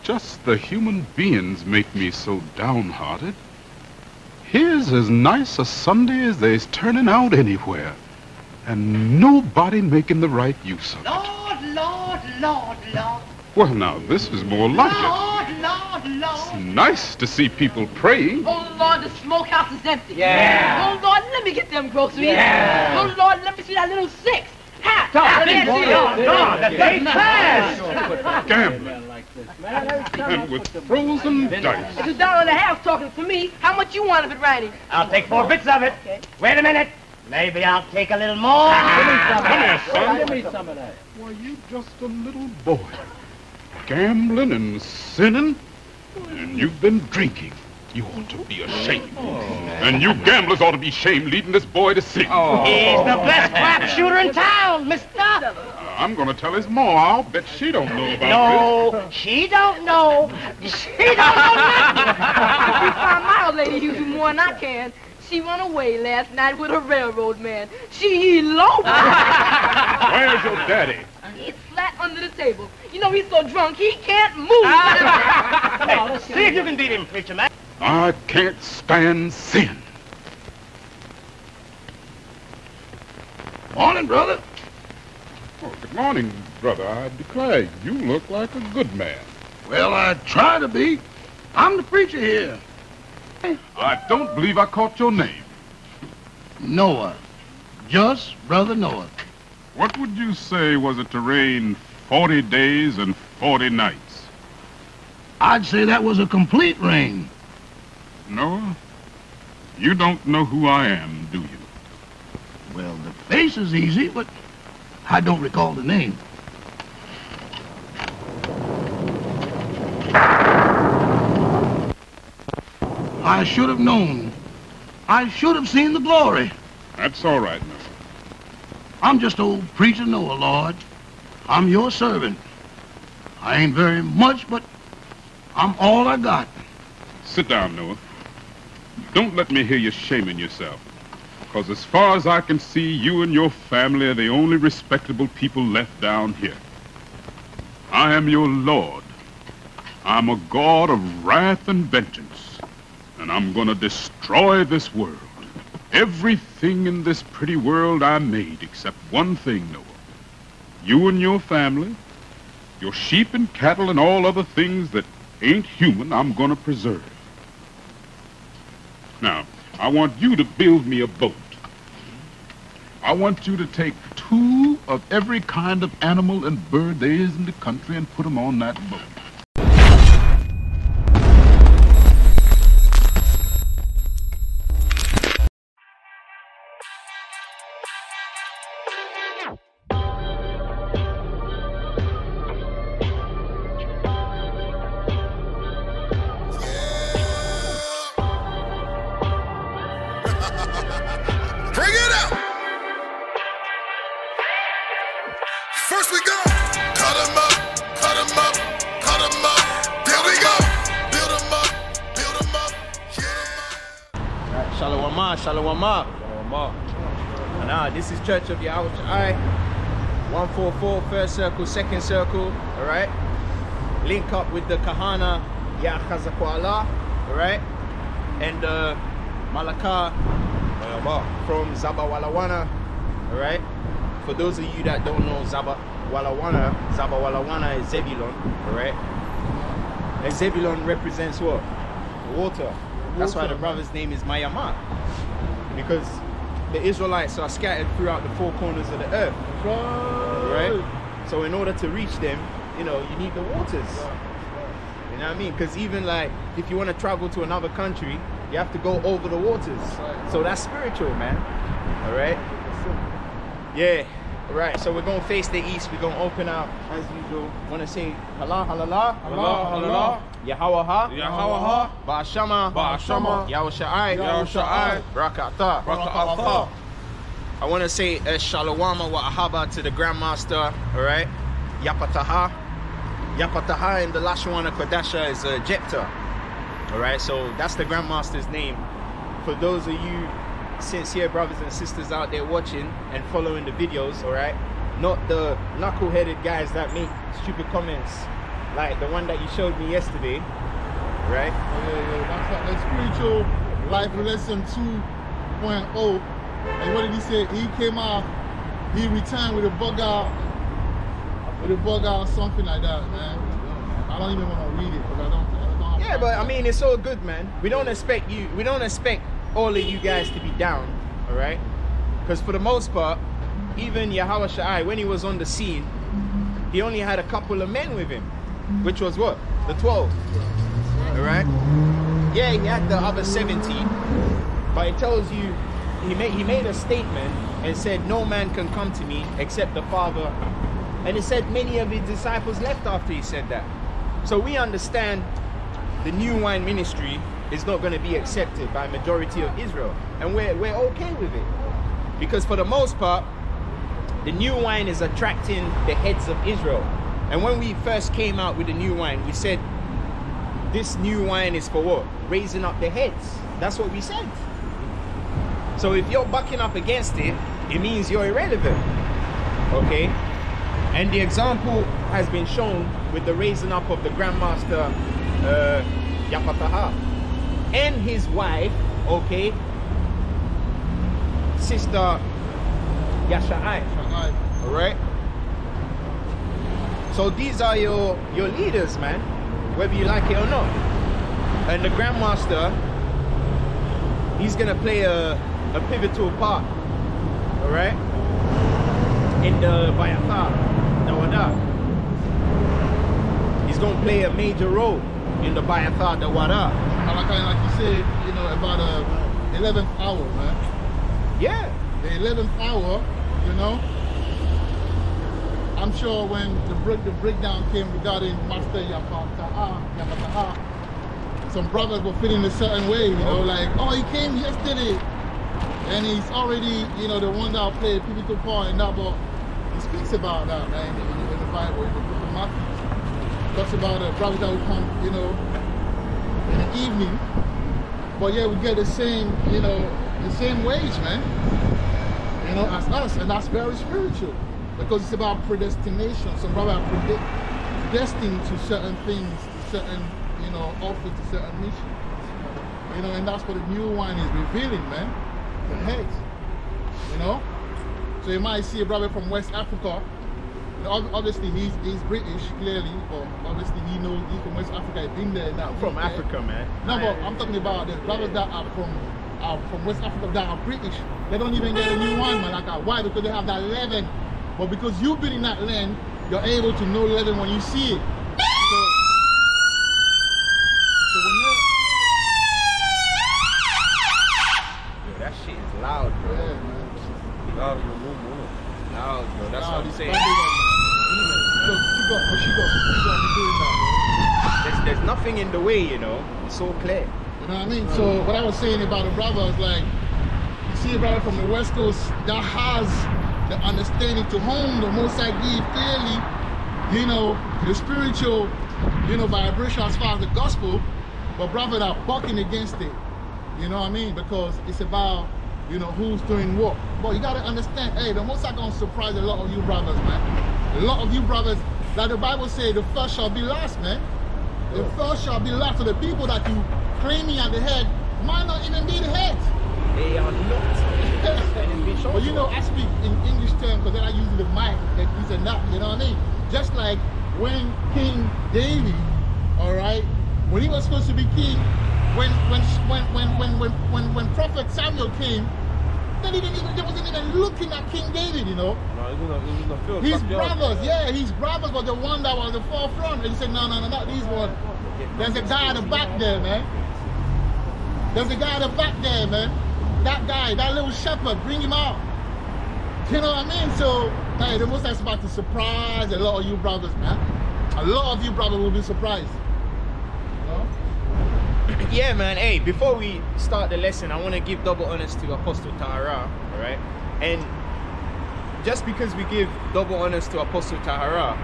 just the human beings make me so downhearted. Here's as nice a Sunday as there's turning out anywhere, and nobody making the right use of it. Lord. Well, now, this is more like it. Lord. It's nice to see people praying. Oh, Lord, the smokehouse is empty. Yeah. Oh, Lord, let me get them groceries. Yeah. Oh, Lord, let me see that little six. Ha! Gambling. And with frozen dice. It's $1.50 talking to me. How much you want of it, Riding? I'll take 4 bits of it. Okay. Wait a minute. Maybe I'll take a little more. Give me some of that. Why, you just a little boy. Gambling and sinning, and you've been drinking. You ought to be ashamed. And you gamblers ought to be ashamed leading this boy to sin. He's the best crap shooter in town, mister. I'm going to tell his ma. I'll bet she don't know about No, she don't know. She don't know nothing. You find my old lady you do more than I can. She run away last night with a railroad man. She eloped. Where's your daddy? He's flat under the table. You know, he's so drunk he can't move. Hey, see if you can beat him, preacher man. I can't stand sin. Morning, brother. Oh, good morning, brother. I declare, you look like a good man. Well, I try to be. I'm the preacher here. I don't believe I caught your name. Noah. Just Brother Noah. What would you say was it to rain 40 days and 40 nights? I'd say that was a complete rain. Noah, you don't know who I am, do you? Well, the face is easy, but I don't recall the name. I should have known. I should have seen the glory. That's all right, Noah. I'm just old preacher Noah, Lord. I'm your servant. I ain't very much, but I'm all I got. Sit down, Noah. Don't let me hear you shaming yourself. Because as far as I can see, you and your family are the only respectable people left down here. I am your Lord. I'm a God of wrath and vengeance. And I'm gonna destroy this world. Everything in this pretty world I made except one thing, Noah. You and your family, your sheep and cattle and all other things that ain't human, I'm gonna preserve. Now, I want you to build me a boat. I want you to take 2 of every kind of animal and bird there is in the country and put them on that boat. Bring it out. First we go. Cut 'em up, cut 'em up, cut 'em up. There we go. Build 'em up, build 'em up. Yeah. Shalom, shalom. Now, this is Church of Yahweh Shai. 144, first circle, second circle, all right? Link up with the Kahana Yachazakwala, all right? And Malaka from Zabawalawana, all right? For those of you that don't know Zabawalawana is Zebulon, all right? And Zebulon represents what? Water. That's why the brother's name is Mayama, because the Israelites are scattered throughout the 4 corners of the earth, right? So in order to reach them, you know, you need the waters. You know what I mean? Because even like if you want to travel to another country, you have to go over the waters. So that's spiritual, man. All right? Yeah. All right. So we're going to face the east. We're going to open out as usual. Want to say Allah, Allah, Allah, Allah, Yahweh, Yahweh, Ba'ashama, Ba'ashama, Yahushai, Yahushai, Barakatah, Barakatah. I want to say Shalawama wa Ahaba to the Grandmaster. All right? Yapataha. Yapataha in the Lashwana Kodasha is Jephthah. All right, so that's the Grandmaster's name. For those of you sincere brothers and sisters out there watching and following the videos, all right, not the knuckle-headed guys that make stupid comments like the one that you showed me yesterday, right? That's like a spiritual life lesson 2.0. And what did he say? He came out, he returned with a bug out, something like that, man. I don't even want to read it because I don't have Yeah, but I mean, it's all good, man. We don't expect all of you guys to be down, all right? Because for the most part, even Yahweh Shai, when he was on the scene, he only had a couple of men with him, which was what? The 12, all right? Yeah, he had the other 70, but it tells you, he made a statement and said, no man can come to me except the Father. And it said many of his disciples left after he said that. So we understand the new wine ministry is not going to be accepted by majority of Israel. And we're okay with it. Because for the most part, the new wine is attracting the heads of Israel. And when we first came out with the new wine, we said, this new wine is for what? Raising up the heads. That's what we said. So if you're bucking up against it, it means you're irrelevant. Okay? And the example has been shown with the raising up of the Grandmaster Yapataha and his wife, okay, Sister Yashai. All right. So these are your leaders, man, whether you like it or not. And the Grandmaster, he's gonna play a pivotal part, all right, in the Bayatha, the Wada. He's gonna play a major role in the Bayatha, the Wada. Like you said, you know, about the 11th hour, man. Yeah. The 11th hour, you know. I'm sure when the breakdown came regarding Master Yapataha, some brothers were feeling a certain way, you know, like, oh, he came yesterday. And he's already, you know, the one that played a pivotal part in that, but he speaks about that, man, in the Bible, in the book of Matthew. He talks about the brothers that will come, you know, in the evening. But yeah, we get the same, you know, the same wage, man, you know, as us. And that's very spiritual because it's about predestination. Some brothers are predestined to certain things, to certain, you know, office, to certain missions. You know, and that's what the new wine is revealing, man. The heads, you know. So you might see a brother from West Africa. Obviously, he's British, clearly, but obviously he knows he's from West Africa. He's been there now. From Africa, man. No, but I'm talking about the brothers that are from West Africa that are British. They don't even get a new wine, man. Like that. Why? Because they have that leaven. But because you've been in that land, you're able to know leaven when you see it. So when you're that shit is loud, bro. yeah, man. Loud, bro. That's what I'm saying. There's nothing in the way, you know. It's so clear. You know what I mean? So what I was saying about the brothers, like, you see a brother from the West Coast that has the understanding to whom the Most High give clearly, you know, the spiritual, you know, vibration as far as the gospel, but brothers are bucking against it. You know what I mean? Because it's about, you know, who's doing what. But you gotta understand, hey, the Most High gonna surprise a lot of you brothers, man. A lot of you brothers, like the Bible says, the first shall be last, man. The first shall be last. So the people that you claiming at the head might not even be the head. They are not. But you know, I speak in English terms because then I use the mic, like this and that, you know what I mean? Just like when King David, all right, when he was supposed to be king, when Prophet Samuel came, they wasn't even looking at King David, you know. No, it was in the field. His brothers, yeah, his brothers were the one that was the forefront. And he said, no, not these ones. There's a guy at the back there, man. There's a guy at the back there, man. That guy, that little shepherd, bring him out. You know what I mean? So, hey, the Most High's about to surprise a lot of you brothers, man. A lot of you brothers will be surprised. You know? Yeah, man. Hey, before we start the lesson, I want to give double honors to Apostle Tahara, all right? And just because we give double honors to Apostle Tahara,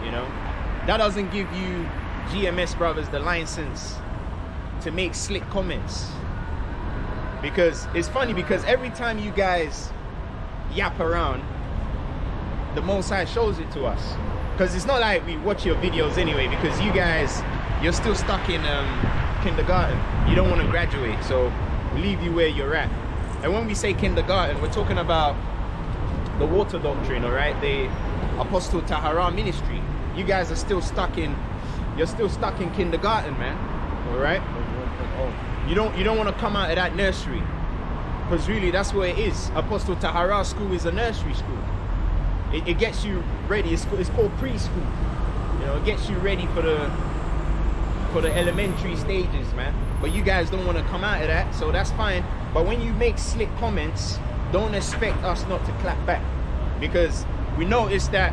you know, that doesn't give you GMS brothers the license to make slick comments. Because it's funny, because every time you guys yap around, the Most High shows it to us. because it's not like we watch your videos anyway, because you guys, you're still stuck in kindergarten. You don't want to graduate, so we leave you where you're at. And when we say kindergarten, we're talking about the water doctrine, all right? The Apostle Tahara ministry. You guys are still stuck in, you're still stuck in kindergarten, man. All right? You don't want to come out of that nursery, because really that's where it is. Apostle Tahara school is a nursery school. It gets you ready. It's called preschool. You know, it gets you ready for the elementary stages, man. But you guys don't want to come out of that, so that's fine. But when you make slick comments, don't expect us not to clap back, because we noticed that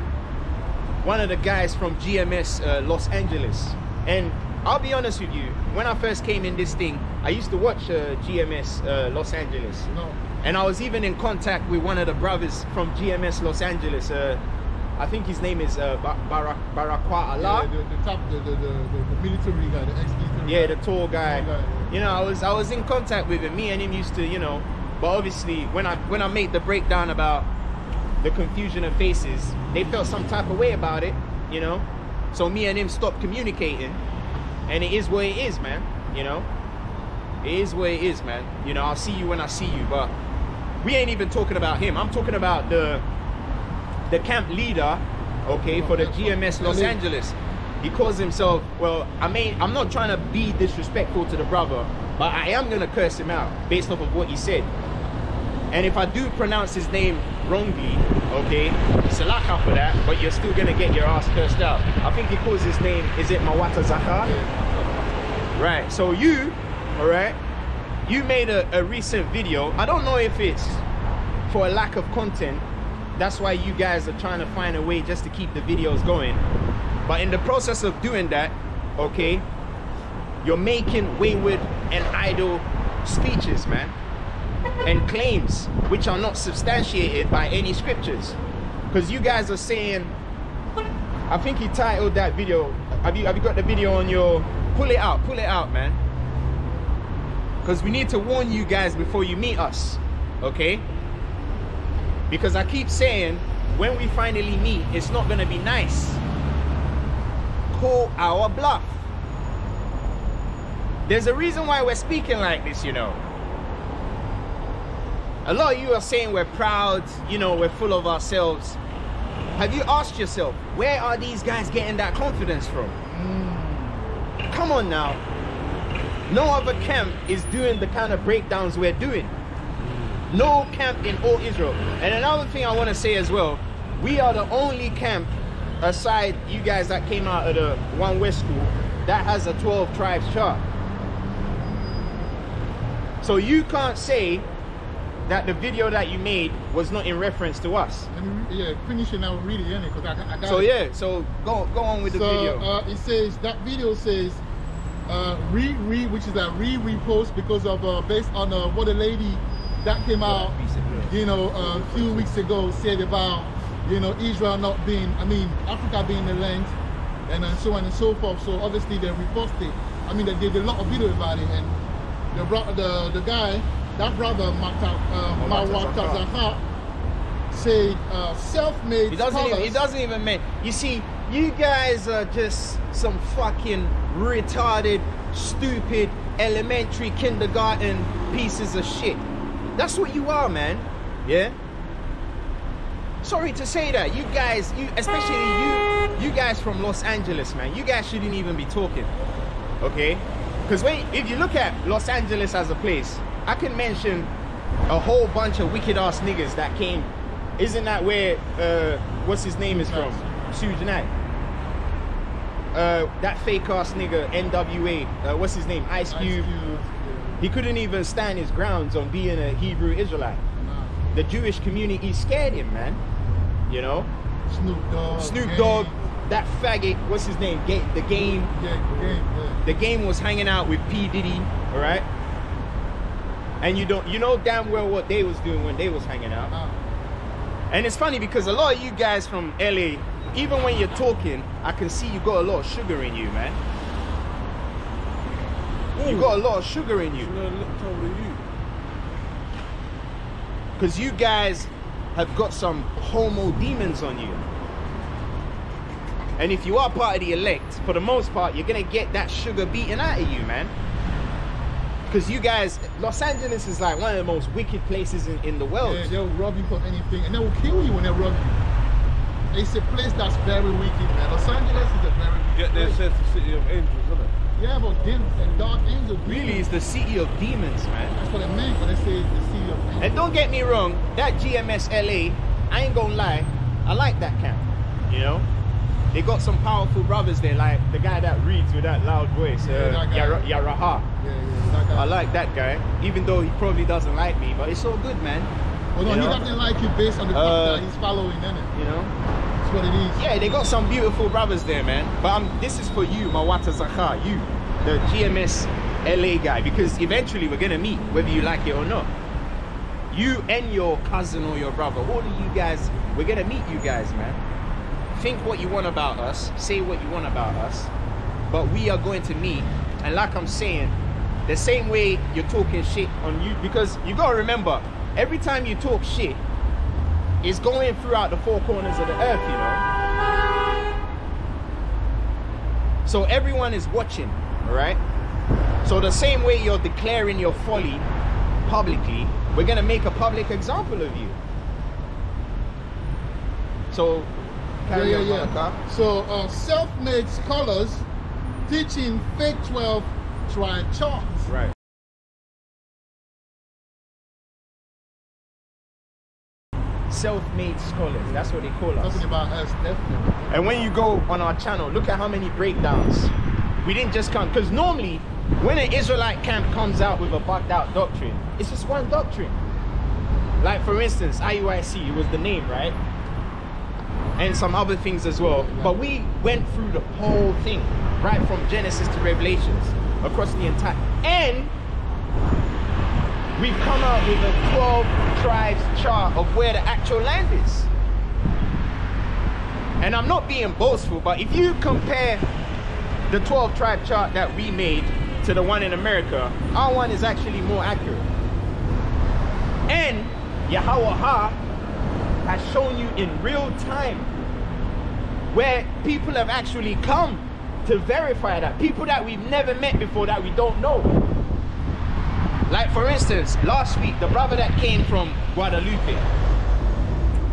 one of the guys from GMS Los Angeles, and I'll be honest with you, when I first came in this thing, I used to watch GMS Los Angeles. No. And I was even in contact with one of the brothers from GMS Los Angeles. I think his name is Barakwa Allah. Yeah, the military guy, the ex-military Yeah, guy. the tall guy. Tall guy. You know, I was in contact with him. Me and him used to, you know, but obviously when I made the breakdown about the confusion of faces, they felt some type of way about it, you know. So me and him stopped communicating, and it is what it is, man. You know, it is what it is, man. You know, I'll see you when I see you, but we ain't even talking about him. I'm talking about the camp leader, okay, for the GMS Los Angeles. He calls himself, well, I'm not trying to be disrespectful to the brother, but I am gonna curse him out based off of what he said. And if I do pronounce his name wrongly, okay, salaka for that, but you're still gonna get your ass cursed out. I think he calls his name, is it Mawata Zaka? Right, so you, all right, you made a recent video. I don't know if it's for a lack of content, that's why you guys are trying to find a way just to keep the videos going. But in the process of doing that, okay, you're making wayward and idle speeches, man, and claims which are not substantiated by any scriptures. Because you guys are saying, I think he titled that video, have you got the video on your, pull it out, man. Because we need to warn you guys before you meet us, okay? Because I keep saying, when we finally meet, it's not gonna be nice. Call our bluff. There's a reason why we're speaking like this, you know. A lot of you are saying we're proud, you know, we're full of ourselves. Have you asked yourself, where are these guys getting that confidence from? Come on now. No other camp is doing the kind of breakdowns we're doing. No camp in all Israel. And another thing I want to say as well, we are the only camp, aside you guys that came out of the One West school, that has a 12 tribes chart. So you can't say that the video that you made was not in reference to us. Yeah, finish it now, read it, yeah, because I got so it. yeah, so go on with the video. It says, that video says, which is a repost because of, based on what a lady that came out, you know, a few weeks ago said about, you know, Israel not being, I mean, Africa being the land, and so on and so forth. So obviously they reposted. I mean, they did a lot of video about it, and the guy, that brother, Mawata Zaka, said self-made scholars. He doesn't even mean. You see, you guys are just some fucking retarded, stupid, elementary, kindergarten pieces of shit. That's what you are, man. Yeah? Sorry to say that. You guys, especially you guys from Los Angeles, man, you guys shouldn't even be talking. Okay? Because if you look at Los Angeles as a place, I can mention a whole bunch of wicked ass niggas that came. Isn't that where what's his name is from? Suge Knight. That fake ass nigga NWA, what's his name? Ice Cube. He couldn't even stand his grounds on being a Hebrew Israelite. The Jewish community scared him, man. You know? Snoop Dogg, that faggot, what's his name? The Game. Yeah. The Game was hanging out with P. Diddy, all right? And you know damn well what they was doing when they was hanging out. And it's funny because a lot of you guys from LA, even when you're talking, I can see you got a lot of sugar in you, man. You got a lot of sugar in you. Because you guys have got some homo demons on you. And if you are part of the elect, for the most part, you're gonna get that sugar beaten out of you, man. Because you guys, Los Angeles is like one of the most wicked places in the world. Yeah, they'll rob you for anything, and they will kill you when they rob you. It's a place that's very wicked, man. Los Angeles is a very wicked Yet they place. said the city of angels, isn't it? Yeah, but demons and dark angels. Really, it's the city of demons, man. That's what it meant when they say it's the city of angels. And don't get me wrong, that GMS LA, I ain't gonna lie, I like that camp, you know? They got some powerful brothers there, like the guy that reads with that loud voice, that guy. Yaraha. Yeah, that guy. I like that guy, even though he probably doesn't like me, but it's all good, man. Well, no, You he know? doesn't like you based on the fact that he's following, innit? You know? That's what it is. Yeah, they got some beautiful brothers there, man. But this is for you, Mawata Zakha, you, the GMS LA guy, because eventually we're gonna meet, whether you like it or not. You and your cousin or your brother, all of you guys, we're gonna meet you guys, man. Think what you want about us, say what you want about us, but we are going to meet. And like I'm saying, the same way you're talking shit on you, because you gotta remember, every time you talk shit, it's going throughout the four corners of the earth, you know. So everyone is watching, all right? So the same way you're declaring your folly publicly, we're gonna make a public example of you. So, carry on, Malaka. So, self-made scholars teaching fake 12 tribe charts. Right. Self-made scholars, that's what they call us. Talking about us, definitely. And when you go on our channel, look at how many breakdowns. We didn't just come, because normally when an Israelite camp comes out with a bugged out doctrine, it's just one doctrine. Like for instance, IUIC, it was the name, right? And some other things as well. But we went through the whole thing, right from Genesis to Revelations, across the entire, and we've come out with a 12 tribes chart of where the actual land is. And I'm not being boastful, but if you compare the 12 tribe chart that we made to the one in America, our one is actually more accurate. And Yahweh has shown you in real time where people have actually come to verify that. People that we've never met before that we don't know. Like for instance, last week, the brother that came from Guadalupe.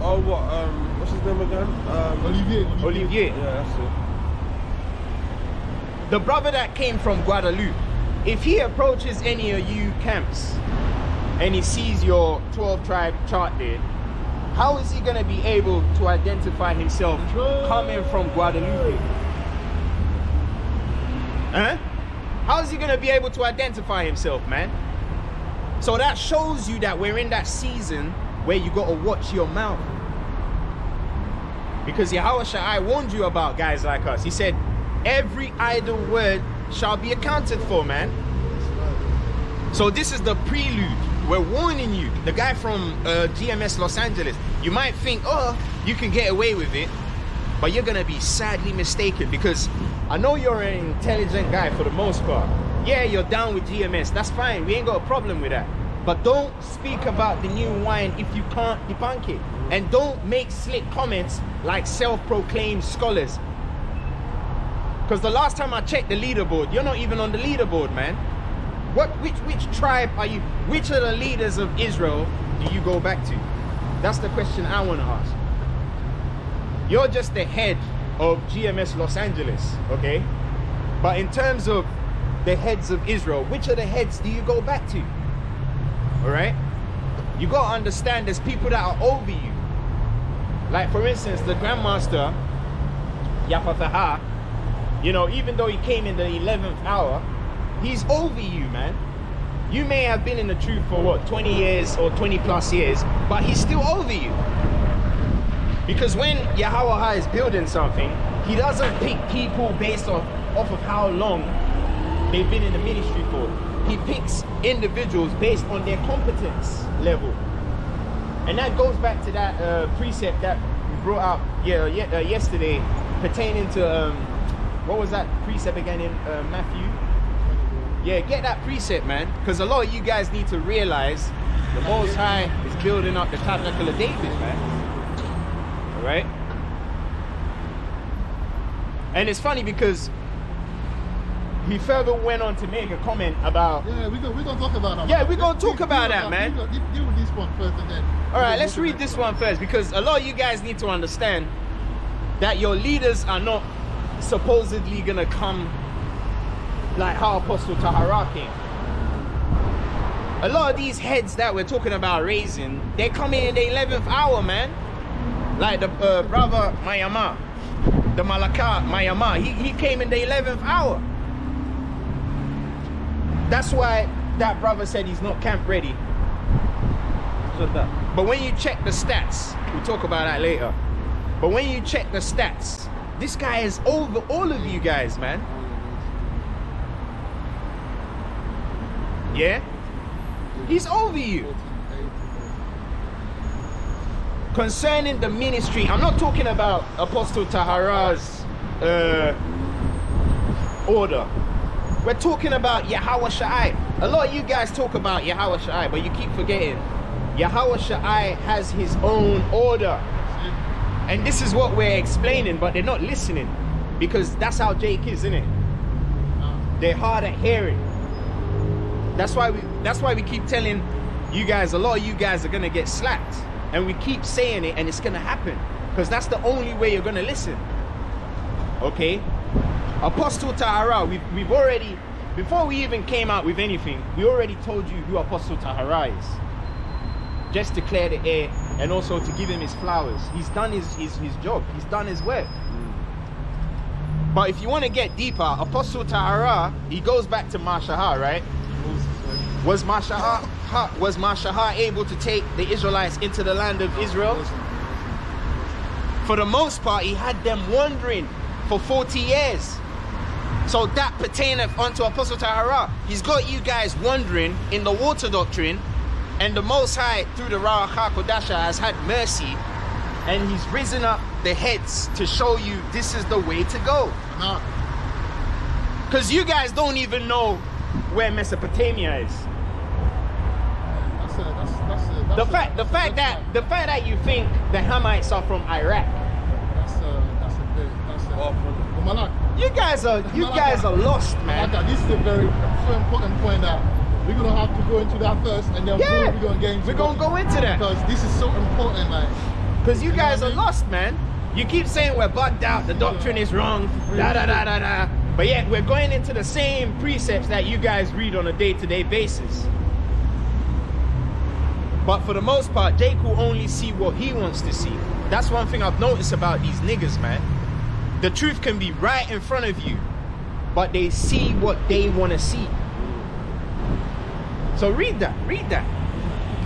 Oh, what? What's his name again? Olivier. Yeah, that's it. The brother that came from Guadalupe, if he approaches any of you camps and he sees your 12 tribe chart there, how is he going to be able to identify himself coming from Guadalupe? Huh? How is he going to be able to identify himself, man? So that shows you that we're in that season where you got to watch your mouth. Because Yahweh Shai warned you about guys like us. He said, every idle word shall be accounted for, man. So this is the prelude. We're warning you. The guy from GMS Los Angeles, you might think, oh, you can get away with it, but you're going to be sadly mistaken, because I know you're an intelligent guy for the most part. Yeah, you're down with GMS. That's fine. We ain't got a problem with that. But don't speak about the new wine if you can't debunk it. And don't make slick comments like self-proclaimed scholars. Because the last time I checked the leaderboard, you're not even on the leaderboard, man. Which tribe are you? Which of the leaders of Israel do you go back to? That's the question I want to ask. You're just the head of GMS Los Angeles, okay? But in terms of the heads of Israel, which of the heads do you go back to? All right? You got to understand there's people that are over you. Like for instance, the Grandmaster, Yafathaha, you know, even though he came in the 11th hour, he's over you, man. You may have been in the truth for what, 20 years or 20 plus years, but he's still over you. Because when Yahweh is building something, he doesn't pick people based off of how long they've been in the ministry for. He picks individuals based on their competence level. And that goes back to that precept that we brought out yesterday pertaining to, what was that precept again in Matthew? Yeah, get that precept, man, because a lot of you guys need to realize the Most High is building up the tabernacle of David, man. All right? And it's funny because he further went on to make a comment about... Yeah, we're going to talk about that. Yeah, we're going to talk about that, man. Deal with this one first and then... All right, let's read this one first, because a lot of you guys need to understand that your leaders are not supposedly going to come like how Apostle Tahara came. A lot of these heads that we're talking about raising, they come in the 11th hour, man. Like the brother Mayama, the Malaka Mayama, he came in the 11th hour. That's why that brother said he's not camp ready. But when you check the stats, we'll talk about that later. But when you check the stats, this guy is over all of you guys, man. Yeah? He's over you. Concerning the ministry, I'm not talking about Apostle Tahara's order. We're talking about Yahweh Shai. A lot of you guys talk about Yahweh Shai, but you keep forgetting Yahweh Shai has his own order. And this is what we're explaining, but they're not listening, because that's how Jake is, isn't it? They're hard at hearing. That's why we keep telling you guys, a lot of you guys are gonna get slapped. And we keep saying it, and it's gonna happen, because that's the only way you're gonna listen. Okay? Apostle Tahara, we've already, before we even came out with anything, we already told you who Apostle Tahara is. Just to clear the air, and also to give him his flowers. He's done his job. He's done his work. But if you want to get deeper, Apostle Tahara, he goes back to Mashahar, right? Was Mashahar able to take the Israelites into the land of Israel? For the most part, he had them wandering for 40 years. So that pertaineth unto Apostle Tahara. He's got you guys wandering in the water doctrine, and the Most High, through the Ruach HaKodasha, has had mercy, and he's risen up the heads to show you this is the way to go. Because you guys don't even know where Mesopotamia is. The fact that you think the Hamites are from Iraq. You guys are lost, man. This is a very important point that we're gonna have to go into that first, and then we're gonna get into. We're gonna go into that because this is so important, man. Because you guys are lost, man. You keep saying we're bugged out, the doctrine is wrong, da da da da da. But yet we're going into the same precepts that you guys read on a day-to-day basis. But for the most part, Jake will only see what he wants to see. That's one thing I've noticed about these niggas, man. The truth can be right in front of you, but they see what they want to see. So read that.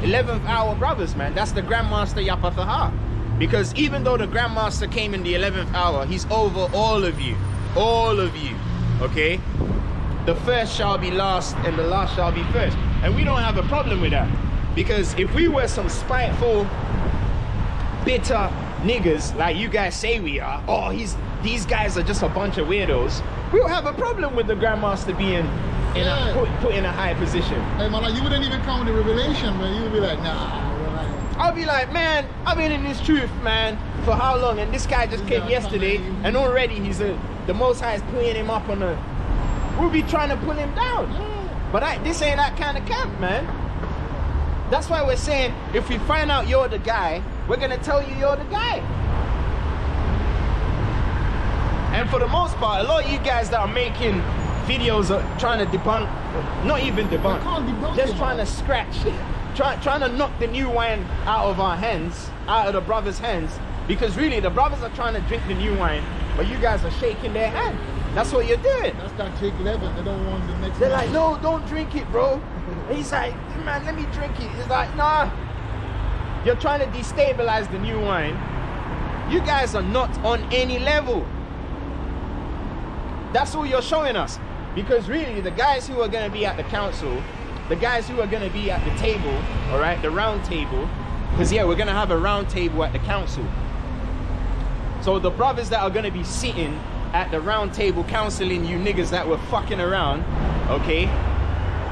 11th hour brothers, man. That's the Grandmaster Yapathaha. Because even though the Grandmaster came in the 11th hour, he's over all of you. All of you. Okay? The first shall be last, and the last shall be first. And we don't have a problem with that. Because if we were some spiteful, bitter niggas like you guys say we are, oh, these guys are just a bunch of weirdos, we'll have a problem with the Grandmaster being put in a high position. Hey man, you wouldn't even come with the revelation, man. You would be like, nah. I'll be like, man, I've been in this truth, man, for how long? And this guy just came yesterday, and already the Most High is putting him up on we'll be trying to pull him down. But this ain't that kind of camp, man. That's why we're saying, if we find out you're the guy, we're going to tell you you're the guy. And for the most part, a lot of you guys that are making videos are trying to debunk, not even debunk, just trying to scratch, trying to knock the new wine out of our hands, out of the brothers' hands, because really the brothers are trying to drink the new wine, but you guys are shaking their hand. That's what you're doing. That's that Jake 11. They don't want the next. They're like, no, don't drink it, bro. And he's like, man, let me drink it. He's like, nah. You're trying to destabilize the new wine. You guys are not on any level. That's all you're showing us. Because really, the guys who are going to be at the council, the guys who are going to be at the table, all right, the round table, because yeah, we're going to have a round table at the council. So the brothers that are going to be sitting at the round table counseling you niggas that were fucking around, okay,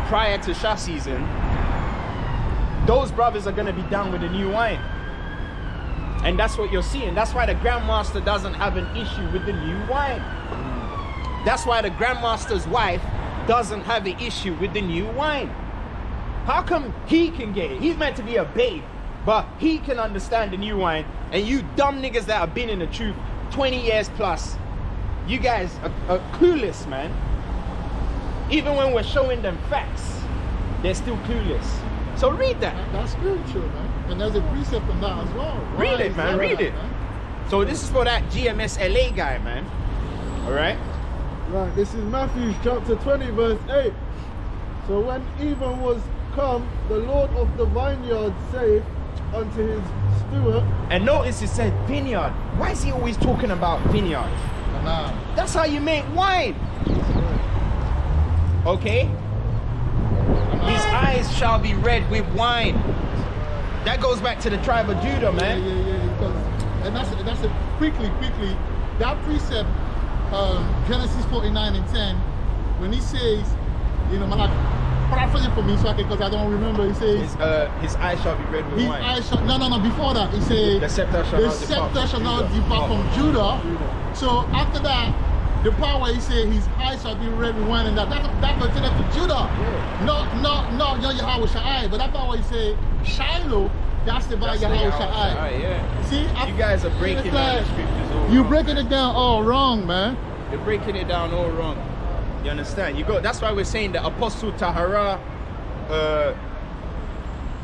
prior to Shah season, those brothers are going to be down with the new wine. And that's what you're seeing. That's why the Grandmaster doesn't have an issue with the new wine. That's why the Grandmaster's wife doesn't have an issue with the new wine. How come he can get it? He's meant to be a babe, but he can understand the new wine. And you dumb niggas that have been in the truth 20 years plus, you guys are clueless, man. Even when we're showing them facts, they're still clueless. So read that. That's spiritual, man. And there's a precept on that as well. Read it, man. Read it. So this is for that GMS LA guy, man. All right. Right, this is Matthew chapter 20 verse 8. So when even was come, the Lord of the vineyard saith unto his steward. And notice it said vineyard. Why is he always talking about vineyard? That's how you make wine. Okay? His eyes shall be red with wine. That goes back to the tribe of Judah, man. And that's a quickly, that precept, Genesis 49 and 10, when he says, you know, man, paraphrase it for me so I can, because I don't remember. He says, his eyes shall be red with wine. Eyes shall, no, before that, he says, the scepter shall not depart from Judah. So after that, the part where he said his eyes shall be red with wine, and that pertains to Judah. Yeah. Not Yahweh Shai, but that part where he said Shiloh, that's about Yahweh Shai. Yeah. See, you guys are breaking down the scriptures all You're wrong, breaking it down all wrong, man. You're breaking it down all wrong. You understand? That's why we're saying the Apostle Tahara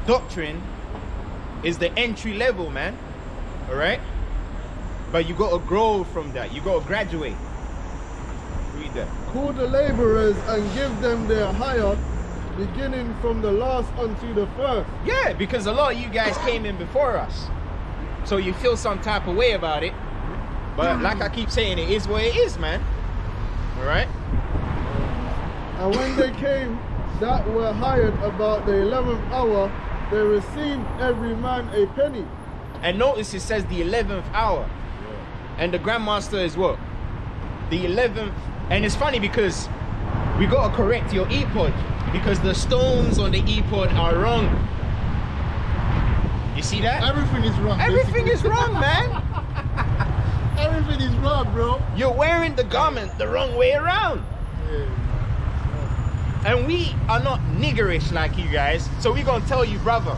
doctrine is the entry level, man. All right? But you got to grow from that. You got to graduate. Read that. Call the laborers and give them their hire, beginning from the last unto the first. Yeah, because a lot of you guys came in before us. So you feel some type of way about it. But like I keep saying, it is what it is, man. All right? And when they came that were hired about the 11th hour, they received every man a penny. And notice it says the 11th hour. And the Grandmaster is what? The 11th. And it's funny because we got to correct your ePod, because the stones on the ePod are wrong. You see that? Everything is wrong. Everything is wrong, man. Everything is wrong, bro. You're wearing the garment the wrong way around. And we are not niggerish like you guys. So we're going to tell you, brother,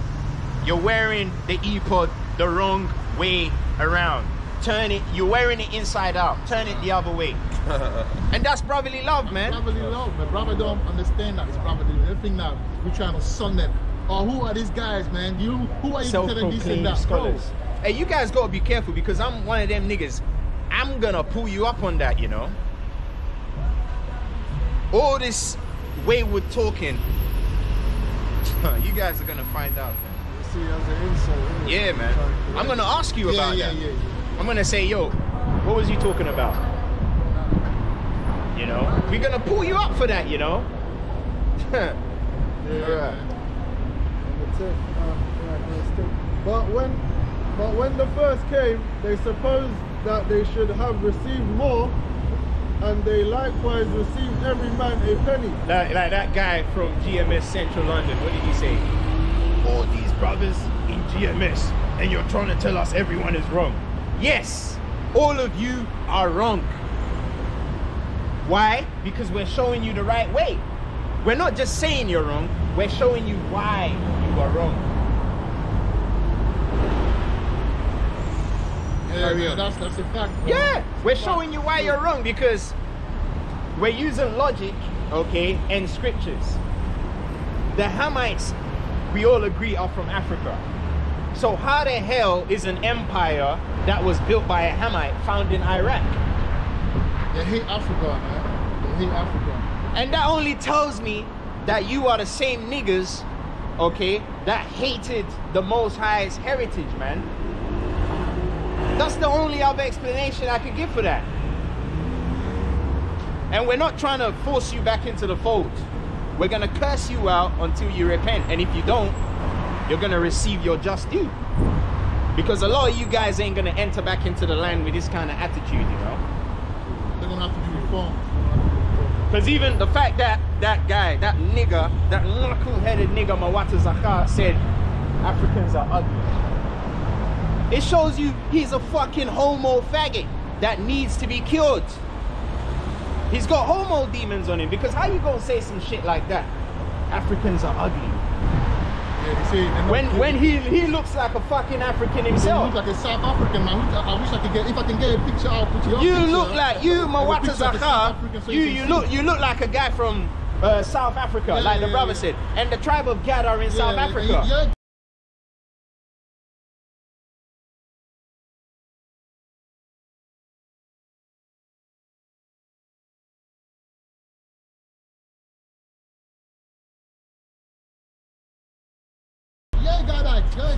you're wearing the ePod the wrong way around. Turn it, you're wearing it inside out. Turn it the other way. And that's brotherly love, man. Brotherly love, but brother don't understand that it's brotherly. They think that we're trying to son them. Or who are these guys, man? Who are you telling this and that? Scholars. Hey, you guys got to be careful, because I'm one of them niggas. I'm going to pull you up on that, you know. All this wayward talking, you guys are going to find out, man. You see, as an insult. Yeah, man. I'm going to ask you about that. I'm going to say, yo, what was you talking about? You know, we're going to pull you up for that, you know. But when the first came, they supposed that they should have received more, and they likewise received every man a penny. Like that guy from GMS Central London, what did he say? All these brothers in GMS, and you're trying to tell us everyone is wrong. Yes, all of you are wrong. Why? Because we're showing you the right way. We're not just saying you're wrong, we're showing you why you are wrong. Yeah, that's a fact. Bro. Yeah, we're showing you why you're wrong, because we're using logic, okay, and scriptures. The Hamites, we all agree, are from Africa. So how the hell is an empire that was built by a Hamite found in Iraq? They hate Africa, man. They hate Africa. And that only tells me that you are the same niggas, okay, that hated the Most High's heritage, man. That's the only other explanation I could give for that. And we're not trying to force you back into the fold. We're going to curse you out until you repent. And if you don't, you're going to receive your just due. Because a lot of you guys ain't going to enter back into the land with this kind of attitude, you know. They're going to have to be reformed. Because even the fact that that guy, that nigger, that knuckle-headed nigger Mawata Zakar said Africans are ugly. It shows you he's a fucking homo faggot that needs to be cured. He's got homo demons on him, because how you gonna say some shit like that? Africans are ugly. Yeah, they say when he looks like a fucking African himself. He looks like a South African man. I wish I could get, if I can get a picture, I'll put you up. You look like Mawata Zahar. You look like a guy from South Africa, like the brother said. And the tribe of Gad are in South Africa.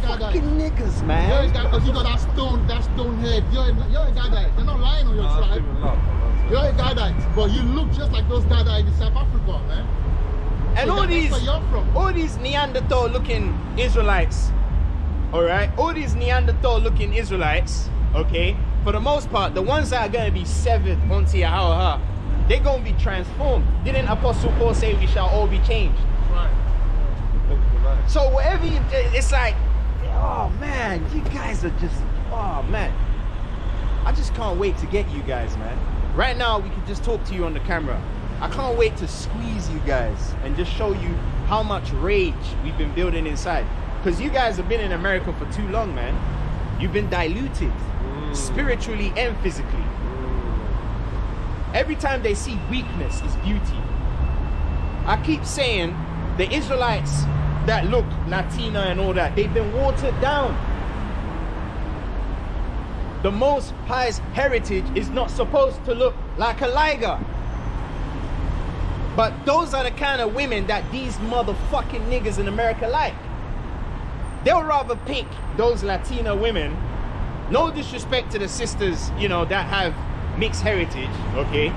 Fucking niggas, man. You're a guy because you got that stone head. You're a Gadite. You're not lying on your tribe. You're a Gadite, but you look just like those Gadite in South Africa, man. And so all these Neanderthal looking Israelites, alright? All these Neanderthal looking Israelites, okay? For the most part, the ones that are gonna be severed onto Yahweh, they're gonna be transformed. Didn't Apostle Paul say we shall all be changed? Right. So whatever you do, it's like, oh man, you guys are just, oh man. I just can't wait to get you guys, man. Right now, we can just talk to you on the camera. I can't wait to squeeze you guys and just show you how much rage we've been building inside. Because you guys have been in America for too long, man. You've been diluted, spiritually and physically. Every time they see weakness is beauty. I keep saying the Israelites that look Latina and all that, they've been watered down. The Most High's heritage is not supposed to look like a liger. But those are the kind of women that these motherfucking niggas in America like. They'll rather pick those Latina women. No disrespect to the sisters, you know, that have mixed heritage, okay?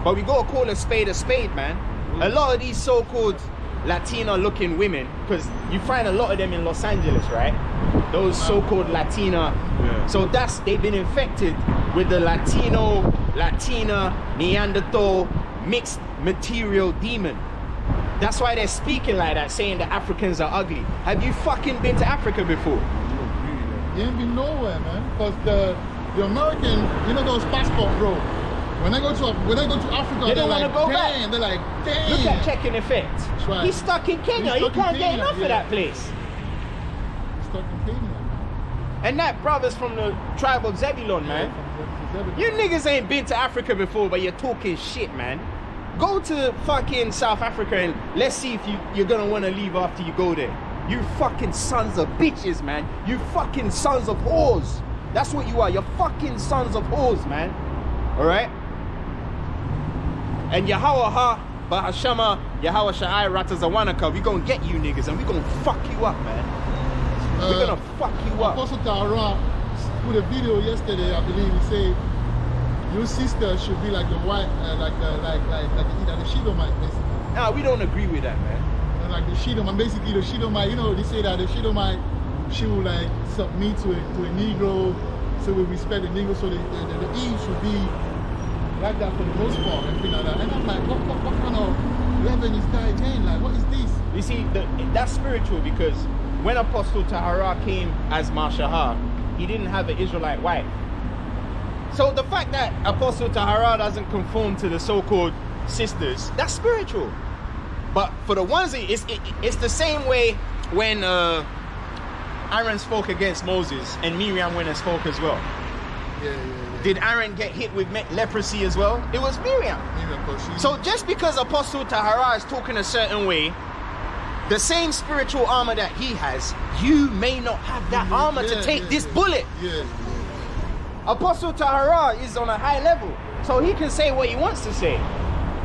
But we gotta call a spade, man. A lot of these so-called Latina looking women, because you find a lot of them in Los Angeles, right? Those so-called Latina. So they've been infected with the Latina, Neanderthal, mixed material demon. That's why they're speaking like that, saying that Africans are ugly. Have you fucking been to Africa before? You ain't been nowhere, man. Because the American, you know those passport, bro. When I go to Africa, they don't want to go back. They're like, damn. Look at Check in Effect. Right. He's stuck in Kenya. He can't get enough of that place. He's stuck in Kenya. And that brother's from the tribe of Zebulon, man. You niggas ain't been to Africa before, but you're talking shit, man. Go to fucking South Africa and let's see if you're gonna want to leave after you go there. You fucking sons of bitches, man. You fucking sons of whores. That's what you are. You're fucking sons of whores, man. Alright? And Yahweh Bahashama, Yahweh Sha'ai Ratazawanaka, we gonna get you niggas and we gonna fuck you up, man. We're gonna fuck you up. Apostle Tahara put a video yesterday, I believe. He said your sister should be like the white, like the Shidomite, basically. Nah, we don't agree with that, man. Like the Shidomite, basically the Shidomite. You know, they say that the Shidomite, she will like submit to a Negro, so we respect the Negro. So the Eve should be like that for the most part, and things like that. And I'm like, what kind of level is that again? Like, what is this? You see, that's spiritual, because when Apostle Tahara came as Mashahar, he didn't have an Israelite wife. So the fact that Apostle Tahara doesn't conform to the so-called sisters, that's spiritual. But for the ones, it's the same way when Aaron spoke against Moses and Miriam went and spoke as well. Yeah. Did Aaron get hit with leprosy as well? It was Miriam. So just because Apostle Tahara is talking a certain way, the same spiritual armor that he has, you may not have that armor to take this bullet. Apostle Tahara is on a high level, so he can say what he wants to say.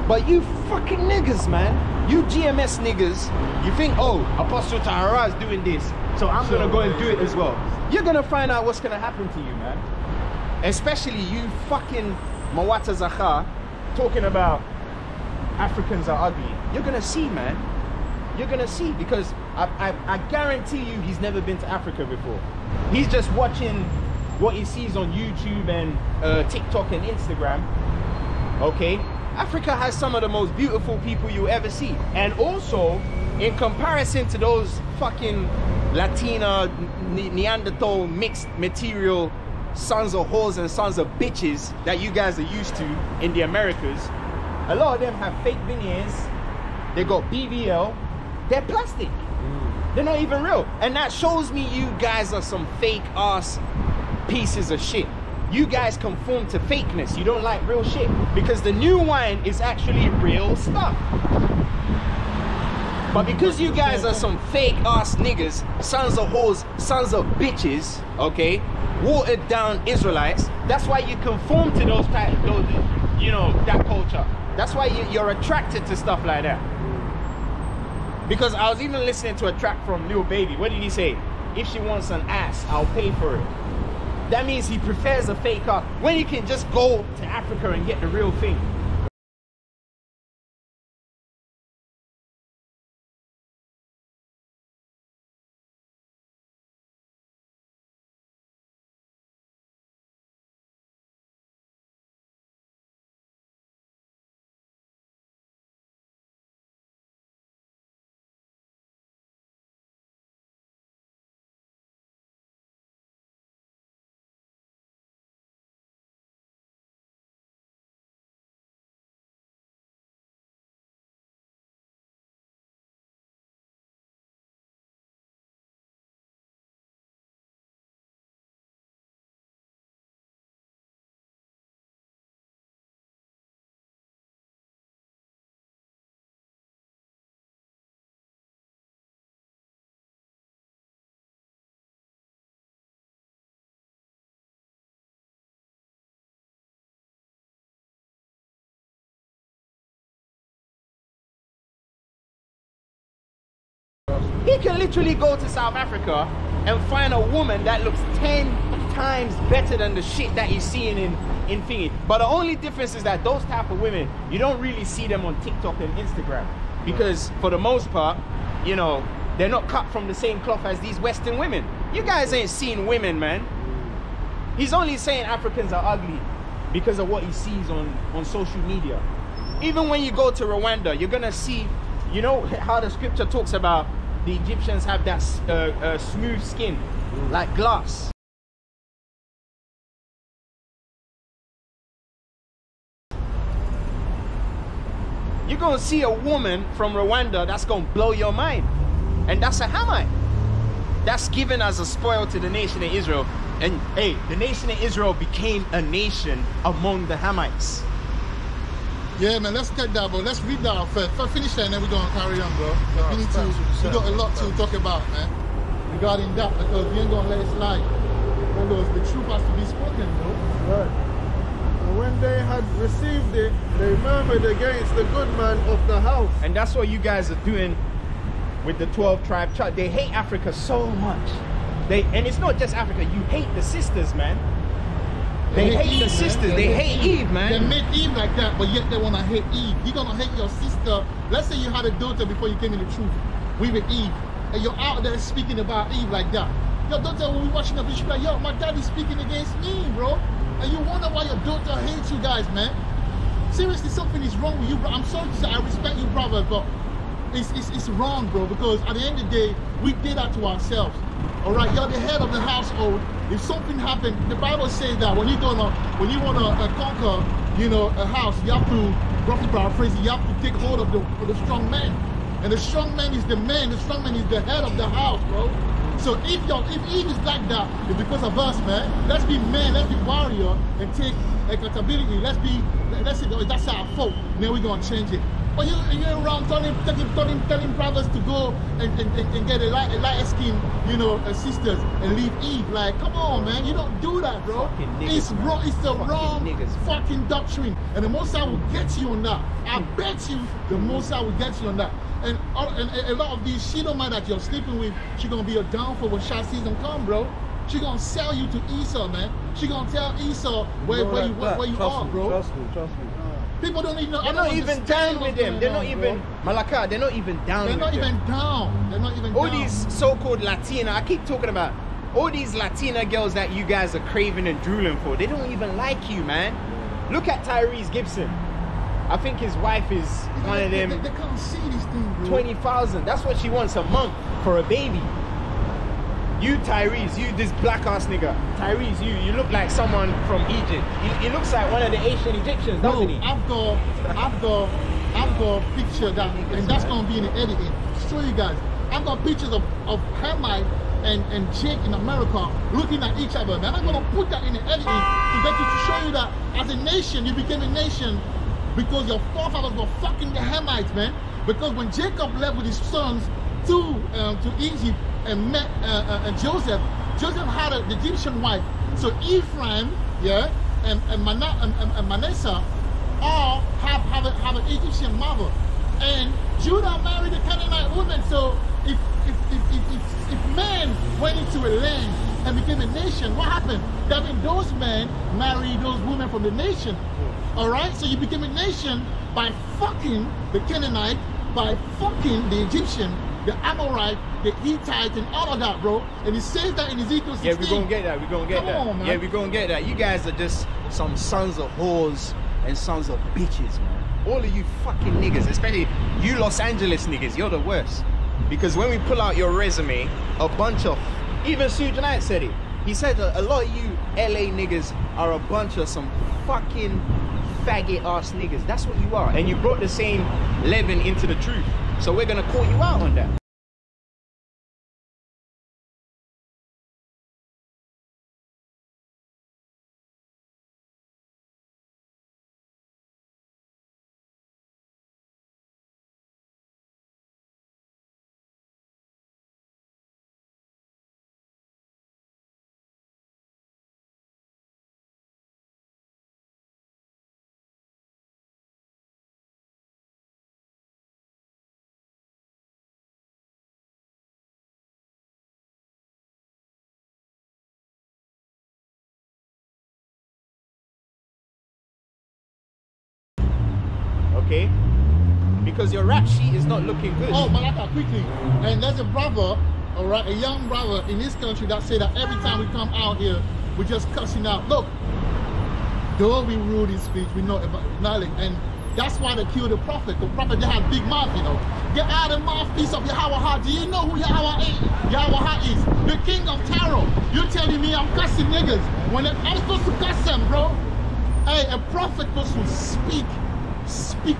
But you fucking niggas, man, you GMS niggas, you think, oh, Apostle Tahara is doing this, so I'm gonna go and do it as well. You're gonna find out what's gonna happen to you, man. Especially you fucking Mawata Zahar talking about Africans are ugly. You're gonna see, man. You're gonna see, because I guarantee you he's never been to Africa before. He's just watching what he sees on YouTube and TikTok and Instagram, okay? Africa has some of the most beautiful people you ever see. And also, in comparison to those fucking Latina, Neanderthal mixed material sons of whores and sons of bitches that you guys are used to in the Americas, a lot of them have fake veneers, they got BBL, they're plastic. They're not even real. And that shows me you guys are some fake ass pieces of shit. You guys conform to fakeness. You don't like real shit. Because the new wine is actually real stuff. But because you guys are some fake ass niggas, sons of whores, sons of bitches, okay, watered down Israelites, that's why you conform to those you know, that culture. That's why you're attracted to stuff like that. Because I was even listening to a track from Lil Baby. What did he say? If she wants an ass, I'll pay for it. That means he prefers a fake ass when you can just go to Africa and get the real thing. He can literally go to South Africa and find a woman that looks 10 times better than the shit that he's seeing in thingy. But the only difference is that those type of women, you don't really see them on TikTok and Instagram. Because for the most part, you know, they're not cut from the same cloth as these Western women. You guys ain't seen women, man. He's only saying Africans are ugly because of what he sees on social media. Even when you go to Rwanda, you're gonna see, you know how the scripture talks about the Egyptians have that smooth skin, like glass. You're gonna see a woman from Rwanda that's gonna blow your mind. And that's a Hamite. That's given as a spoil to the nation of Israel. And hey, the nation of Israel became a nation among the Hamites. Yeah, man, let's get that, bro. Let's read that first. Finish that and then we're going to carry on, bro. We got a lot to talk about, man, regarding that, because we ain't going to let it slide. Because the truth has to be spoken, bro. Right. And when they had received it, they murmured against the good man of the house. And that's what you guys are doing with the 12 tribe chart. They hate Africa so much. And it's not just Africa. You hate the sisters, man. They hate the sisters. They hate Eve, man. They made Eve like that, but yet they want to hate Eve. You're going to hate your sister. Let's say you had a daughter before you came in the truth. We with Eve. And you're out there speaking about Eve like that. Your daughter will be watching the video like, yo, my daddy's speaking against me, bro. And you wonder why your daughter hates you guys, man. Seriously, something is wrong with you, bro. I'm sorry to say, I respect you, brother, but it's wrong, bro. Because at the end of the day, we did that to ourselves. All right, you're the head of the household. If something happened, the Bible says that when you want to conquer, you know, a house, you have to, roughly paraphrase, you have to take hold of the strong man. And the strong man is the man. The strong man is the head of the house, bro. So if Eve is like that, it's because of us, man. Let's be men. Let's be warrior and take accountability. Let's say that's our fault. Then we're gonna change it. But you're around telling brothers to go and get a light skin, you know, sisters and leave Eve. Like, come on, man, you don't do that, bro. It's wrong. It's the wrong fucking doctrine. And the Most High will get you on that. I bet you the Most High will get you on that. And a lot of these, she don't mind that you're sleeping with. She gonna be a downfall when Shah season come, bro. She gonna sell you to Esau, man. She gonna tell Esau where you are, bro. Trust me. People don't even know. They're not even down with them. They're not even Malaka. They're not even down. They're not even down. They're not even down. All these so-called Latina. I keep talking about all these Latina girls that you guys are craving and drooling for. They don't even like you, man. Look at Tyrese Gibson. I think his wife is one of them. They can't see these things, bro. 20,000. That's what she wants a month for a baby. You Tyrese, you this black ass nigga. Tyrese, you look like someone from Egypt. He looks like one of the ancient Egyptians, doesn't he? I've got a picture that, and that's gonna be in the editing. Show you guys. I've got pictures of Hamite and Jake in America looking at each other, man. I'm gonna put that in the editing to get you to show you that as a nation, you became a nation because your forefathers were fucking the Hamites, man. Because when Jacob left with his sons to Egypt and met Joseph had an Egyptian wife. So Ephraim, yeah, and Manasseh all have an Egyptian mother, and Judah married a Canaanite woman. So if men went into a land and became a nation, what happened? That means those men married those women from the nation. All right, so you became a nation by fucking the Canaanite, by fucking the Egyptian, the Amorite, the Hittite, and all of that, bro. And it says that in Ezekiel 16. Yeah, we're gonna get that. We're gonna get that. On, man. Yeah, we're gonna get that. You guys are just some sons of whores and sons of bitches, man. All of you fucking niggas, especially you Los Angeles niggas, you're the worst. Because when we pull out your resume, a bunch of, even Suge Knight said it. He said a lot of you LA niggas are a bunch of some fucking faggot ass niggas. That's what you are. And you brought the same leaven into the truth. So we're gonna call you out on that. Okay? Because your rap sheet is not looking good. Oh, Malaka, quickly. And there's a brother, all right, a young brother in this country that say that every time we come out here, we're just cussing out. Look, though we rule in speech, we know about knowledge. And that's why they killed the prophet. The prophet, they had big mouth, you know. Get out of the mouthpiece of Yahweh. Do you know who Yahweh is? The king of terror. You're telling me I'm cussing niggas when I'm supposed to cuss them, bro? Hey, a prophet supposed to speak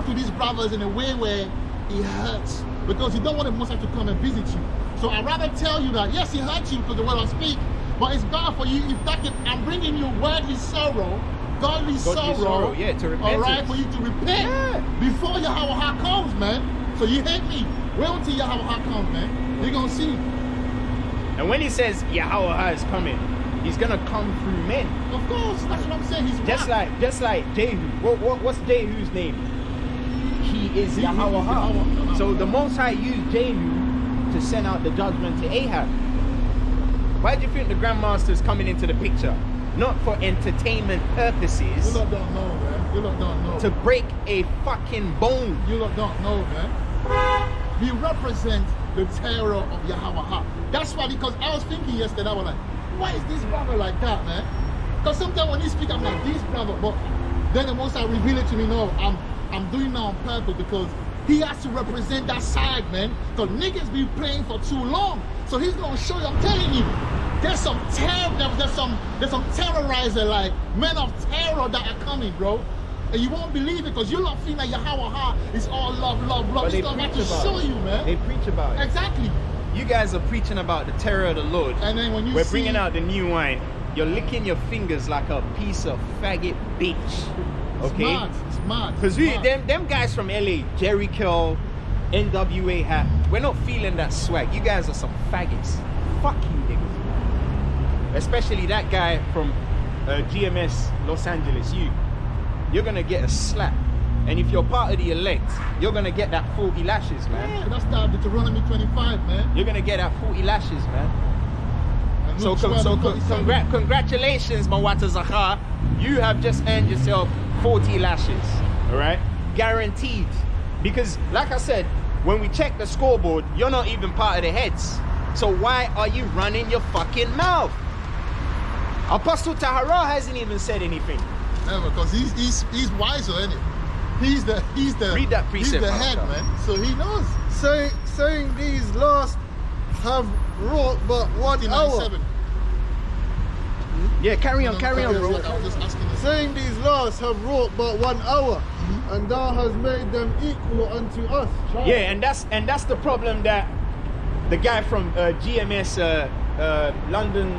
to these brothers in a way where it hurts, because you don't want the Messiah to come and visit you. So I'd rather tell you that yes, it hurts you because the word I speak, but it's better for you if that can. I'm bringing you worldly sorrow, godly sorrow, yeah, to repent. All right, for you to repent before Yahweh comes, man. So you hate me. Wait until Yahweh comes, man. You're gonna see. And when he says Yahweh is coming, he's gonna come through men. Of course, that's what I'm saying. He's just like Jehu. What's Jehu's name? He is Yahweh. So the Most High used Jehu to send out the judgment to Ahab. Why do you think the Grandmaster's coming into the picture? Not for entertainment purposes. You lot don't know, man. You lot don't know. To break a fucking bone. You lot don't know, man. He represents the terror of Yahweh. That's why, because I was thinking yesterday, I was like, why is this brother like that, man? Because sometimes when he speak, I'm like, this brother, but then the Most I reveal it to me, no, I'm doing that on purpose, because he has to represent that side, man. Because niggas be playing for too long. So he's gonna show you, I'm telling you, there's some terrorizer, like men of terror that are coming, bro. And you won't believe it, because you don't feel like Yahweh is all love, love, love. He's gonna have to show you, man. They preach about it. Exactly. You guys are preaching about the terror of the Lord. And then when we're bringing out the new wine, you're licking your fingers like a piece of faggot bitch. Okay? Smart. Because them guys from LA, Jerry Curl, NWA hat, we're not feeling that swag. You guys are some faggots. Fuck you niggas. Especially that guy from GMS Los Angeles. You're gonna get a slap. And if you're part of the elect, you're gonna get that 40 lashes, man. Yeah, that's that Deuteronomy 25, man. You're gonna get that 40 lashes, man. So congratulations, Mawata Zahar. You have just earned yourself 40 lashes, all right? Guaranteed. Because, like I said, when we check the scoreboard, you're not even part of the heads. So why are you running your fucking mouth? Apostle Tahara hasn't even said anything. Never, because he's wiser, isn't it? He's the Read that he's precept, the man. head, man. So he knows. Saying these last have wrought but 1 hour. 59.7. Yeah, carry on, No, bro. I was just asking you. Saying these last have wrought but 1 hour, and thou hast made them equal unto us. Yeah, and that's the problem that the guy from GMS London,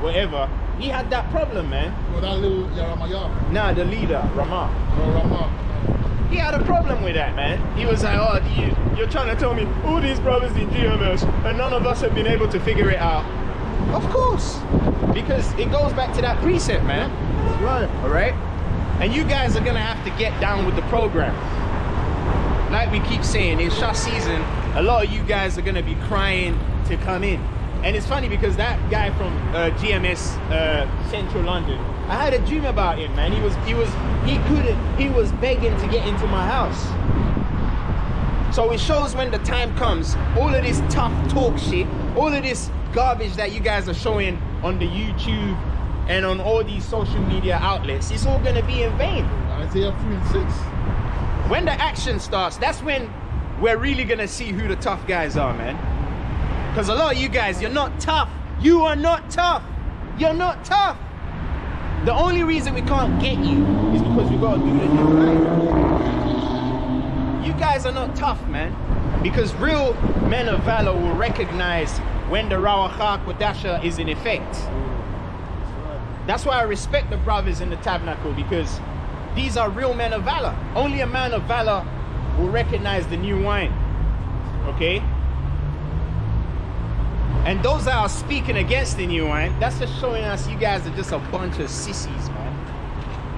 whatever, he had that problem, man. Well, that little Yaramaya. Nah, the leader, Rama. Or Rama. He had a problem with that, man. He was like, oh, you're trying to tell me all these brothers in GMS and none of us have been able to figure it out. Of course, because it goes back to that precept, man. That's right. All right? And you guys are gonna have to get down with the program. Like we keep saying, in Shah season, a lot of you guys are gonna be crying to come in. And it's funny because that guy from GMS Central London, I had a dream about him, man. He was begging to get into my house. So it shows when the time comes, all of this tough talk shit, all of this garbage that you guys are showing on the YouTube and on all these social media outlets, it's all gonna be in vain. Isaiah 3:6. When the action starts, that's when we're really gonna see who the tough guys are, man. Because a lot of you guys, you're not tough. You are not tough. You're not tough. The only reason we can't get you is because we gotta do it right. You guys are not tough, man. Because real men of valor will recognize when the Rawah Kodasha is in effect. That's why I respect the brothers in the tabernacle, because these are real men of valor. Only a man of valor will recognize the new wine. Okay? And those that are speaking against the new wine, that's just showing us you guys are just a bunch of sissies, man.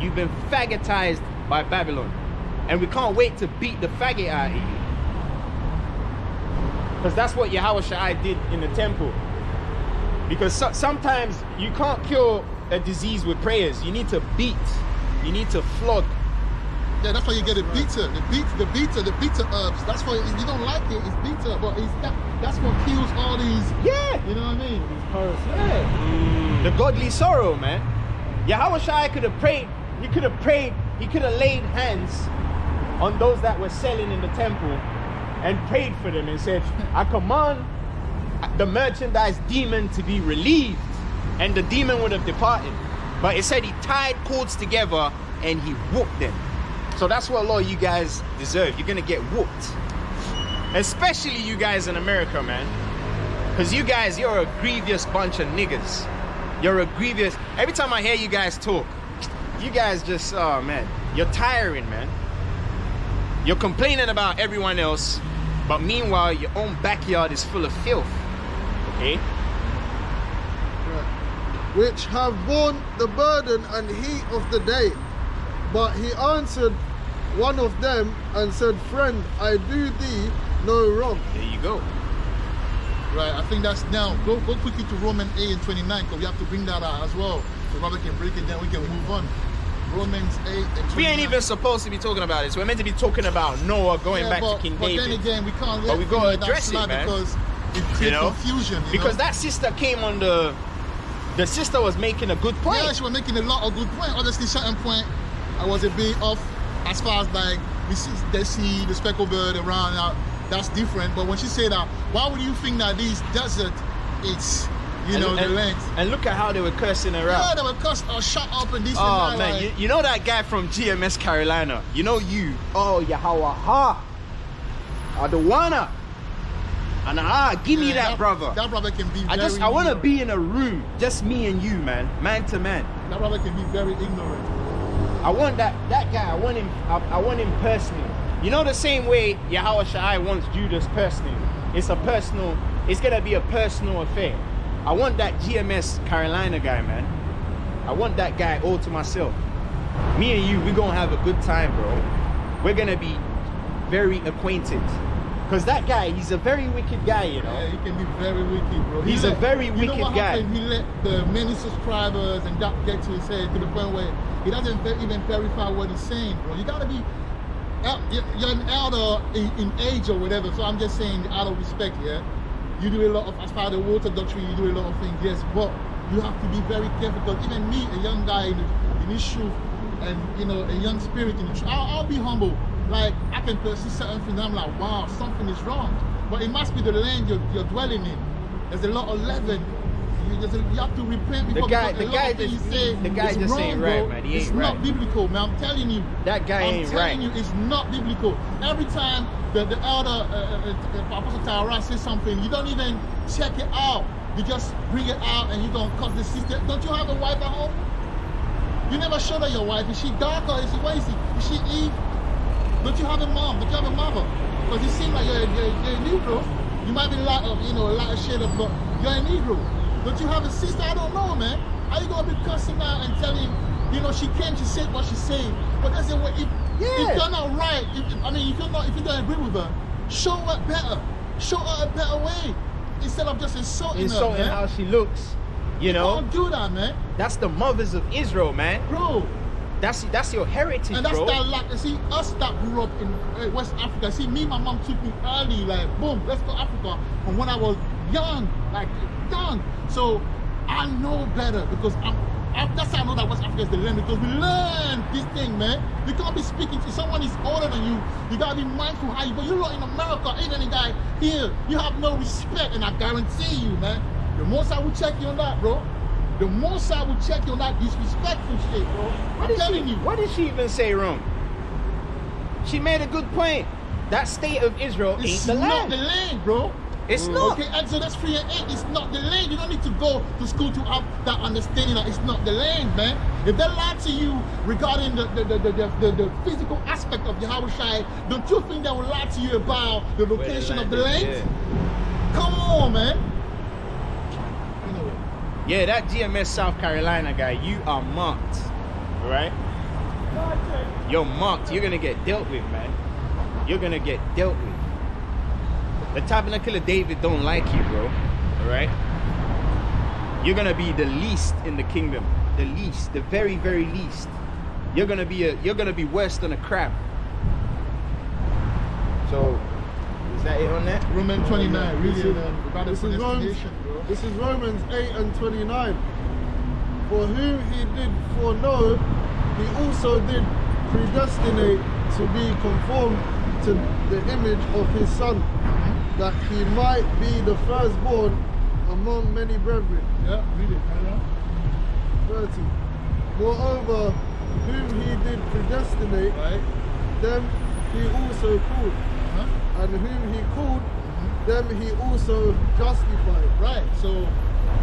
You've been faggotized by Babylon. And we can't wait to beat the faggot out of you. Because that's what Yahweh Shai did in the temple. Because sometimes you can't cure a disease with prayers. You need to beat. You need to flog. Yeah, that's why you get a bitter. The bitter herbs. That's why you don't like it. It's bitter, but that's what kills all these. Yeah. You know what I mean? These parasites. Yeah. The godly sorrow, man. Yahweh Shai could have prayed. He could have prayed. He could have laid hands on those that were selling in the temple and prayed for them and said, I command the merchandise demon to be relieved, and the demon would have departed. But it said he tied cords together and he whooped them. So that's what a lot of you guys deserve. You're gonna get whooped. Especially you guys in America, man. Because you guys, you're a grievous bunch of niggas. You're a grievous. Every time I hear you guys talk, you guys just, oh man, you're tiring, man. You're complaining about everyone else, but meanwhile, your own backyard is full of filth. Okay? Which have borne the burden and heat of the day. But he answered one of them and said, Friend, I do thee no wrong. There you go. Right, I think that's now. Go quickly to Romans 8 and 29, because we have to bring that out as well. So Robert can break it down, we can move on. Romans 8 and 29. We ain't even supposed to be talking about this. We're meant to be talking about Noah going back to King David. But then again, we can't But we gotta address it, man. Because it creates confusion. Because that sister came on the sister was making a good point. Yeah, she was making a lot of good points. Honestly, certain point, I was a bit off as far as like we see the speckled bird around. That's different. But when she said that, why would you think that this desert, it's the length? And look at how they were cursing her out. Yeah, they were cursed or shut up and this and that. Oh man, like, you know that guy from GMS Carolina? You know you. Oh Yahweh ha. Adawana. And give me that brother. That brother can be very I want to be in a room, just me and you, man to man. That brother can be very ignorant. I want that guy. I want him personally. You know, the same way Yahweh Shai wants Judas personally. It's gonna be a personal affair. I want that GMS Carolina guy, man. I want that guy all to myself. Me and you, we're gonna have a good time, bro. We're gonna be very acquainted. Because that guy, he's a very wicked guy, you know. Yeah, he can be very wicked, bro. He's a very wicked guy. He let the many subscribers and that get to his head to the point where he doesn't even verify what he's saying, bro. You gotta be, you're an elder in age or whatever, so I'm just saying out of respect, yeah. You do a lot of, as far as the water doctrine, you do a lot of things, yes, but you have to be very careful, because even me, a young guy in this truth, and you know, a young spirit in it. I'll be humble. Like, I can perceive certain things, I'm like, wow, something is wrong. But it must be the land you're dwelling in. There's a lot of leaven. You have to repent before the guy just ain't right, man. He ain't it's right. not biblical, man. I'm telling you. That guy ain't right. I'm telling you, it's not biblical. Every time the elder, Apostle Tara says something, you don't even check it out. You just bring it out and you don't cause the sister. Don't you have a wife at home? You never showed her your wife. Is she dark or is she, what is she? Is she Eve? Don't you have a mom? Don't you have a mother? Because you seem like you're a Negro. You might be light of, you know, a lighter shade of blood. You're a Negro. Don't you have a sister? I don't know, man. How you gonna be cussing out and telling, you know, she came, she said what she said. But that's the way, if you're not right, if you don't agree with her, show her better. Show her a better way. Instead of just insulting her, man. How she looks. You know? Don't do that, man. That's the mothers of Israel, man. Bro. That's your heritage, and that's bro. that, like, see, us that grew up in West Africa. See, me, my mom took me early, like, boom, let's go Africa. From when I was young, like, young. So, I know better because that's how I know that West Africa is the land, because we learn this thing, man. You can't be speaking to someone who's older than you. You gotta be mindful how you, but you're not in America, ain't any guy here. You have no respect, and I guarantee you, man, the most I will check you on that, bro. The most I will check you on that disrespectful shit, bro. I'm telling you. What did she even say wrong? She made a good point. That state of Israel ain't the land. It's not the land, bro. It's not. Okay, Exodus 3 and 8, it's not the land. You don't need to go to school to have that understanding that it's not the land, man. If they lie to you regarding the physical aspect of Yahweh, don't you think they will lie to you about the location of the land? Yeah. Come on, man. Yeah, that GMS South Carolina guy, you are marked, all right? You're marked. You're gonna get dealt with, man. You're gonna get dealt with. The Tabernacle of David don't like you, bro. All right? You're gonna be the least in the kingdom, the least, the very, very least. You're gonna be worse than a crab. So, is that it on that? Romans 29. Really, this is Romans 8 and 29. For whom he did foreknow, he also did predestinate to be conformed to the image of his Son, that he might be the firstborn among many brethren. Yeah, read it. 30. Moreover, whom he did predestinate, them he also called. And whom he called, them he also justified. Right, so,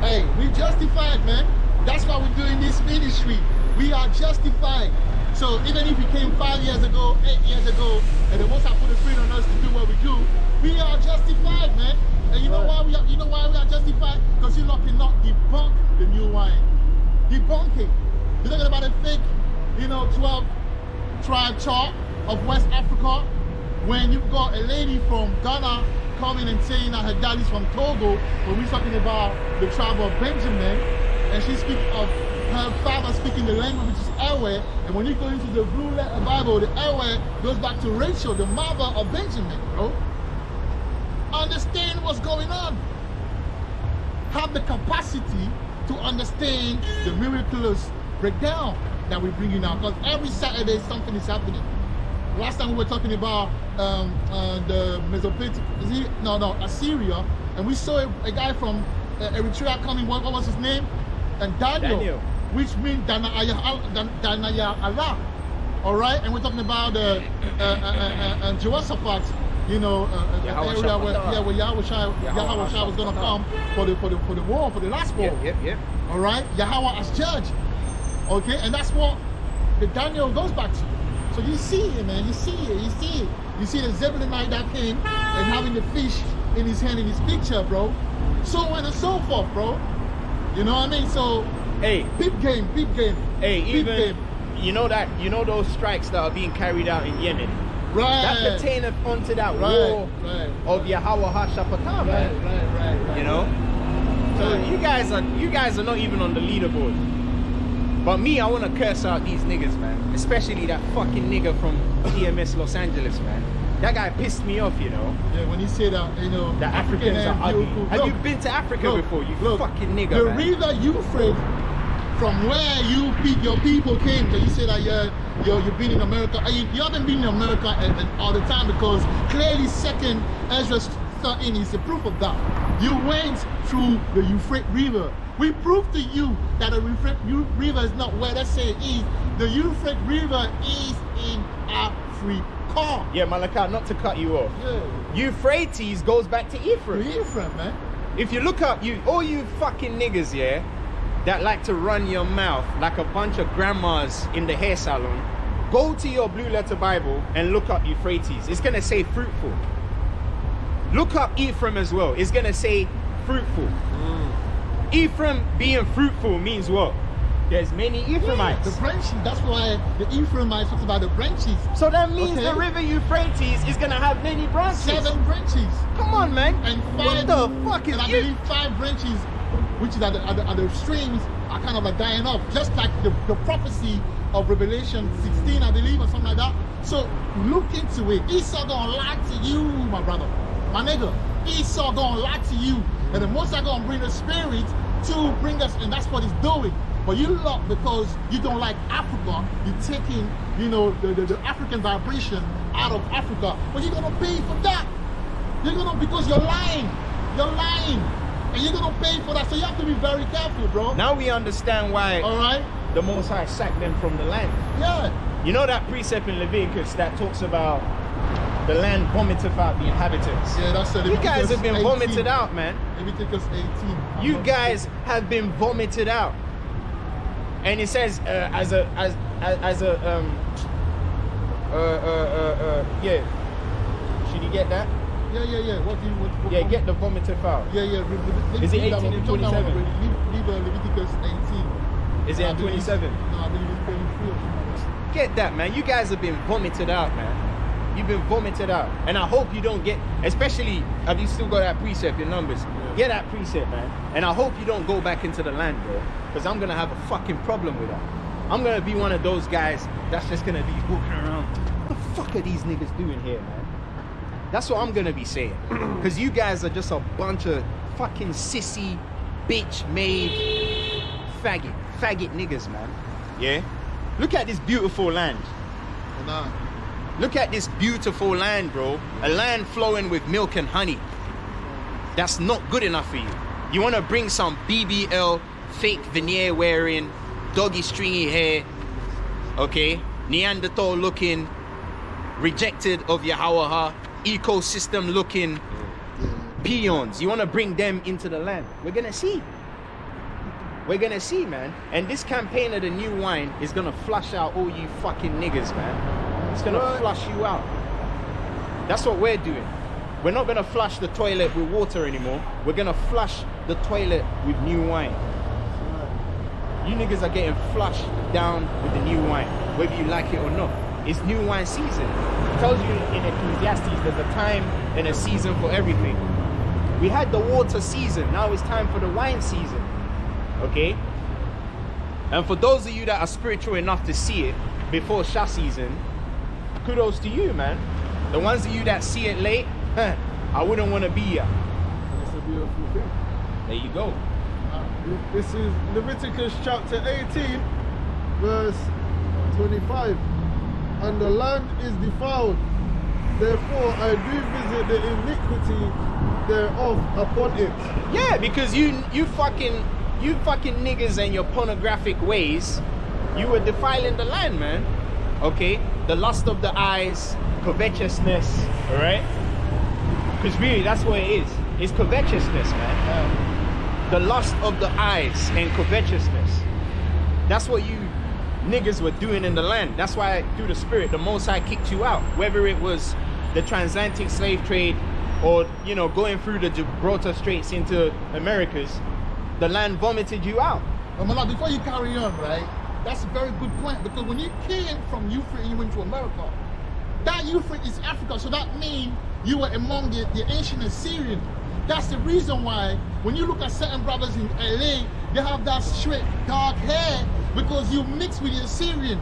hey, we justified, man. That's why we're doing this ministry. We are justified. So even if we came 5 years ago, 8 years ago, and the Most High put a spirit on us to do what we do, we are justified, man. And you know why we are justified? Because you cannot debunk the new wine. Debunk it. You're talking about a fake, 12-tribe chart of West Africa, when you've got a lady from Ghana coming and saying that her dad is from Togo, when we're talking about the tribe of Benjamin, and she speaks of her father speaking the language which is Ewe, and when you go into the Blue Letter Bible, the Ewe goes back to Rachel, the mother of Benjamin, bro. Understand what's going on. Have the capacity to understand the miraculous breakdown that we bring in now, because every Saturday something is happening. Last time we were talking about the Mesopotamia, Assyria, and we saw a guy from Eritrea coming. What was his name? And Daniel, which means Danayah. All right, and we're talking about Jehoshaphat, area where Yahweh was gonna come for the war, for the last war. Yep. All right, Yahweh as judge. Okay, and that's what the Daniel goes back to. So you see it, man. You see it. You see the Zebulonite that came and having the fish in his hand in his picture, bro. So on and so forth, bro. You know what I mean? So, hey, big game. Hey, even you know those strikes that are being carried out in Yemen. Right. That pertaineth unto that war of Yahweh HaShaphatah, man. Right. You know? So you guys are not even on the leaderboard. But me, I want to curse out these niggas, man. Especially that fucking nigga from GMS Los Angeles, man. That guy pissed me off, you know. Yeah, when he said that, the Africans are ugly. Have you been to Africa before, you fucking nigga, the man? river Euphrates from where your people came. So you say that you've been in America. You haven't been in America all the time, because clearly 2nd Ezra 13 is the proof of that. You went through the Euphrates River. We proved to you that the Euphrates River is not where they say it is. The Euphrates River is in Africa. Yeah, Malaka, not to cut you off. Yeah. Euphrates goes back to Ephraim. Ephraim, man. If you look up, all you fucking niggas, yeah, that like to run your mouth like a bunch of grandmas in the hair salon, go to your Blue Letter Bible and look up Euphrates. It's gonna say fruitful. Look up Ephraim as well. It's gonna say fruitful. Ephraim being fruitful means what? There's many Ephraimites. The branches. That's why the Ephraimites talks about the branches. So that means the river Euphrates is gonna have many branches. 7 branches. Come on, man. And 5. What the fuck is and I believe 5 branches, which is at the streams, are kind of like dying off, just like the prophecy of Revelation 16, I believe, or something like that. So look into it. Esau gonna lie to you, my brother, my nigga. Esau gonna lie to you, and the Most High gonna bring the Spirit to bring us, and that's what he's doing. But you lot, because you don't like Africa, you're taking, you know, the African vibration out of Africa. But you're gonna pay for that. Because you're lying. You're lying. And you're gonna pay for that. So you have to be very careful, bro. Now we understand why Alright? the Most High sacked them from the land. Yeah. You know that precept in Leviticus that talks about the land vomiteth out the inhabitants? Yeah, that's You guys have been vomited out, man. Leviticus 18. You guys have been vomited out. And it says yeah. Should you get that? Yeah. What get the vomitive out. Yeah. Is it 18 and 27? Leave Leviticus 18. Is it at 27? No, I believe it's 23 or something. Get that, man. You guys have been vomited out, man. You've been vomited out. And I hope you don't get, especially, have you still got that precept, your numbers? Yeah. Get that precept, man. And I hope you don't go back into the land, bro. Because I'm going to have a fucking problem with that. I'm going to be one of those guys that's just going to be walking around. What the fuck are these niggas doing here, man? That's what I'm going to be saying. Because you guys are just a bunch of fucking sissy, bitch-made, faggot niggas, man. Yeah? Look at this beautiful land. Nah. Look at this beautiful land, bro. A land flowing with milk and honey. That's not good enough for you. You want to bring some BBL, fake veneer wearing, doggy stringy hair, okay? Neanderthal looking, rejected of Yahweh, ecosystem looking peons. You want to bring them into the land. We're going to see. We're going to see, man. And this campaign of the new wine is going to flush out all you fucking niggas, man. It's going to flush you out. That's what we're doing. We're not going to flush the toilet with water anymore. We're going to flush the toilet with new wine. You niggas are getting flushed down with the new wine, whether you like it or not. It's new wine season. It tells you in Ecclesiastes there's a time and a season for everything. We had the water season. Now it's time for the wine season. Okay? And for those of you that are spiritual enough to see it before Shah season, kudos to you, man. The ones of you that see it late, I wouldn't want to be here. It's a beautiful thing. There you go. This is Leviticus chapter 18, verse 25. And the land is defiled, therefore I do visit the iniquity thereof upon it. Yeah, because you fucking niggas and your pornographic ways, you were defiling the land, man. Okay? The lust of the eyes, covetousness, alright? Because really, that's what it is. It's covetousness, man. The lust of the eyes and covetousness. That's what you niggas were doing in the land. That's why through the Spirit, the Most High kicked you out. Whether it was the transatlantic slave trade or, you know, going through the Gibraltar Straits into Americas, the land vomited you out. Malak, before you carry on, right? That's a very good point, because when you came from Euphrates and you went to America, that Euphrates is Africa, so that means you were among the ancient Assyrian. That's the reason why when you look at certain brothers in LA, they have that straight dark hair, because you mix with the Assyrian.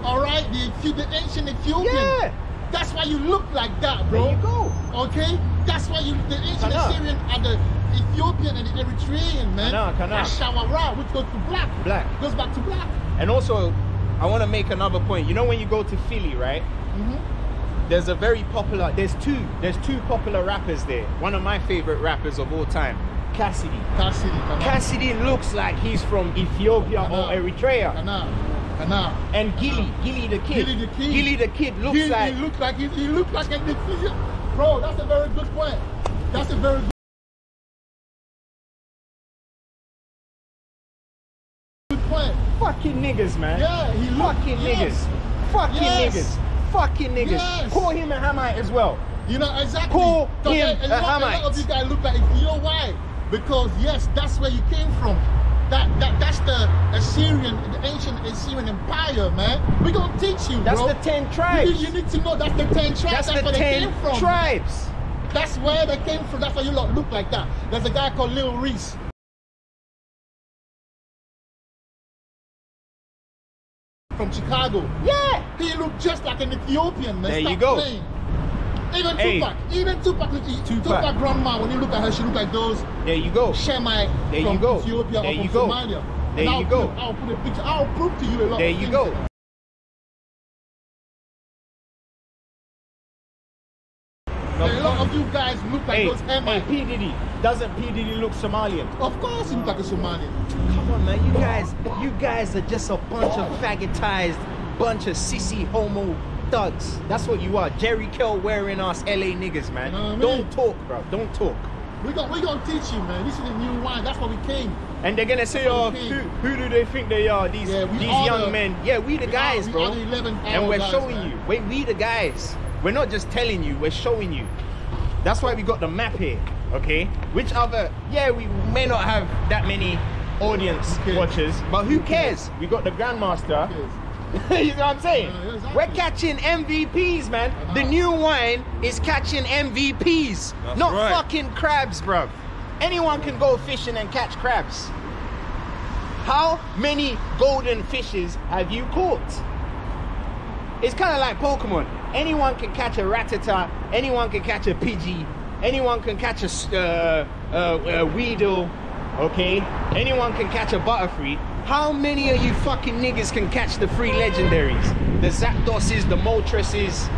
Alright? The ancient Ethiopian. Yeah. That's why you look like that, bro. There you go. Okay? That's why the ancient Kana. Assyrian and the Ethiopian and the Eritrean, man. Kana. That's Shawara, which goes to black. Black. Goes back to black. And also, I want to make another point. You know when you go to Philly, right? There's a very popular, there's two popular rappers there. One of my favorite rappers of all time, Cassidy. Cassidy looks like he's from Ethiopia or Eritrea. And Gilly the Kid. Gilly the Kid looks like... He looks like a diffusion. Bro, that's a very good point. That's a very good point. Fucking niggas, man. Yeah, he looks... Fucking niggas. Fucking niggas. Fucking niggas. Yes. Call him a Hamite as well. You know, exactly. Call So him a a lot Hamite. of you guys look like, you know why? Because yes, that's where you came from. That's the Assyrian, the ancient Assyrian Empire, man. We're gonna teach you, That's bro. the 10 tribes. You need to know that's the 10 tribes. That's where the they 10 came from. tribes. That's where they came from. That's why you lot look like that. There's a guy called Lil Reese. From Chicago. Yeah. He looked just like an Ethiopian, man. There Stop you go. playing. Even Hey. Tupac, Tupac grandma, when you look at her, she look like those There you go. Shemite There from you go. Ethiopia There or you from go. Somalia. There And you go. I'll put a picture. I'll prove to you a lot There of you things. go. A lot of you guys look like those Hamites. P. Diddy. Doesn't P. Diddy look Somalian? Of course, he look like a Somalian. Come on, man. You guys are just a bunch of faggotized, bunch of sissy homo thugs. That's what you are. Jerry Kell wearing us LA niggas, man. You know what I mean? Don't talk, bro. Don't talk. We're gonna teach you, man. This is the new wine. That's why we came. And they're gonna say, oh, who do they think they are? These Yeah, we these are young the- men. Yeah, we the guys, we bro. are the 11th And hour we're guys, showing man. you. We the guys. We're not just telling you, we're showing you. That's why we got the map here, okay? Which other, yeah, we may not have that many audience watchers, but who cares? We got the Grandmaster. You know what I'm saying? Yeah, exactly. We're catching MVPs, man. The new wine is catching MVPs, not right. fucking crabs, bro. Anyone can go fishing and catch crabs. How many golden fishes have you caught? It's kind of like Pokemon. Anyone can catch a Rattata, anyone can catch a Pidgey, anyone can catch a Weedle, okay? Anyone can catch a Butterfree. How many of you fucking niggas can catch the free legendaries? The Zapdoses, the Moltres,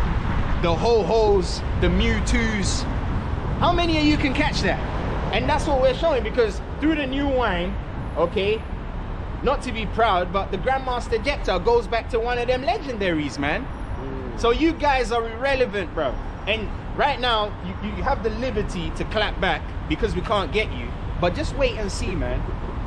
the Ho-Hos, the Mewtwo's. How many of you can catch that? And that's what we're showing, because through the new wine, okay, not to be proud, but the Grandmaster Jecta goes back to one of them legendaries, man. So you guys are irrelevant, bro. And right now, you have the liberty to clap back because we can't get you. But just wait and see, man.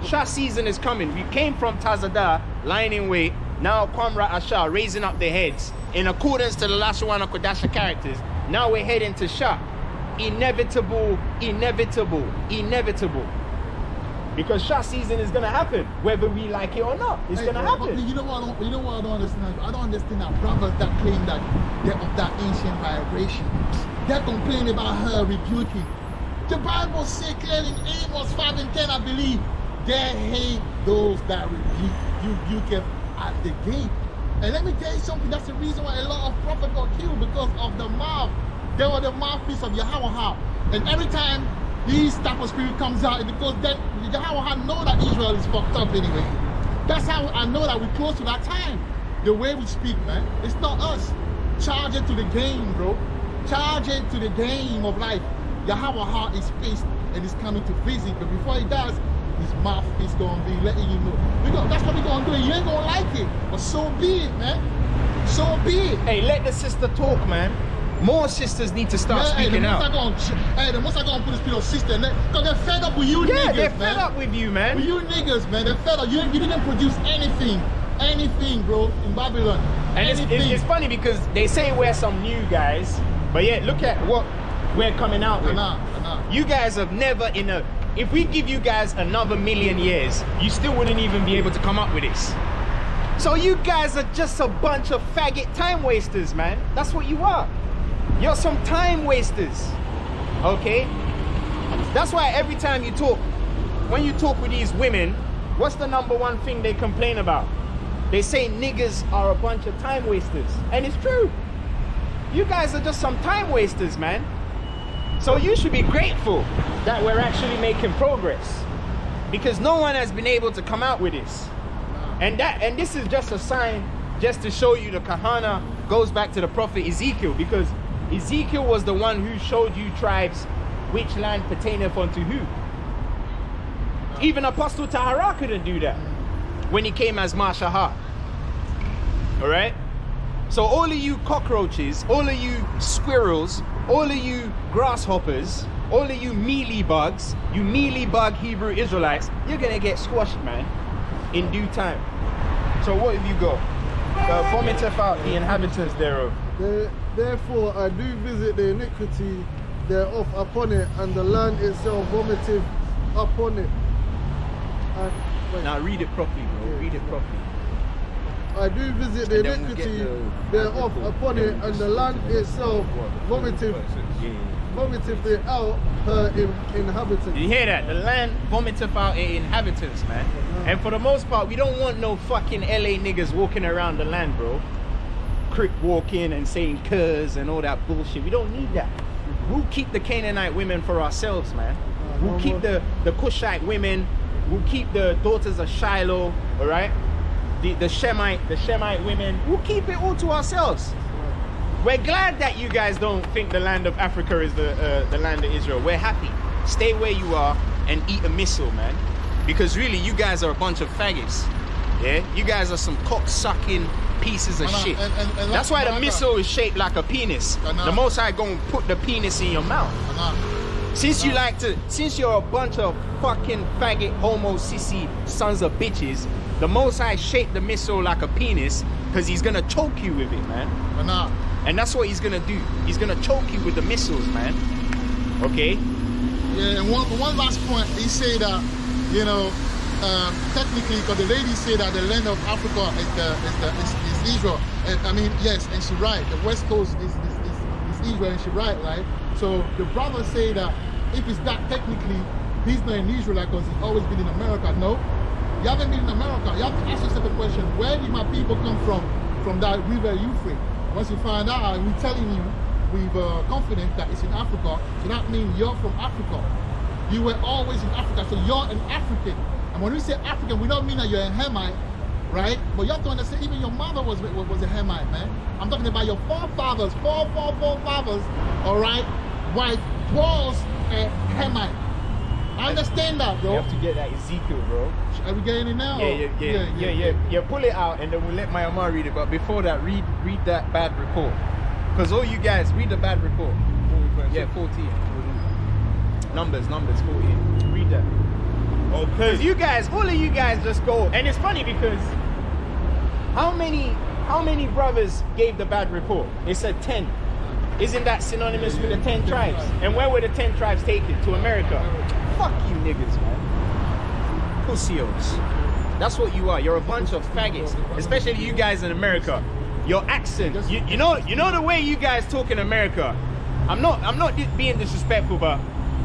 Shah season is coming. We came from Tazada, lying in wait. Now Kwamra Ashah raising up their heads. In accordance to the Lashawana Kodasha characters, now we're heading to Shah. Inevitable, inevitable, inevitable. Because Shah season is gonna happen, whether we like it or not. It's gonna happen. You know what I don't understand? I don't understand that brothers that claim that they're of that ancient vibration. They're complaining about her rebuking. The Bible says clearly in Amos 5 and 10, I believe, they hate those that rebuke them at the gate. And let me tell you something, that's the reason why a lot of prophets got killed, because of the mouth. They were the mouthpiece of Yahweh. And every time these type of spirit comes out, because then Yahweh know that Israel is fucked up anyway. That's how I know that we're close to that time. The way we speak, man, it's not us. Charge it to the game, bro. Charge it to the game of life. Yahweh is pissed and is coming to visit, but before he does, his mouth is gonna be letting you know. That's what we're gonna do. You ain't gonna like it, but so be it, man. So be it. Hey, let the sister talk, man. More sisters need to start speaking out. The most I gonna put this spirit of sister, because they're fed up with you niggas, man. They're fed up with you, man. With you niggas, man. They're fed up. You didn't produce anything, bro, in Babylon. And it's funny because they say we're some new guys, but yet look at what we're coming out with. You guys have never if we give you guys another 1,000,000 years, you still wouldn't even be able to come up with this. So you guys are just a bunch of faggot time wasters, man. That's what you are. You're some time wasters, okay? That's why every time you talk, when you talk with these women, what's the #1 thing they complain about? They say niggas are a bunch of time wasters. And it's true. You guys are just some time wasters, man. So you should be grateful that we're actually making progress, because no one has been able to come out with this. And this is just a sign, just to show you the Kahana goes back to the prophet Ezekiel, because Ezekiel was the one who showed you tribes which land pertaineth unto who. Even Apostle Tahara couldn't do that when he came as Mashahar. All right? So all of you cockroaches, all of you squirrels, all of you grasshoppers, all of you mealy bugs, you mealy bug Hebrew Israelites, you're gonna get squashed, man, in due time. So what have you got? Vomiteth out the inhabitants thereof. Therefore I do visit the iniquity thereof upon it, and the land itself vomiteth upon it. Now read it properly, bro. Read it properly. I do visit the iniquity thereof upon it, and the land itself vomiteth it out her inhabitants. You hear that? The land vomiteth out her inhabitants, man. And for the most part, we don't want no fucking LA niggas walking around the land, bro. Crip walking and saying curs and all that bullshit. We don't need that. We'll keep the Canaanite women for ourselves, man. We'll keep the Cushite women. We'll keep the daughters of Shiloh, all right? The Shemite women. We'll keep it all to ourselves. We're glad that you guys don't think the land of Africa is the land of Israel. We're happy. Stay where you are and eat a missile, man. Because really, you guys are a bunch of faggots. Yeah? You guys are some cock-sucking pieces of shit. And that's why the missile is shaped like a penis. The Most High gonna put the penis in your mouth. Since you're a bunch of fucking faggot, homo, sissy sons of bitches, the Most High shaped the missile like a penis because he's gonna choke you with it, man. And that's what he's gonna do. He's gonna choke you with the missiles, man. Okay? Yeah, and one last point, he said that, you know, technically, because the lady said that the land of Africa is Israel. And, I mean, yes, and she's right. The West Coast is Israel, and she's right? So the brother say that if it's that technically, he's not an Israelite because he's always been in America. No, you haven't been in America. You have to ask yourself a question: where did my people come from that river Euphrates? Once you find out, and we're telling you with confidence that it's in Africa, so that means you're from Africa. You were always in Africa, so you're an African. And when we say African, we don't mean that you're a Hamite, right? But you have to understand, even your mother was a Hamite, man. I'm talking about your forefathers, forefathers, all right? Wife was a Hamite. I understand that, bro. You have to get that Ezekiel, bro. Are we getting it now? Yeah. Pull it out and then we'll let my Amar read it. But before that, read that bad report. Because all you guys, read the bad report. 14. Numbers 14. Read that. Okay. You guys, all of you guys just go. And it's funny because how many brothers gave the bad report? It said 10. Isn't that synonymous with the 10 tribes? And where were the 10 tribes taken? To America. Fuck you niggas, man. Pussios. That's what you are. You're a bunch of faggots. Especially you guys in America. Your accent. You know the way you guys talk in America. I'm not being disrespectful, but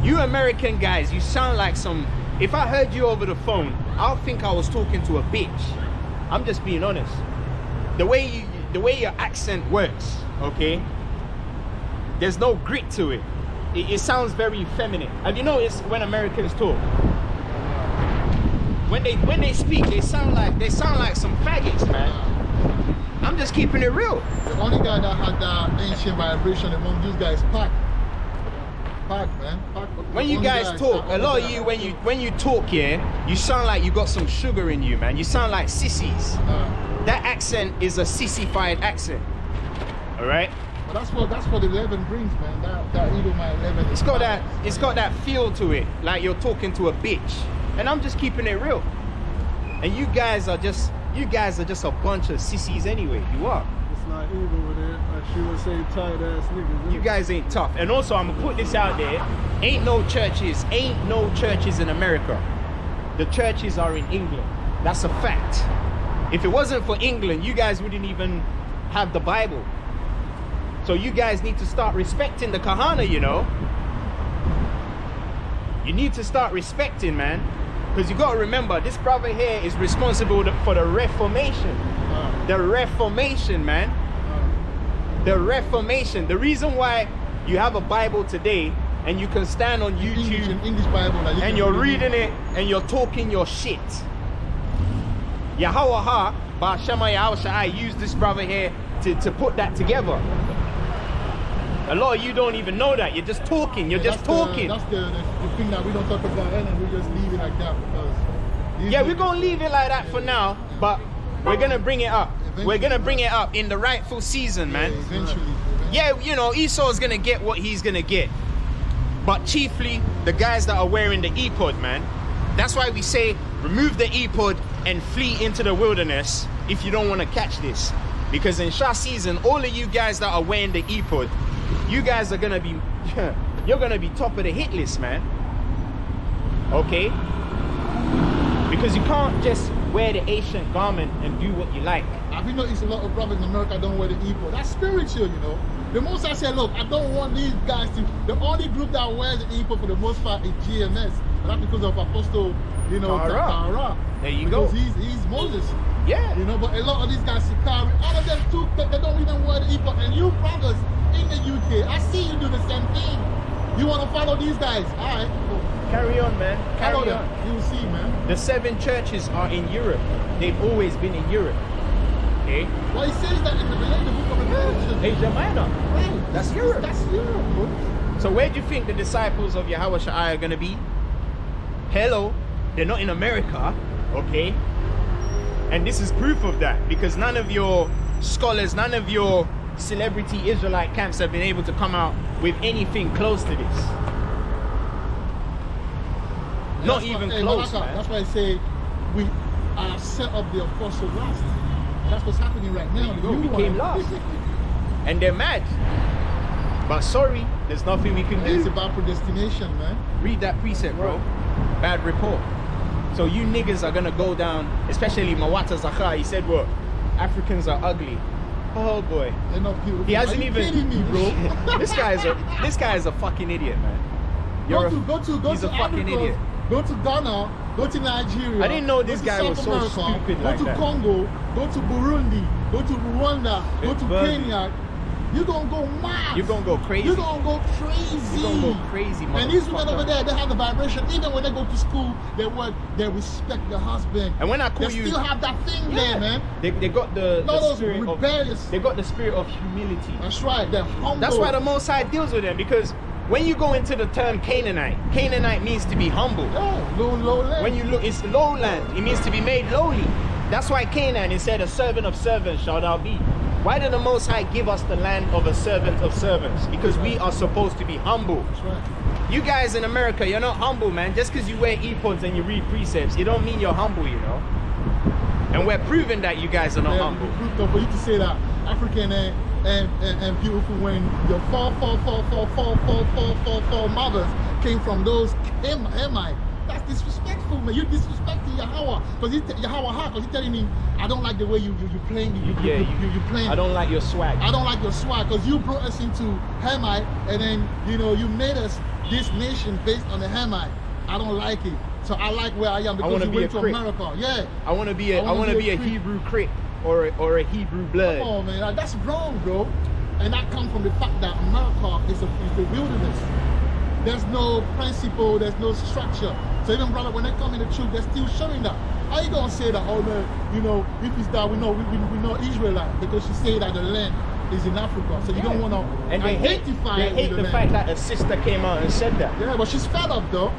you American guys, you sound like some. If I heard you over the phone, I'll think I was talking to a bitch. I'm just being honest. The way your accent works, okay? There's no grit to it. It sounds very feminine. Have you noticed when Americans talk? When they speak, they sound like some faggots, man. I'm just keeping it real. The only guy that had that ancient vibration among these guys, Pac, man. Pac, when you guys talk, a lot of you, when you talk, yeah, you sound like you got some sugar in you, man. You sound like sissies. That accent is a sissified accent. All right. But that's what the 11 brings, man. That even my 11. It's got that feel to it, like you're talking to a bitch. And I'm just keeping it real. And you guys are just a bunch of sissies anyway. You are. It's not evil with it. Like she would say, tight ass niggas. You guys ain't tough. And also, I'm gonna put this out there. Ain't no churches in America. The churches are in England. That's a fact. If it wasn't for England, you guys wouldn't even have the Bible. So you guys need to start respecting the Kahana, you know. You need to start respecting, man. Because you got to remember, this brother here is responsible for the Reformation. The Reformation, man. The Reformation. The reason why you have a Bible today and you can stand on YouTube English Bible, like, and you're reading it and you're talking your shit. Yahweh Ba'Shama Yahushua used this brother here to put that together. A lot of you don't even know that. You're just talking. You're just talking. That's the thing that we don't talk about, and we just leave it like that because. Yeah, we're gonna leave it like that for now, but we're gonna bring it up. We're gonna bring it up in the rightful season, man. Yeah, eventually. Yeah, you know, Esau's gonna get what he's gonna get, but chiefly the guys that are wearing the ephod, man. That's why we say remove the ephod and flee into the wilderness if you don't want to catch this, because in Shah season, all of you guys that are wearing the ephod, you guys are gonna be, you're gonna be top of the hit list, man. Okay? Because you can't just wear the ancient garment and do what you like. Have you noticed a lot of brothers in America don't wear the ephod? That's spiritual, you know. The most I said, look, I don't want these guys to. The only group that wears the ephod for the most part is GMS. But that's because of Apostle, you know, Tara. There you go. Because he's Moses. Yeah. You know, but a lot of these guys, Sikari, all of them too, they don't even wear the ephod. And you brothers in the UK, I see you do the same thing. You want to follow these guys? All right. Carry on, man. Carry on. You will see, man. The 7 churches are in Europe. They've always been in Europe. Okay? Well, he says that in the book of Revelation. Asia Minor. Right. That's Europe. That's Europe, bro. So where do you think the disciples of Yahweh Shai are going to be? Hello. They're not in America. Okay? And this is proof of that, because none of your scholars, none of your celebrity Israelite camps have been able to come out with anything close to this. Not even close, man. That's why I say we are set up the apostle last. And that's what's happening right now. We became last. And they're mad. But sorry, there's nothing we can do. It's about predestination, man. Read that precept, bro. Bad report. So you niggas are gonna go down, especially Mawata Zahar. He said, what? Africans are ugly. Oh boy. They're not beautiful. He hasn't are you even. kidding me, bro? This guy is a fucking idiot, man. Go He's to a fucking Africa, idiot. Go to Ghana, go to Nigeria. I didn't know this go guy to was South so America, stupid like Go to that. Congo, go to Burundi, go to Rwanda, go to Burby. Kenya. You're gonna go mad. You're gonna go crazy. You're gonna go crazy. You're gonna go crazy, motherfucker. And these women over there, they have the vibration. Even when they go to school, they respect the husband. And when I call they you, still have that thing there, man. They got the spirit rebellious. They got the spirit of humility. That's right. They're humble. That's why the Most High deals with them, because when you go into the term Canaanite means to be humble. Yeah, low land. When you look, it's lowland. It means to be made lowly. That's why Canaan, it said, a servant of servants shall thou be. Why did the Most High give us the land of a servant of servants? Because we are supposed to be humble. That's right. You guys in America, you're not humble, man. Just because you wear ephods and you read precepts, it don't mean you're humble, you know. And we're proving that you guys are not humble. For you to say that African and beautiful when your four mothers came from those Hamites. That's disrespectful, man. You're disrespecting Yahweh. Because he's telling me, I don't like the way you playing. You playing. I don't like your swag. I don't like your swag. Because you brought us into Hamite, and then, you know, you made us this nation based on the Hamite. I don't like it. So I like where I am because you went to America. Yeah. I want to be a Hebrew Crip or a Hebrew blood. Come on, man. That's wrong, bro. And that comes from the fact that America is a wilderness. There's no principle, there's no structure. So even brother, when they come in the truth, they're still showing that. How you gonna say that, oh man, you know, if it's that we know Israelite, because she say that the land is in Africa. So you don't wanna identify. They hate the fact that a sister came out and said that. Yeah, but she's fed up though.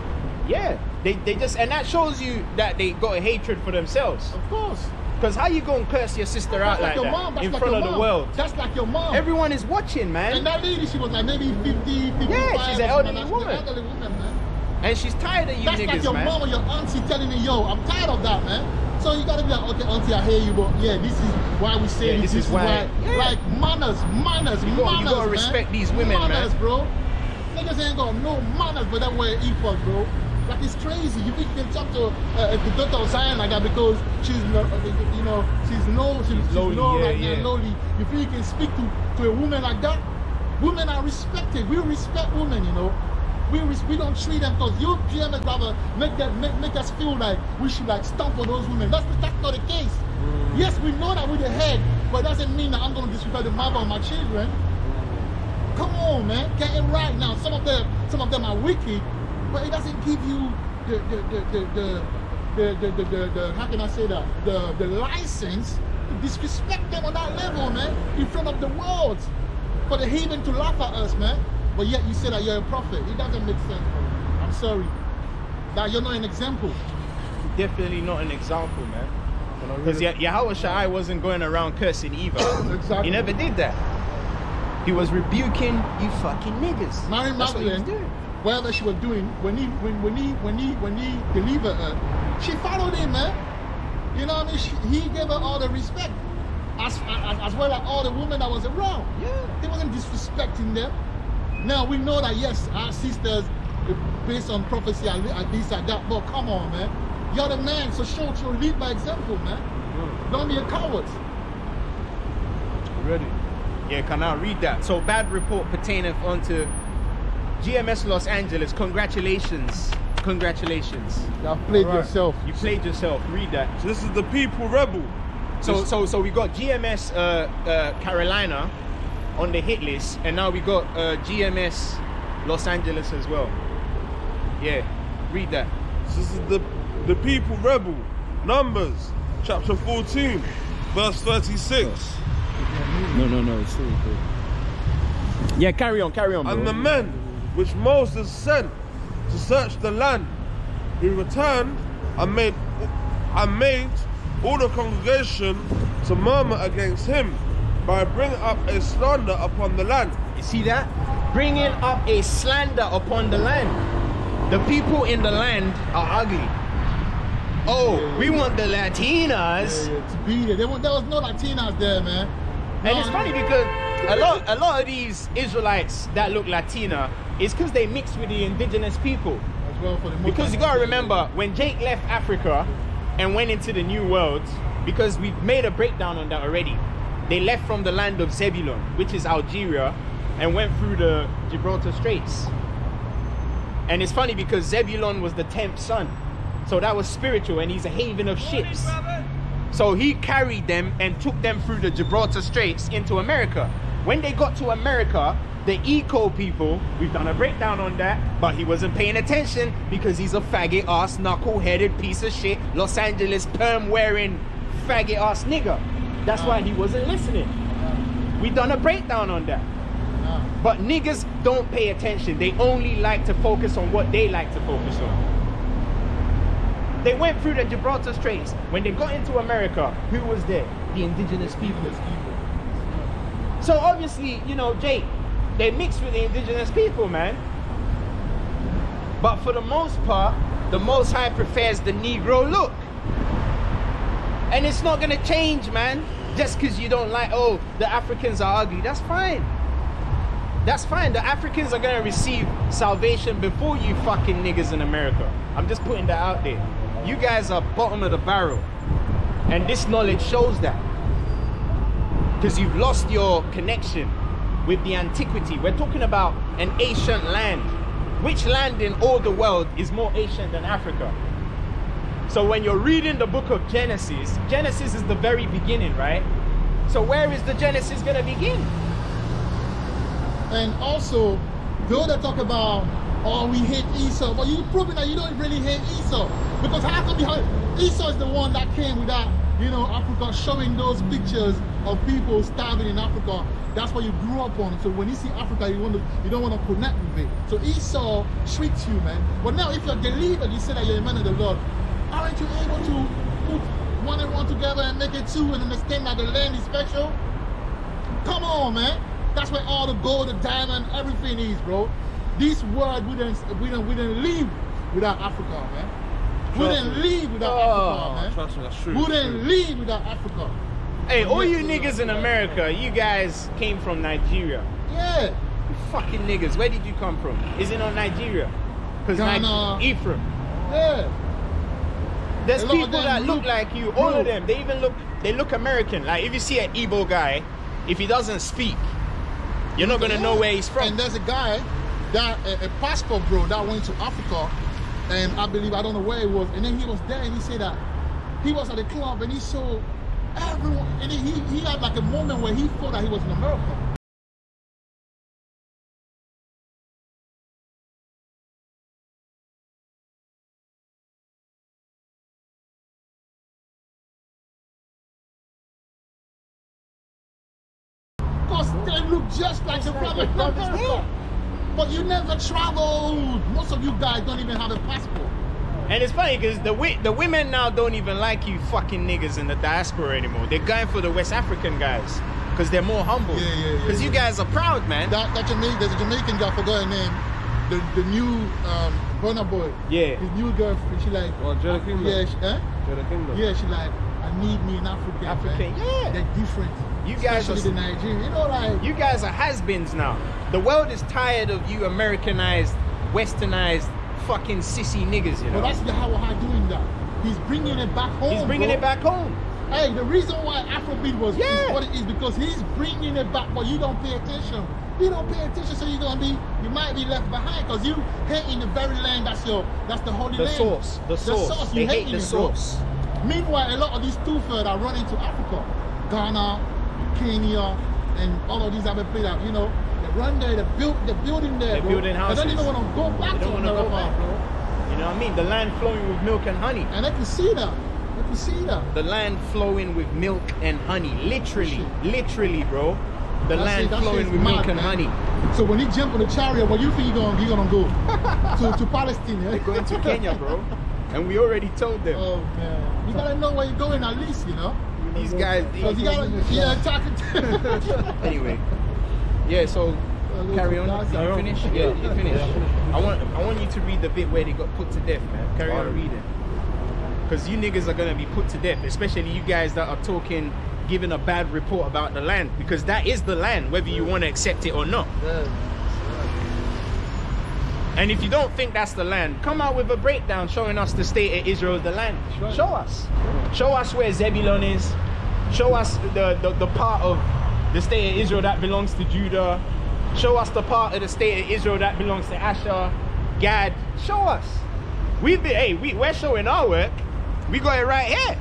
Yeah. They just, and that shows you that they got a hatred for themselves. Of course. Because how you gonna curse your sister out like that in front of the world? That's like your mom. Everyone is watching, man. And that lady, she was like maybe 50, 55. Yeah, she's an elderly woman. Man. And she's tired of you niggas, man. That's like your mom or your auntie telling you, yo, I'm tired of that, man. So you gotta be like, okay, auntie, I hear you, but yeah, this is why we say this is why. Yeah. Like manners, you gotta respect these women, manners, man. Bro. Niggas ain't got no manners, but that way equal, bro. Like, it's crazy. You think you can talk to the daughter of Zion like that because she's, you know, she's lowly, lowly. You think you can speak to a woman like that? Women are respected. We respect women, you know. We don't treat them because you GMS brother make us feel like we should like stomp on those women. That's not the case. Yes, we know that we're the head, but it doesn't mean that I'm going to disrespect the mother of my children. Come on, man, get it right now. Some of them are wicked, but it doesn't give you the how can I say that? The license to disrespect them on that level, man, in front of the world, for the heathen to laugh at us, man. But yet you say that you're a prophet. It doesn't make sense, bro. I'm sorry. That you're not an example. Definitely not an example, man. Because Yahweh Shai wasn't going around cursing either. Exactly. He never did that. He was rebuking you fucking niggas. Mary Magdalene, whatever she was doing, when he delivered her, she followed him, man. You know what I mean? He gave her all the respect, as well as all the women that was around. Yeah. He wasn't disrespecting them. Now we know that yes, our sisters, based on prophecy, are this and that. But come on, man. You're the man, so lead by example, man. Don't be a coward. Ready? Yeah, can I read that? So, bad report pertaineth unto GMS Los Angeles. Congratulations. Congratulations. You played yourself. You played yourself. Read that. So this is the People Rebel. So we got GMS Carolina on the hit list, and now we got GMS Los Angeles as well. Yeah, read that. So this is the People Rebel. Numbers, chapter 14, verse 36. No, it's still good. Yeah, carry on, bro. And the men which Moses sent to search the land, who returned and made all the congregation to murmur against him by bringing up a slander upon the land. You see that? Bringing up a slander upon the land. The people in the land are ugly. Oh, we want the Latinas. To be there. There was no Latinas there, man. And it's funny because a lot of these Israelites that look Latina is because they mix with the indigenous people. As well for the because you gotta remember, when Jake left Africa and went into the New World, because we've made a breakdown on that already, they left from the land of Zebulun, which is Algeria, and went through the Gibraltar Straits. And it's funny because Zebulun was the 10th son. So that was spiritual, and he's a haven of ships. So he carried them and took them through the Gibraltar Straits into America. When they got to America, the eco people, we've done a breakdown on that, but he wasn't paying attention because he's a faggot ass, knuckle-headed piece of shit, Los Angeles perm-wearing faggot ass nigga. That's why he wasn't listening. We done a breakdown on that. But niggas don't pay attention. They only like to focus on what they like to focus on. They went through the Gibraltar Straits. When they got into America, who was there? The indigenous people. So obviously, you know, Jake, they mixed with the indigenous people, man. But for the most part, the Most High prefers the Negro look. And it's not gonna change, man. Just because you don't like, oh, the Africans are ugly. That's fine. That's fine. The Africans are gonna receive salvation before you fucking niggas in America. I'm just putting that out there. You guys are bottom of the barrel. And this knowledge shows that. Because you've lost your connection with the antiquity. We're talking about an ancient land. Which land in all the world is more ancient than Africa? So when you're reading the book of Genesis, Genesis is the very beginning, right? So where is the Genesis gonna begin? And also, though they talk about, oh, we hate Esau, but you proving that you don't really hate Esau. Because how come Esau is the one that came with that, you know, Africa, showing those pictures of people starving in Africa. That's what you grew up on. So when you see Africa, you don't want to connect with it. So Esau treats you, man. But now if you're delivered, you say that you're a man of the Lord, aren't you able to put one and one together and make it two and understand that the land is special? Come on, man. That's where all the gold, the diamond, everything is, bro. This world we didn't live without Africa, man. We didn't live without Africa, man. Trust me, that's true. We didn't live without Africa. Hey, all you niggas in America, you guys came from Nigeria. Yeah. You fucking niggas, where did you come from? Is it not Nigeria? Because Ghana. Ephraim. Yeah. There's A lot of people them that look like you, all of them. They even look American. Like if you see an Igbo guy, if he doesn't speak, you're not gonna know where he's from. And there's a guy that a passport bro that went to Africa, and I don't know where he was, and then he was there and he said that he was at the club and he saw everyone, and he had like a moment where he thought that he was in America. look just like the brothers in America. But you never traveled. Most of you guys don't even have a passport. And it's funny because the women now don't even like you fucking niggas in the diaspora anymore. They're going for the West African guys because they're more humble. Yeah. Because you guys are proud, man. There's a Jamaican guy, I forgot her name. The new Burna Boy. Yeah. His new girlfriend. She like. Oh, Jada Kingdom. Yeah. Jada Kingdom. Yeah. She like. I need me an African. African, man. yeah. They're different. You guys especially the Nigerian. You know, like. You guys are has-beens now. The world is tired of you Americanized, westernized, fucking sissy niggas, you know. But that's the how doing that. He's bringing it back home. He's bringing it back home. Hey, the reason why Afrobeat was is Yeah. what it is because he's bringing it back, but you don't pay attention. You don't pay attention, so you might be left behind because you hate in the very land that's the holy The land. sauce. The sauce. You They hate in the it, bro. sauce. Meanwhile, a lot of these two-thirds are running to Africa, Ghana, Kenya, and all of these other places. You know, they run there, they're building there. They're bro. building houses. They don't even want to go back They to don't wanna go America, back. bro. You know what I mean? The land flowing with milk and honey. And they can see that. They can see that. The land flowing with milk and honey. Literally, bro. The land flowing with milk and honey. So when he jump on the chariot, what you think you're gonna go to Palestine? Yeah? They're going to Kenya, bro. And we already told them. Oh man, you gotta know where you're going at least, you know. These guys. Cause you gotta, talking. Anyway, yeah. So carry on. Did you finish? Yeah, you finished. I want you to read the bit where they got put to death, man. Carry on reading. Because you niggas are gonna be put to death, especially you guys that are talking, giving a bad report about the land, because that is the land, whether you want to accept it or not. And if you don't think that's the land, come out with a breakdown showing us the state of Israel is the land. Show us. Show us where Zebulun is. Show us the part of the state of Israel that belongs to Judah. Show us the part of the state of Israel that belongs to Asher, Gad. Show us. We're showing our work. We got it right here.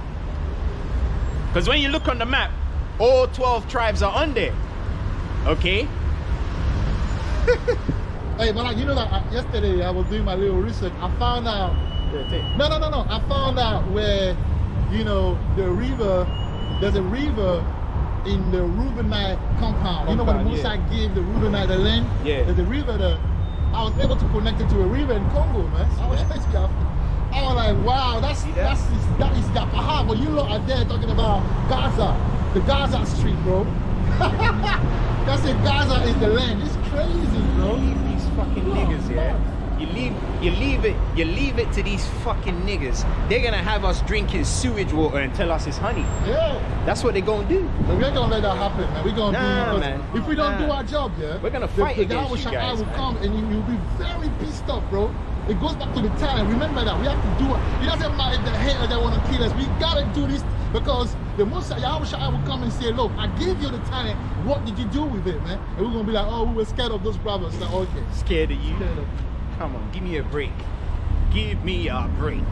Because when you look on the map, all 12 tribes are on there. Okay? Hey, but like, you know that yesterday I was doing my little research. I found out. No. I found out where, you know, there's a river in the Reubenite compound. You know when Musa gave the Reubenite the land? Yeah. There's a river there. I was able to connect it to a river in Congo, man. I was like, wow, that is Gapaha. But you lot are there talking about Gaza, the Gaza Street, bro. That's it. Gaza is the land. It's crazy, bro. These fucking niggas, yeah. You leave it to these fucking niggas. They're gonna have us drinking sewage water and tell us it's honey. Yeah. That's what they're gonna do. But we're gonna let that happen, man. We're gonna man. If we don't do our job, yeah, we're gonna fight the against you guys, will man. come and you'll be very pissed off, bro. It goes back to the time. Remember that we have to do it. It doesn't matter if the haters that want to kill us. We gotta do this because the Most Yahweh will come and say, look, I gave you the talent. What did you do with it, man? And we're gonna be like, oh, we were scared of those brothers. Like, okay. Scared of you? Come on, give me a break. Give me a break.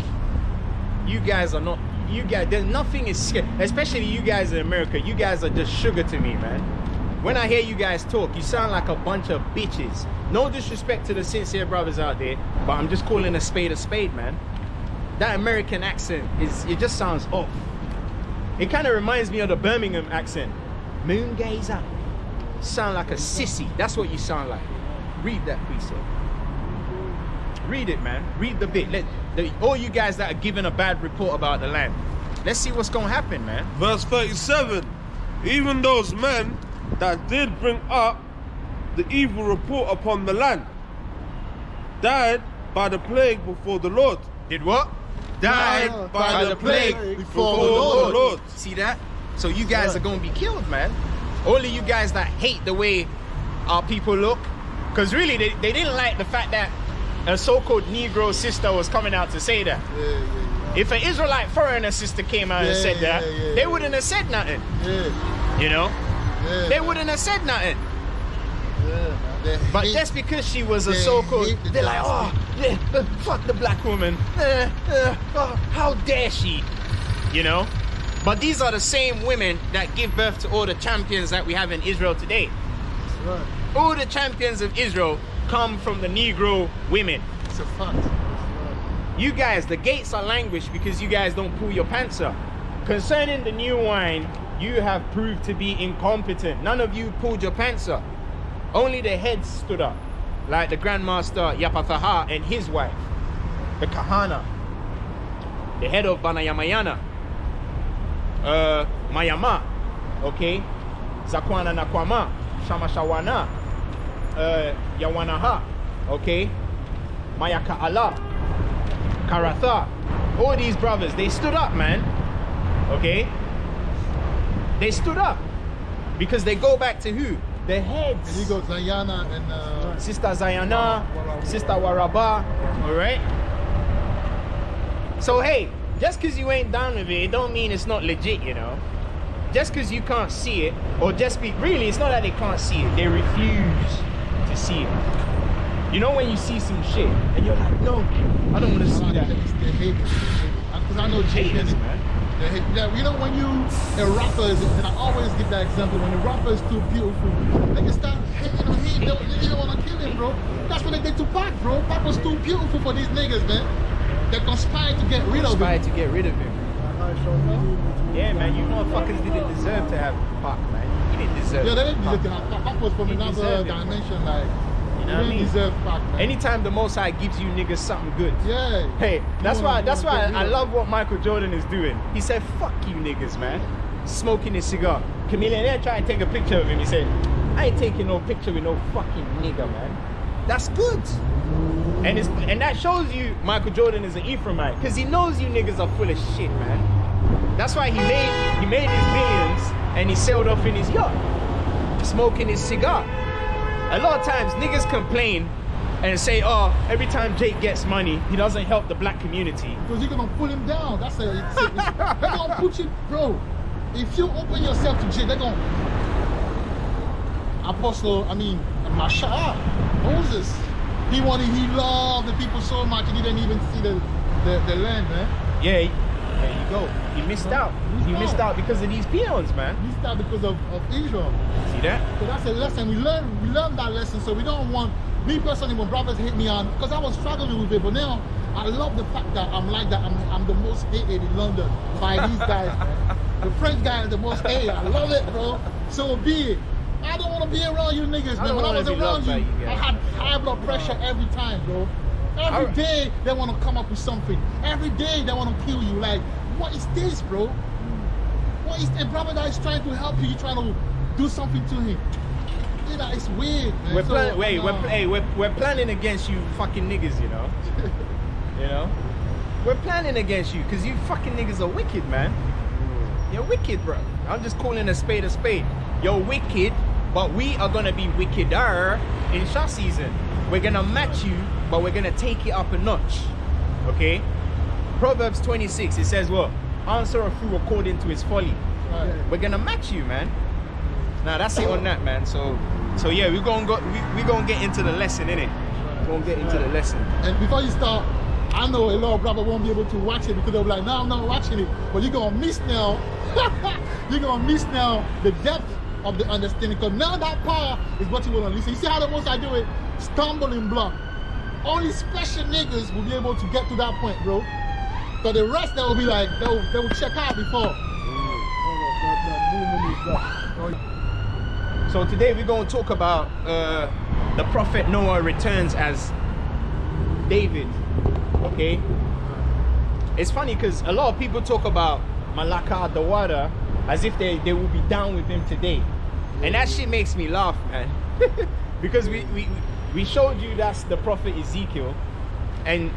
You guys are not. You guys, there's nothing is scary. Especially you guys in America. You guys are just sugar to me, man. When I hear you guys talk, you sound like a bunch of bitches. No disrespect to the sincere brothers out there, but I'm just calling a spade, man. That American accent it just sounds off. It kind of reminds me of the Birmingham accent. Moon gazer. Sound like a sissy. That's what you sound like. Read that precept. Read it, man. Read the bit. All you guys that are giving a bad report about the land. Let's see what's gonna happen, man. Verse 37. Even those men that did bring up the evil report upon the land died by the plague before the Lord. Did what? Died by the plague before the Lord. See that? So you guys are gonna be killed, man. Only you guys that hate the way our people look. Because really, they didn't like the fact that a so-called Negro sister was coming out to say that. If an Israelite foreigner sister came out and said that, they wouldn't have said nothing. You know? They wouldn't have said nothing. But just because she was a so-called, they're like, oh, fuck the black woman. How dare she? You know? But these are the same women that give birth to all the champions that we have in Israel today. All the champions of Israel come from the Negro women. It's a fact. You guys, the gates are languished because you guys don't pull your pants up. Concerning the new wine, you have proved to be incompetent. None of you pulled your pants up. Only the heads stood up, like the Grandmaster Yapathaha and his wife, the Kahana, the head of Banayamayana, Mayama, okay, Zakwana Nakwama, Shamashawana, Yawanaha, okay, Mayaka Allah, Karatha. All these brothers, they stood up, man. Okay? They stood up. Because they go back to who? The heads. And you go Zayana and Sister Zayana, Sister Waraba, alright? So hey, just because you ain't down with it don't mean it's not legit, you know? Just because you can't see it, or just be, really, it's not that they can't see it, they refuse to see it. You know when you see some shit and you're like, no, I don't want to see that. They hate it. Because I know Jay Haters, man. They hate, yeah, you know when you, a rapper, and I always give that example, when the rapper is too beautiful, they just start hating on him, they don't want to kill him, bro. That's what they did to Pac, bro. Pac was too beautiful for these niggas, man. They conspired to get rid of him. Conspired to get rid of him. Yeah, man, you motherfuckers didn't deserve to have Pac, man. You didn't deserve Yeah, they didn't Pac. deserve to have Pac. was from another dimension, like, you know what I mean? Deserve Pac, man. Anytime the Most High gives you niggas something good. Yeah. Hey, that's why I love what Michael Jordan is doing. He said, fuck you niggas, man. Smoking his cigar. Chameleon there tried to take a picture of him. He said, I ain't taking no picture with no fucking nigga, man. That's good. And that shows you Michael Jordan is an Ephraimite, because he knows you niggas are full of shit, man. That's why he made his billions and he sailed off in his yacht, smoking his cigar. A lot of times niggas complain and say, oh, every time Jake gets money, he doesn't help the black community. Because you're gonna pull him down. That's they're gonna put you, bro. If you open yourself to Jake, they're gonna Masha, Moses. He loved the people so much and he didn't even see the land, man. Yeah, there you go. He missed out. He missed out because of these peons, man. He missed out because of Israel. See that? So that's a lesson. We learned that lesson. So we don't want, me personally, when brothers hit me on, because I was struggling with it, but now I love the fact that I'm like that. I'm the most hated in London by these guys, man. The French guy is the most hated. I love it, bro. So be it. I don't want to be around you niggas, man. When I was around you, I had high blood pressure every time, bro. Every day they want to come up with something. Every day they want to kill you. Like, what is this, bro? What is a brother that is trying to help you? You're trying to do something to him. You know, it's weird, man. We're planning against you fucking niggas, you know? You know? We're planning against you because you fucking niggas are wicked, man. You're wicked, bro. I'm just calling a spade a spade. You're wicked, but we are gonna be wickeder in Shah season. We're gonna match you, but we're gonna take it up a notch. Okay? Proverbs 26, it says what? Answer a fool according to his folly. Right. We're gonna match you, man. Now that's it on that, man. So yeah, we're gonna get into the lesson, innit? We're gonna get into the lesson. And before you start, I know a lot of brothers won't be able to watch it because they'll be like, no, I'm not watching it. But you're gonna miss now. You're gonna miss now the depth of the understanding, because now that power is what you want to listen. You see how the Most I do it? Stumbling block. Only special niggas will be able to get to that point, bro. So the rest, they will be like, they will check out before. So today we're going to talk about the Prophet Noah returns as David. Okay? It's funny because a lot of people talk about Malaka Dawada as if they will be down with him today. And that shit makes me laugh, man. Because we showed you that's the prophet Ezekiel, and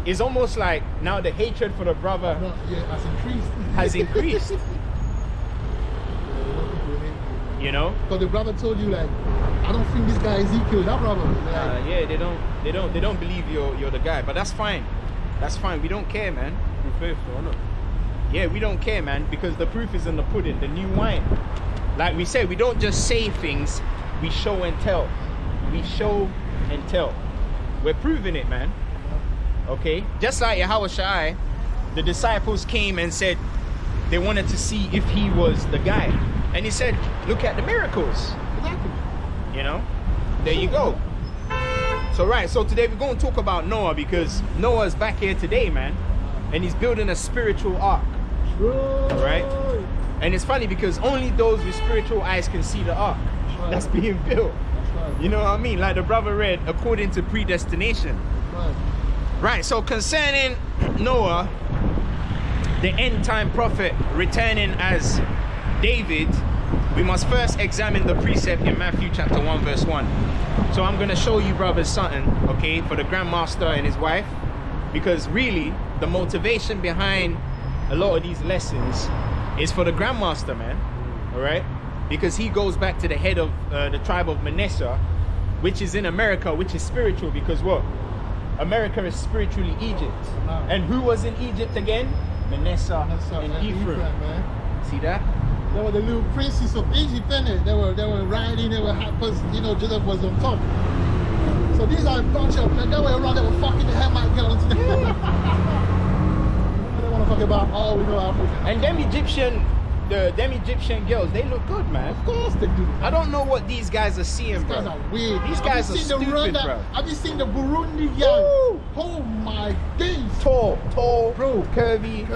it's almost like now the hatred for the brother has increased. You know? Because the brother told you, like, I don't think this guy Ezekiel, that brother. Like, yeah, they don't believe you're the guy, but that's fine. That's fine. We don't care, man. Yeah, we don't care, man, because the proof is in the pudding, the new wine. Like we said, we don't just say things, we show and tell. We show and tell. We're proving it, man. Okay? Just like Yahweh Shai, the disciples came and said they wanted to see if he was the guy. And he said, look at the miracles. Exactly. You know? There you go. So so today we're going to talk about Noah, because Noah's back here today, man. And he's building a spiritual ark. Right? And it's funny because only those with spiritual eyes can see the ark that's being built. You know what I mean? Like the brother read, according to predestination. Right, so concerning Noah, the end time prophet returning as David, we must first examine the precept in Matthew chapter 1 verse 1. So I'm going to show you brothers something, okay, for the Grandmaster and his wife, because really the motivation behind a lot of these lessons is for the Grandmaster, man. All right, because he goes back to the head of the tribe of Manasseh, which is in America, which is spiritual, because what? America is spiritually Egypt. And who was in Egypt again? Manasseh and Ephraim. Man. See that? They were the little princes of Egypt, innit? They were riding, they were because you know Joseph was on top. So these are a bunch of men, they were around, they were fucking the Hamite girls. They want to talk about all we know Africa. And them Egyptian girls, they look good, man. Of course they do. I don't know what these guys are seeing, bro. These guys are weird. These guys are stupid, bro. Have you seen the Burundi young? Oh my days. Tall, bro, curvy.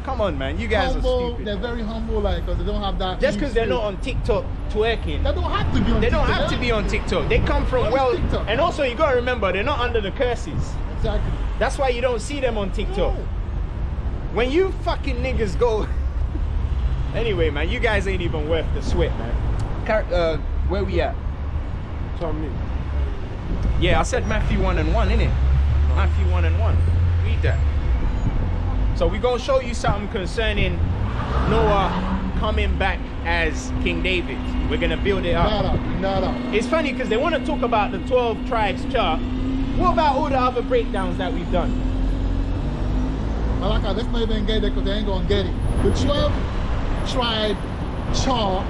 Come on, man. You guys humble, are stupid. They're very humble, like, because they don't have that. Just because they're not on TikTok twerking. They don't have to be on TikTok. They don't have to be on TikTok. They come from TikTok? And also you gotta remember, they're not under the curses. Exactly. That's why you don't see them on TikTok. No. When you fucking niggas go. Anyway, man, you guys ain't even worth the sweat, man. Where we at? Tell me. Yeah, I said Matthew 1 and 1, innit? Matthew 1 and 1. Read that. So we're gonna show you something concerning Noah coming back as King David. We're gonna build it up. Nada. It's funny because they want to talk about the 12 tribes chart. What about all the other breakdowns that we've done? Malaka, let's not even get it because they ain't gonna get it. The 12 tribe chart,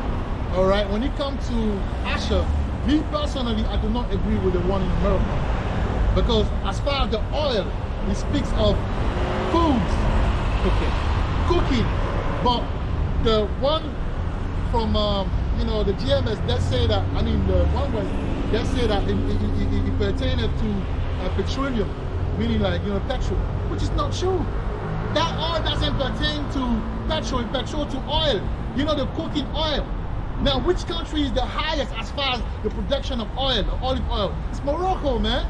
all right, when it comes to Asher, me personally, I do not agree with the one in America. Because as far as the oil, it speaks of foods, cooking. But the one from, you know, the GMS, they say that, I mean, the one was, they say that it pertains to petroleum, meaning like, you know, petrol, which is not true. That oil doesn't pertain to petrol to oil. You know, the cooking oil. Now, which country is the highest as far as the production of oil, the olive oil? It's Morocco, man.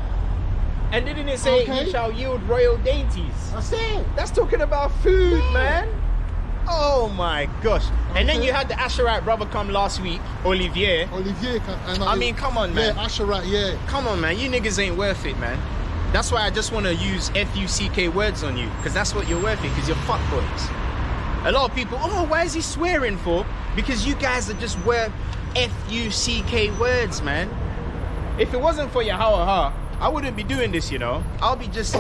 And didn't it say you shall yield royal dainties? I said. That's talking about food, man. Oh my gosh. And then you had the Asherite brother come last week, Olivier. I mean, come on, man. Yeah, Asherite, yeah. Come on, man. You niggas ain't worth it, man. That's why I just want to use F-U-C-K words on you, because that's what you're worth it, because you're fuckboys. A lot of people, oh, why is he swearing for? Because you guys are just worth F-U-C-K words, man. If it wasn't for your ha-ha-ha, I wouldn't be doing this, you know. I'll just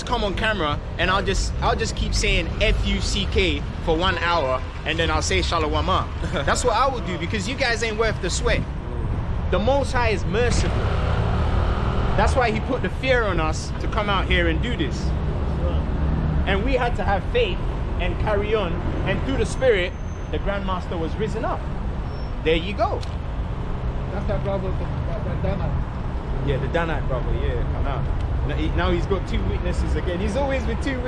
come on camera and I'll just keep saying F-U-C-K for 1 hour and then I'll say Shalawama. That's what I will do, because you guys ain't worth the sweat. The Most High is merciful. That's why he put the fear on us to come out here and do this. And we had to have faith and carry on, and through the Spirit, the Grandmaster was risen up. There you go. That's that brother from Danite. Yeah, the Danite brother, yeah, come out. Now he's got 2 witnesses again. He's always with two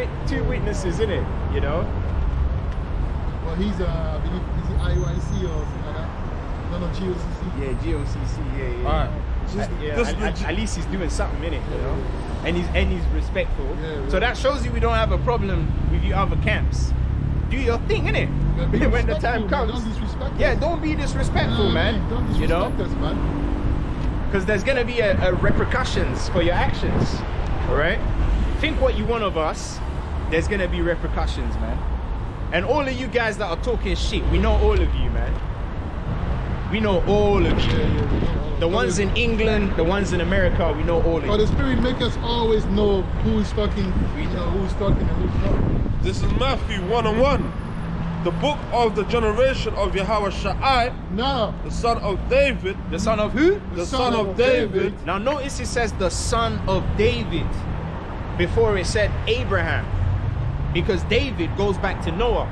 witnesses, isn't it? You know? Well, he's, I believe, is he IYC or something like that? No, GOCC. Yeah, GOCC, yeah. All right. At least he's doing something in it, you know, and he's respectful. Yeah. So that shows you we don't have a problem with your other camps. Do your thing, innit? Yeah, when the time comes. Don't disrespect yeah, us. don't be disrespectful, man. Don't disrespect you know, us, man. because there's gonna be a repercussions for your actions. All right. Think what you want of us. There's gonna be repercussions, man. And all of you guys that are talking shit, we know all of you, man. We know all of you. The ones in England, the ones in America, we know all of you. The Spirit makes us always know who is talking, who is talking and who's not. This is Matthew 1 and 1. The book of the generation of Yahweh Shai, the son of David. The son of who? The son of David. Now notice it says the son of David before it said Abraham. Because David goes back to Noah.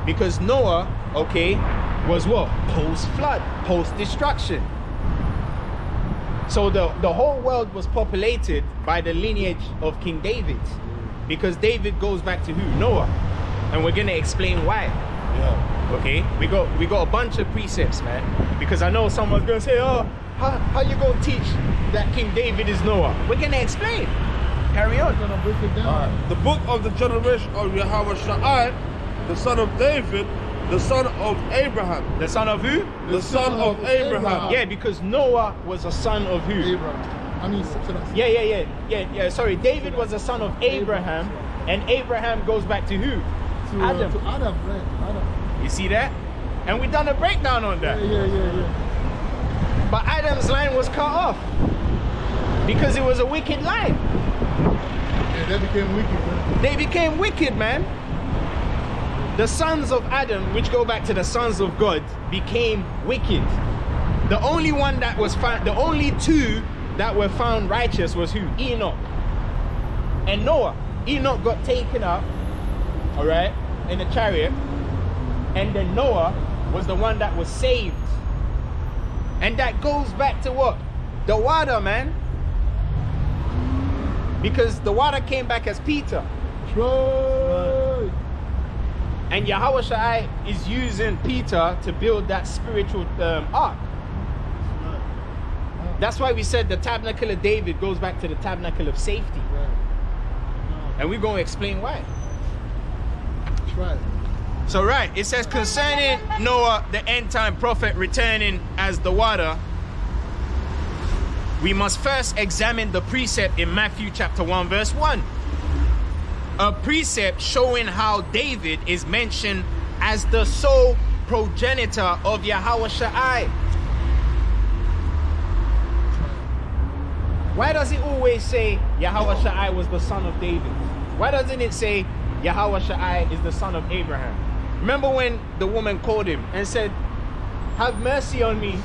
Because Noah, okay, was what? Post-flood, post-destruction. So the whole world was populated by the lineage of King David. Because David goes back to who? Noah. and we're gonna explain why. Yeah. Okay, we got a bunch of precepts, man, because I know someone's gonna say, oh, how you gonna teach that King David is Noah? We're gonna explain. Carry on. I'm gonna break it down. The book of the generation of Yahweh Shai, the son of David, the son of Abraham. The son of who? The son of Abraham. Yeah, because Noah was a son of who? Abraham. I mean, Yeah. Sorry, David was a son of Abraham, and Abraham goes back to who? Adam. To Adam, right? Adam. You see that? And we done a breakdown on that. Yeah. But Adam's line was cut off because it was a wicked line. Yeah, they became wicked, man. They became wicked, man. The sons of Adam, which go back to the sons of God, became wicked. The only one that was found, the only two that were found righteous was who? Enoch and Noah. Enoch got taken up, all right, in a chariot, and then Noah was the one that was saved. And that goes back to what? The water, man. Because the water came back as Peter. Right. And Yahweh Shai is using Peter to build that spiritual ark. That's why we said the tabernacle of David goes back to the tabernacle of safety. And we're going to explain why. That's right. So right, it says concerning Noah, the end time prophet returning as the water, we must first examine the precept in Matthew chapter 1 verse 1. A precept showing how David is mentioned as the sole progenitor of Yahweh Shai. Why does it always say Yahweh Shai was the son of David? Why doesn't it say Yahweh Shai is the son of Abraham? Remember when the woman called him and said, have mercy on me,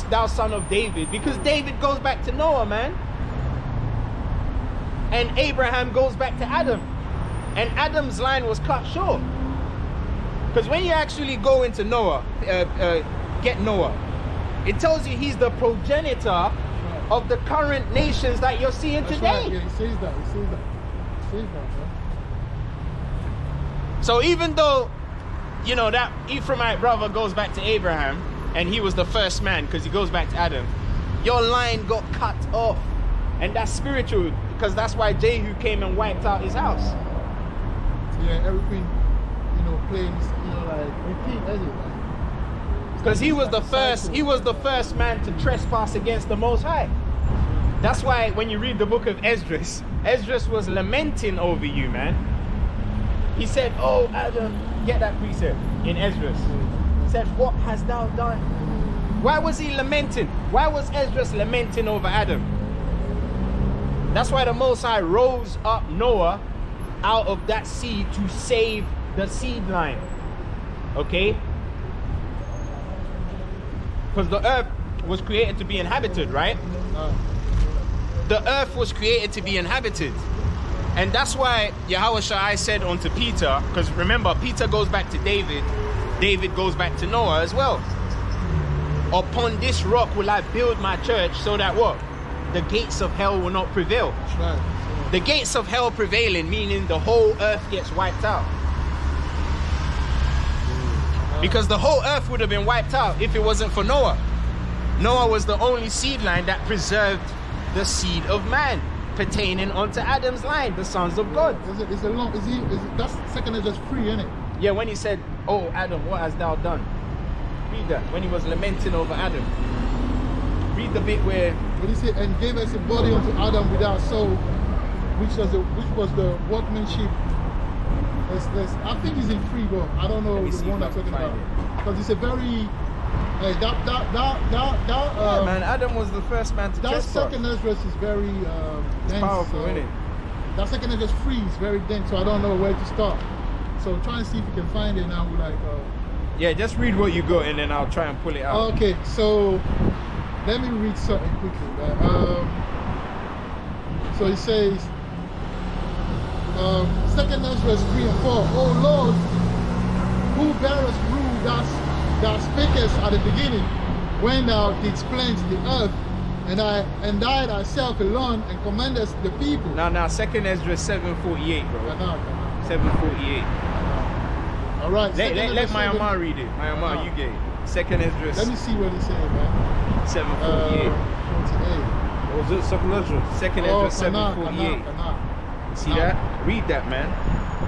thou son of David? Because David goes back to Noah, man. And Abraham goes back to Adam. And Adam's line was cut short. Because when you actually go into Noah, get Noah, it tells you he's the progenitor of the current nations that you're seeing today. Right. Yeah, he says that. Man. So even though, you know, that Ephraimite brother goes back to Abraham, and he was the first man because he goes back to Adam, your line got cut off. And that's spiritual, because that's why Jehu came and wiped out his house. Yeah, everything, you know, plays, you know, like repeat, does it? Because he was the first man to trespass against the Most High. That's why when you read the book of Esdras, Esdras was lamenting over you, man. He said, oh, Adam, get that precept in Esdras. He said, what hast thou done? Why was he lamenting? Why was Esdras lamenting over Adam? That's why the Most High rose up Noah out of that seed to save the seed line. Okay? Because the earth was created to be inhabited, right? The earth was created to be inhabited. And that's why Yahweh Shai said unto Peter, because remember, Peter goes back to David, David goes back to Noah as well. Upon this rock will I build my church, so that what? The gates of hell will not prevail. Right. The gates of hell prevailing, meaning the whole earth gets wiped out. Because the whole earth would have been wiped out if it wasn't for Noah. Noah was the only seed line that preserved the seed of man, pertaining unto Adam's line, the sons of God. That's second is just free, isn't it? Yeah, when he said, oh Adam, what hast thou done? Read that, when he was lamenting over Adam. Read the bit where... When he said, and gave us a body unto Adam without soul, which was the workmanship. I think it's in 3, but I don't know the one I'm talking about. Because it's a very... yeah, man, Adam was the first man to trespass. That second Esdras is very dense. Powerful, isn't it? That second Esdras 3 is very dense, so I don't know where to start. So try and see if you can find it now. Yeah, just read what you got and then I'll try and pull it out. Okay, so let me read something quickly. So it says, second Esdras 3 and 4. Oh Lord, who bearest rule thou spakest at the beginning, when thou didst plant the earth, and thou thyself alone, and commandest the people. Now, second Esdras 7:48, bro. 7:48. All right. Let Myanmar read it. Myanmar, you get it. Second Esdras. Let me see what he's saying, man. 748. 48. Or was it second Esdras? Second Oh, Esdras 748. Kana. See that? Read that, man.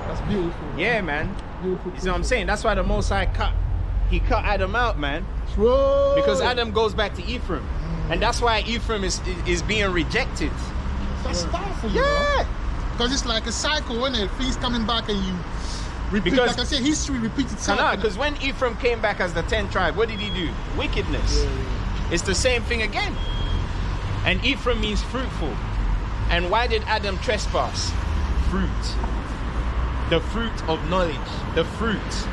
That's beautiful. Yeah, man. Beautiful. You see what I'm saying? That's why the Most High cut Adam out, man. True. Because Adam goes back to Ephraim. And that's why Ephraim is being rejected. That's powerful, you know? Because it's like a cycle, isn't it? Things coming back and you repeat. Because- like I said, history repeats itself. Because when Ephraim came back as the 10th tribe, what did he do? Wickedness. It's the same thing again. And Ephraim means fruitful. And why did Adam trespass? Fruit. The fruit of knowledge. The fruit.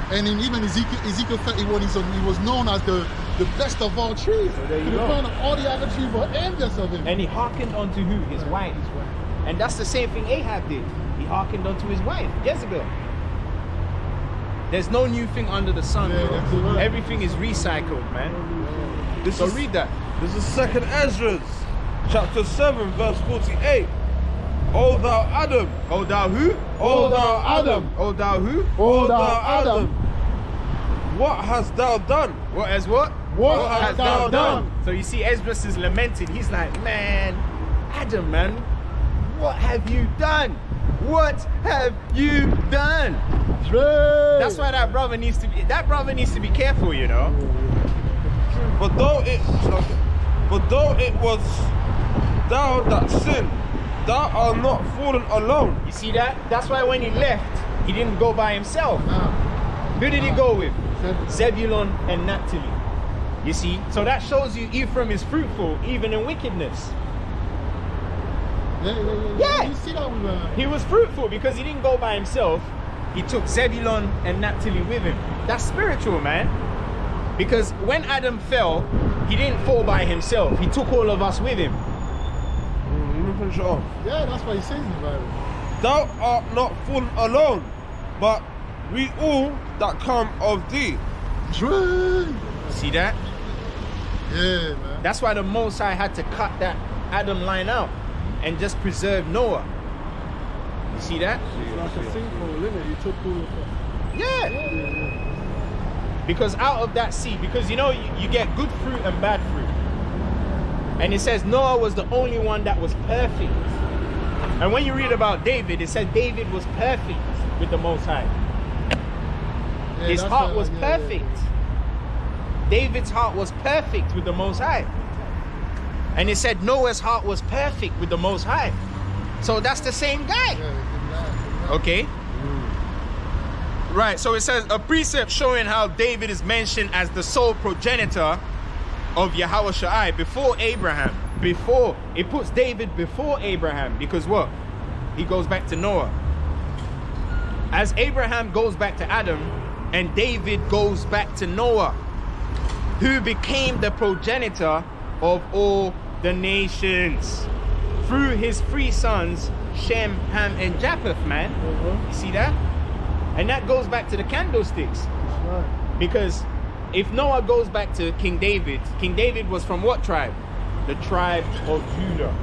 And in even Ezekiel 31, he was known as the best of all trees. there you To the go. point of all the other trees were envious of him. And he hearkened unto who? His wife. And that's the same thing Ahab did. He hearkened unto his wife, Jezebel. There's no new thing under the sun. Yeah, bro. that's right. Everything is recycled, man. So read that. This is second Esdras, chapter 7, verse 48. O thou Adam. O thou who? O thou Adam. O thou who? Oh, thou Adam, What hast thou done? What as what? what hast thou done? So you see Esdras is lamenting. He's like, man, Adam, man, what have you done? What have you done? That's why that brother needs to be careful, you know. But though it was thou that sinned, thou art not fallen alone. You see that? That's why when he left, he didn't go by himself. Who did he go with? Zebulun and Naphtali. You see? So that shows you Ephraim is fruitful even in wickedness. Yeah. You see that with, He was fruitful because he didn't go by himself. He took Zebulun and Naphtali with him. That's spiritual, man. Because when Adam fell, he didn't fall by himself. He took all of us with him. Let me finish it off. yeah, that's what he says in the Bible. Thou art not fallen alone, but we all that come of thee. See that? Yeah, man. That's why the Most High had to cut that Adam line out and just preserve Noah. You see that? It's like a sinkhole, isn't it? You took all of it. Yeah. Because out of that seed, because you know you get good fruit and bad fruit. And it says Noah was the only one that was perfect. And when you read about David, it said David was perfect with the Most High. Yeah, His that's heart what- was yeah, perfect. David's heart was perfect with the Most High. And it said Noah's heart was perfect with the Most High. So that's the same guy. Okay? Right, so it says a precept showing how David is mentioned as the sole progenitor of Yahushua before Abraham. Before, it puts David before Abraham because what? He goes back to Noah. As Abraham goes back to Adam and David goes back to Noah, who became the progenitor of all the nations through his three sons, Shem, Ham, and Japheth, man. You see that? And that goes back to the candlesticks. Because if Noah goes back to King David was from what tribe? The tribe of Judah.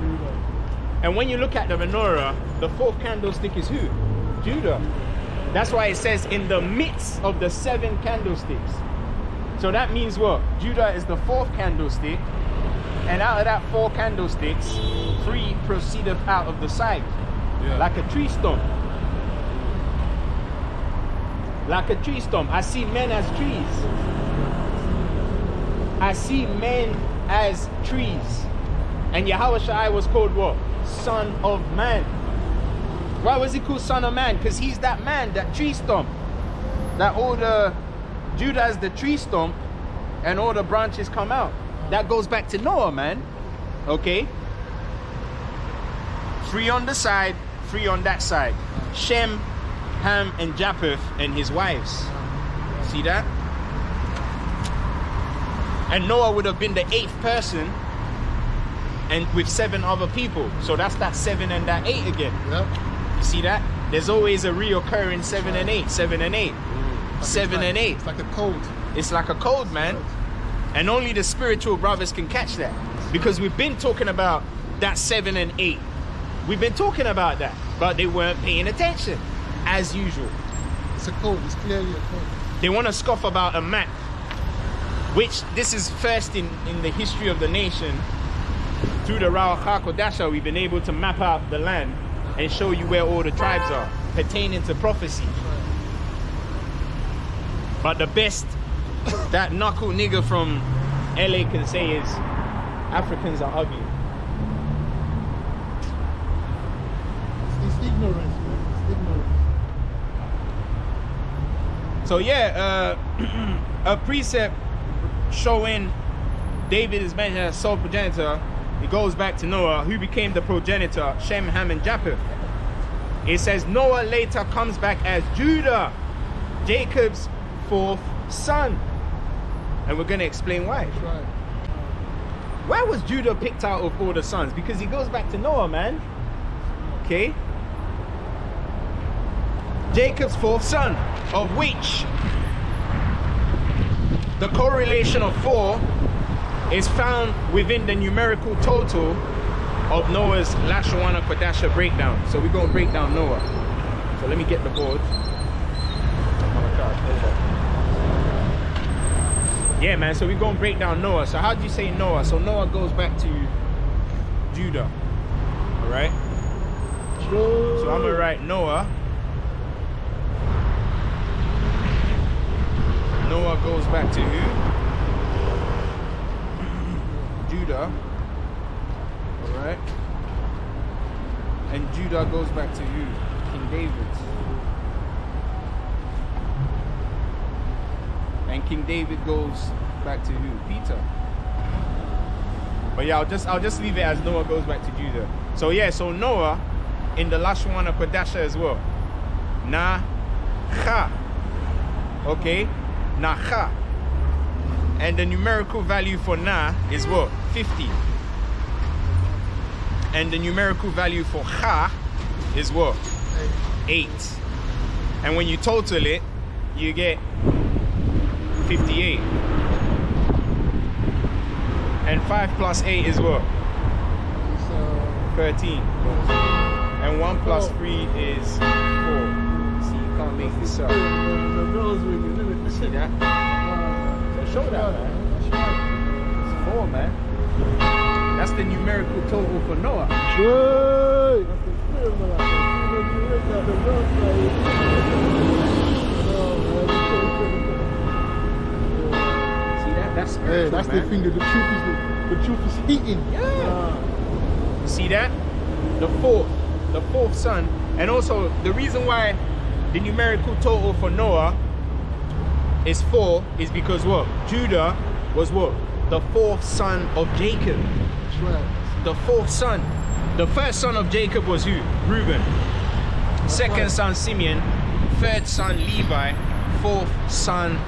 And when you look at the menorah, the fourth candlestick is who? Judah. That's why it says in the midst of the 7 candlesticks. So that means what? Judah is the fourth candlestick. And out of that 4 candlesticks, 3 proceedeth out of the side. Yeah. Like a tree stump. Like a tree stump. I see men as trees. I see men as trees. And Yahushua was called what? Son of Man. Why was he called Son of Man? Because he's that man, that tree stump. That all the Judah is the tree stump and all the branches come out. That goes back to Noah, man. Okay? 3 on the side, 3 on that side. Shem, Ham, and Japheth and his wives. See that? And Noah would have been the 8th person and with 7 other people. So that's that 7 and that 8 again. Yep. You see that? There's always a reoccurring 7 and 8, 7 and 8. 7 and 8. It's like a code. It's like a code, man. And only the spiritual brothers can catch that. Because we've been talking about that 7 and 8. We've been talking about that. But they weren't paying attention. As usual. It's a code. It's clearly a code. They want to scoff about a map, which this is first in the history of the nation. Through the Ruach HaKodesh, we've been able to map out the land and show you where all the tribes are pertaining to prophecy. But the best that knuckle nigga from LA can say is Africans are ugly. It's ignorance, man. It's ignorance. So yeah, a precept showing David is mentioned as sole progenitor. It goes back to Noah, who became the progenitor, Shem, Ham, and Japheth. It says Noah later comes back as Judah, Jacob's fourth son. And we're going to explain why. That's right. Why was Judah picked out of all the sons? Because he goes back to Noah, man. Okay. Jacob's fourth son, of which the correlation of 4 is found within the numerical total of Noah's Lashawana Kodasha breakdown. So we're going to break down Noah. So let me get the board. Yeah, man, so we're going to break down Noah. So how do you say Noah? So Noah goes back to Judah. All right? So I'm going to write Noah. Noah goes back to who? Judah. Alright. And Judah goes back to who? King David. And King David goes back to who? Peter. But yeah, I'll just leave it as Noah goes back to Judah. So yeah, so Noah in the Lashawana Kodasha as well. Na-cha. Okay? Na-cha. And the numerical value for Na is what? 50. And the numerical value for Cha is what? 8. And when you total it, you get 58. And 5 plus 8 is what? 13. And 1 plus 3 is 4. See, you can't make this up. See that? Show that, man. It's 4, man. That's the numerical total for Noah. See that? That's spiritual, hey, that's man. the thing. The truth is hitting. Yeah. You see that? The fourth son. And also the reason why the numerical total for Noah is 4 is because what? Judah was what? The 4th son of Jacob. That's right. The 4th son. The first son of Jacob was who? Reuben. Second son Simeon. Third son Levi. 4th son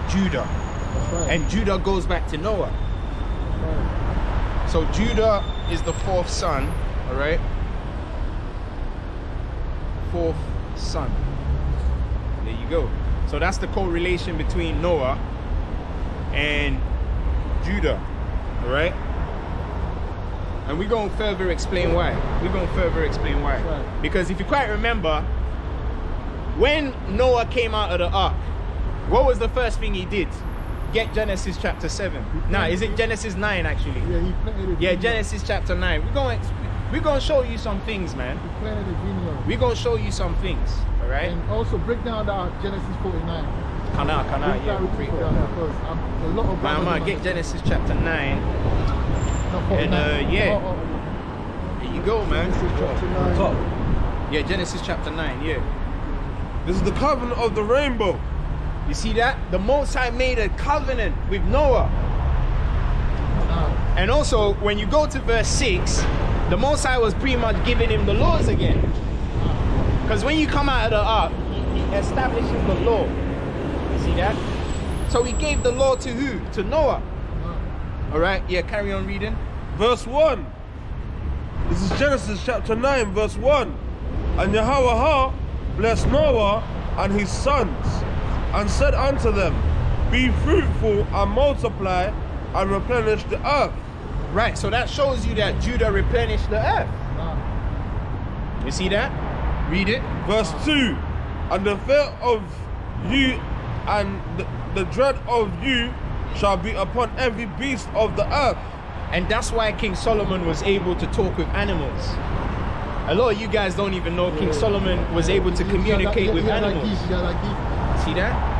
Judah. That's right. And Judah goes back to Noah. Right. So Judah is the 4th son. Alright? 4th son. There you go. So that's the correlation between Noah and Judah, all right? And we're going to further explain why. Right. Because if you quite remember, when Noah came out of the ark, what was the first thing he did? Get Genesis chapter 7. Now, is it Genesis 9 actually? Yeah, he planted a Yeah, Genesis chapter 9. We're going to show you some things, man. He planted a vineyard. We're going to show you some things, all right? And also break down the Genesis 49. Kana, yeah, we'll break down. Because a lot of I'm gonna get Genesis chapter 9. And yeah. There you go, man. Genesis chapter 9. Top. Yeah, Genesis chapter 9, yeah. This is the covenant of the rainbow. You see that? The Most High made a covenant with Noah. And also, when you go to verse 6, the Most High was pretty much giving him the laws again. Because when you come out of the ark, he establishes the law. You see that? So he gave the law to who? To Noah. Alright, yeah, carry on reading. Verse 1. This is Genesis chapter 9, verse 1. And Yahweh blessed Noah and his sons, and said unto them, be fruitful and multiply and replenish the earth. Right, so that shows you that Judah replenished the earth. You see that? Read it. Verse 2. and the fear of you and the dread of you shall be upon every beast of the earth. And that's why King Solomon was able to talk with animals. A lot of you guys don't even know King Solomon was able to communicate with animals. See that?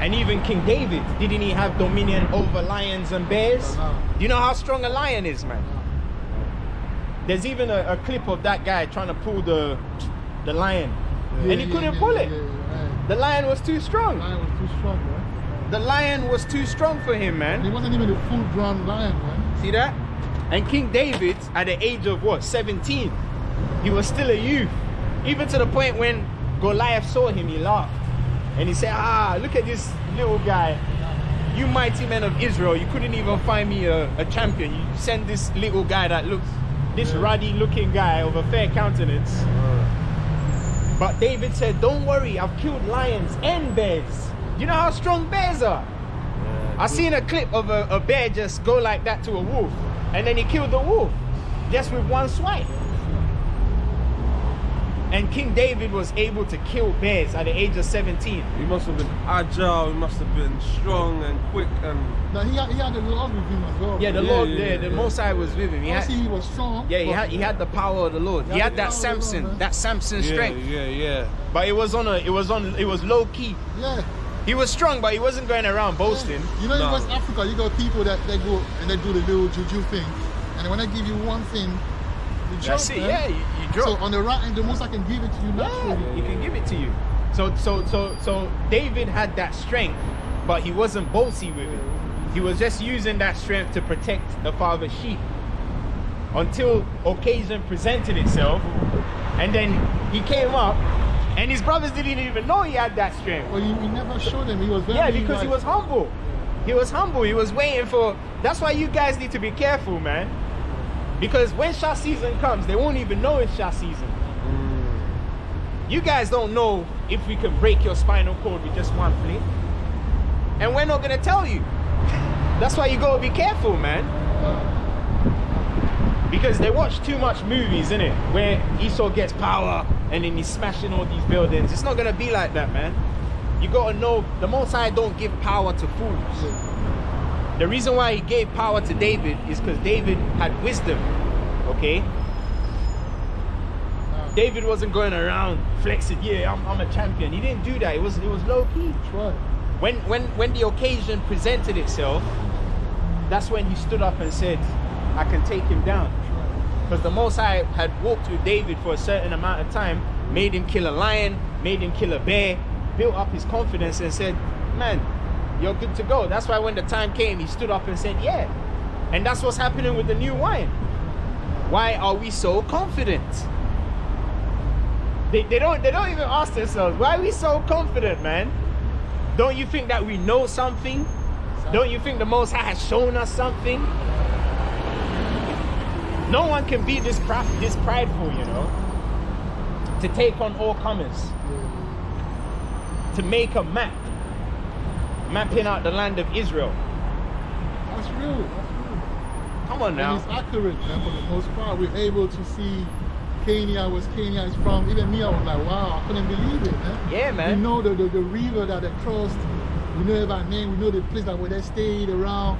And even King David, didn't he have dominion over lions and bears? Do you know how strong a lion is, man? There's even a clip of that guy trying to pull the lion, and he couldn't pull it. The lion was too strong. The lion was too strong, man. The lion was too strong for him, man. He wasn't even a full-grown lion, man. See that? And King David, at the age of what, 17, he was still a youth. Even to the point when Goliath saw him, he laughed. And he said, ah, look at this little guy. You mighty men of Israel, you couldn't even find me a champion. You send this little guy that looks, this ruddy looking guy of a fair countenance. But David said, don't worry, I've killed lions and bears. You know how strong bears are? I seen a clip of a bear just go like that to a wolf. And then he killed the wolf just with one swipe. And King David was able to kill bears at the age of 17. He must have been agile, he must have been strong and quick and... Now he had the Lord with him as well. Yeah, the Lord, the Most High was with him. He was strong. Yeah, he had the power of the Lord. He had that Samson strength. Yeah. But it was low key. Yeah. He was strong, but he wasn't going around boasting. Yeah. You know, in West Africa, you got people that they go and they do the little juju thing, and when I give you one thing, you drop. That's it. Yeah, you drop. So on the right end, the most I can give it to you naturally. Yeah, he can give it to you. So David had that strength, but he wasn't bossy with it. He was just using that strength to protect the father's sheep until occasion presented itself, and then he came up. And his brothers didn't even know he had that strength. Well, he never showed them. He was very... Yeah, because he was humble. He was humble. He was waiting for... That's why you guys need to be careful, man. Because when shot season comes, they won't even know it's shot season. You guys don't know if we can break your spinal cord with just one flick. And we're not going to tell you. That's why you got to be careful, man. Because they watch too much movies, innit? Where Esau gets power and then he's smashing all these buildings. It's not gonna be like that, man. You gotta know the Most High don't give power to fools. The reason why he gave power to David is because David had wisdom. Okay? David wasn't going around flexing, yeah, I'm a champion. He didn't do that. It was low key. That's right. When the occasion presented itself, that's when he stood up and said, I can take him down. Because the Most High had walked with David for a certain amount of time, made him kill a lion, made him kill a bear, built up his confidence and said, man, you're good to go. That's why when the time came, he stood up and said, yeah. And that's what's happening with the new wine. Why are we so confident? They don't even ask themselves, why are we so confident, man? Don't you think that we know something? Don't you think the Most High has shown us something? No one can be this prideful, you know, to take on all comers, to make a map, mapping out the land of Israel. That's real. Come on now. And it's accurate, man, for the most part. We're able to see Kenya, where Kenya is from. Even me, I was like, wow, I couldn't believe it, man. Yeah, man. We know the river that they crossed. We know it by name. We know the place that where they stayed around.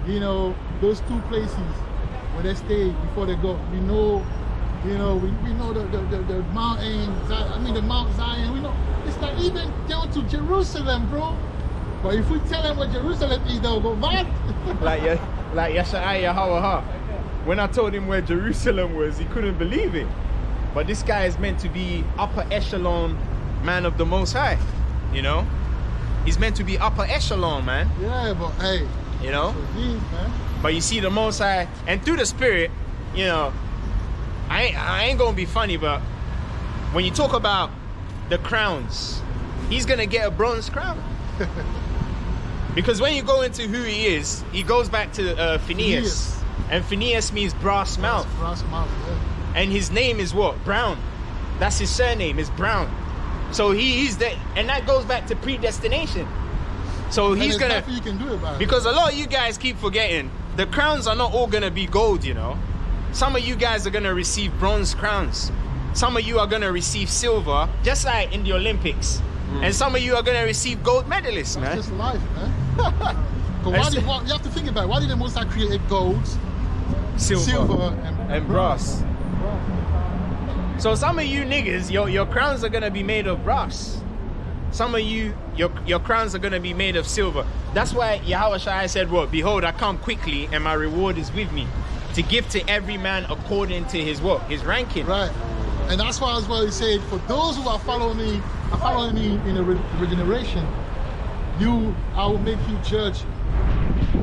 You know, those two places where they stayed before they go. We know, you know, we know the mountains. I mean, the Mount Zion. We know it's like even down to Jerusalem, bro. But if we tell them what Jerusalem is, they'll go mad. like Yeshaya Hawaha. When I told him where Jerusalem was, he couldn't believe it. But this guy is meant to be upper echelon man of the Most High, you know? He's meant to be upper echelon, man. Yeah, but hey, you know? Man. But you see the Most High, and through the Spirit, you know, I ain't gonna be funny, but when you talk about the crowns, he's gonna get a bronze crown. Because when you go into who he is, he goes back to Phineas. And Phineas means brass mouth. Brass mouth, yeah. And his name is what? Brown. That's his surname, is Brown. So he's the, and that goes back to predestination. So he's gonna, nothing you can do about it. Because a lot of you guys keep forgetting, the crowns are not all gonna be gold, you know. Some of you guys are gonna receive bronze crowns. some of you are gonna receive silver, just like in the Olympics. And some of you are gonna receive gold medalists, man. That's just life, man. You have to think about it. Why did the Most High create gold, silver and brass? So some of you niggas, your crowns are gonna be made of brass. Some of you, your crowns are gonna be made of silver. That's why Yahweh Shai said, "What? Behold, I come quickly, and my reward is with me, to give to every man according to his what? His ranking." Right. And that's why as well he said, for those who are following me in a regeneration, I will make you judge.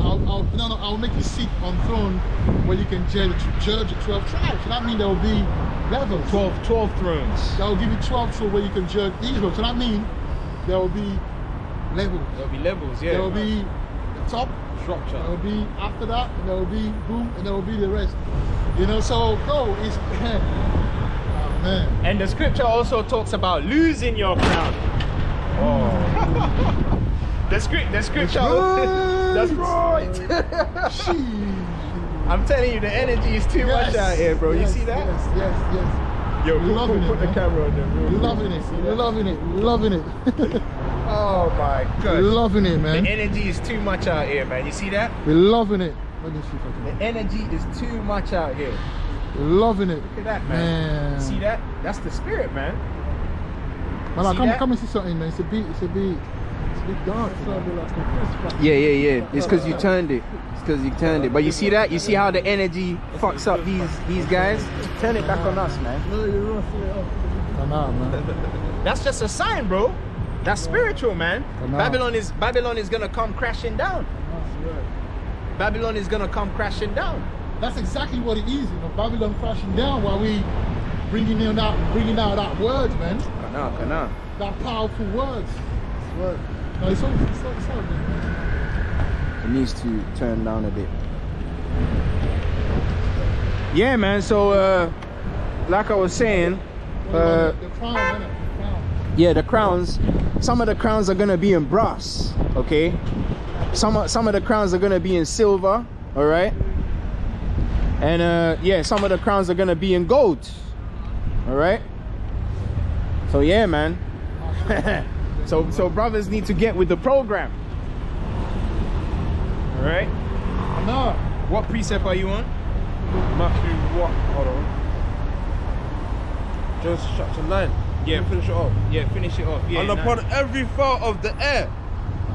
I will make you sit on throne where you can judge the 12 tribes. So that means there will be levels. 12 thrones. That will give you 12 thrones where you can judge Israel. So that means there will be levels. There will be levels, yeah. There will be the top structure. There will be after that, and there will be boom, and there will be the rest. You know, so bro, it's oh, man. And the scripture also talks about losing your crown. Oh. The scripture. That's right. I'm telling you, the energy is too much out here, bro. You see that? Yes. Yo, put the camera on them, bro. Loving it. Oh my god. Loving it, man. The energy is too much out here, man. You see that? We're loving it. Let me see if I can. The energy is too much out here. We're loving it. Look at that, man. See that? That's the spirit, man. Man, come and see something, man. It's a bit dark. Yeah. It's because you turned it. But you see that? You see how the energy fucks up these guys? Turn it back on us, man. That's just a sign, bro. That's spiritual, man. Babylon is gonna come crashing down. Babylon is gonna come crashing down. That's exactly what it is. You know, Babylon crashing down while we bringing out that words, man. Kana. That powerful words. No, it's all good, man. It needs to turn down a bit. Yeah, man. So, like I was saying, the crown, man. The crown. Yeah, the crowns. Some of the crowns are gonna be in brass. Okay. Some of the crowns are gonna be in silver. All right. And yeah, some of the crowns are gonna be in gold. All right. So yeah, man. so brothers need to get with the program. All right. No. What precept are you on? Matthew what? Hold on. Genesis chapter 9. Yeah, finish it off. Yeah, finish it off. Yeah. And upon every fowl of the air,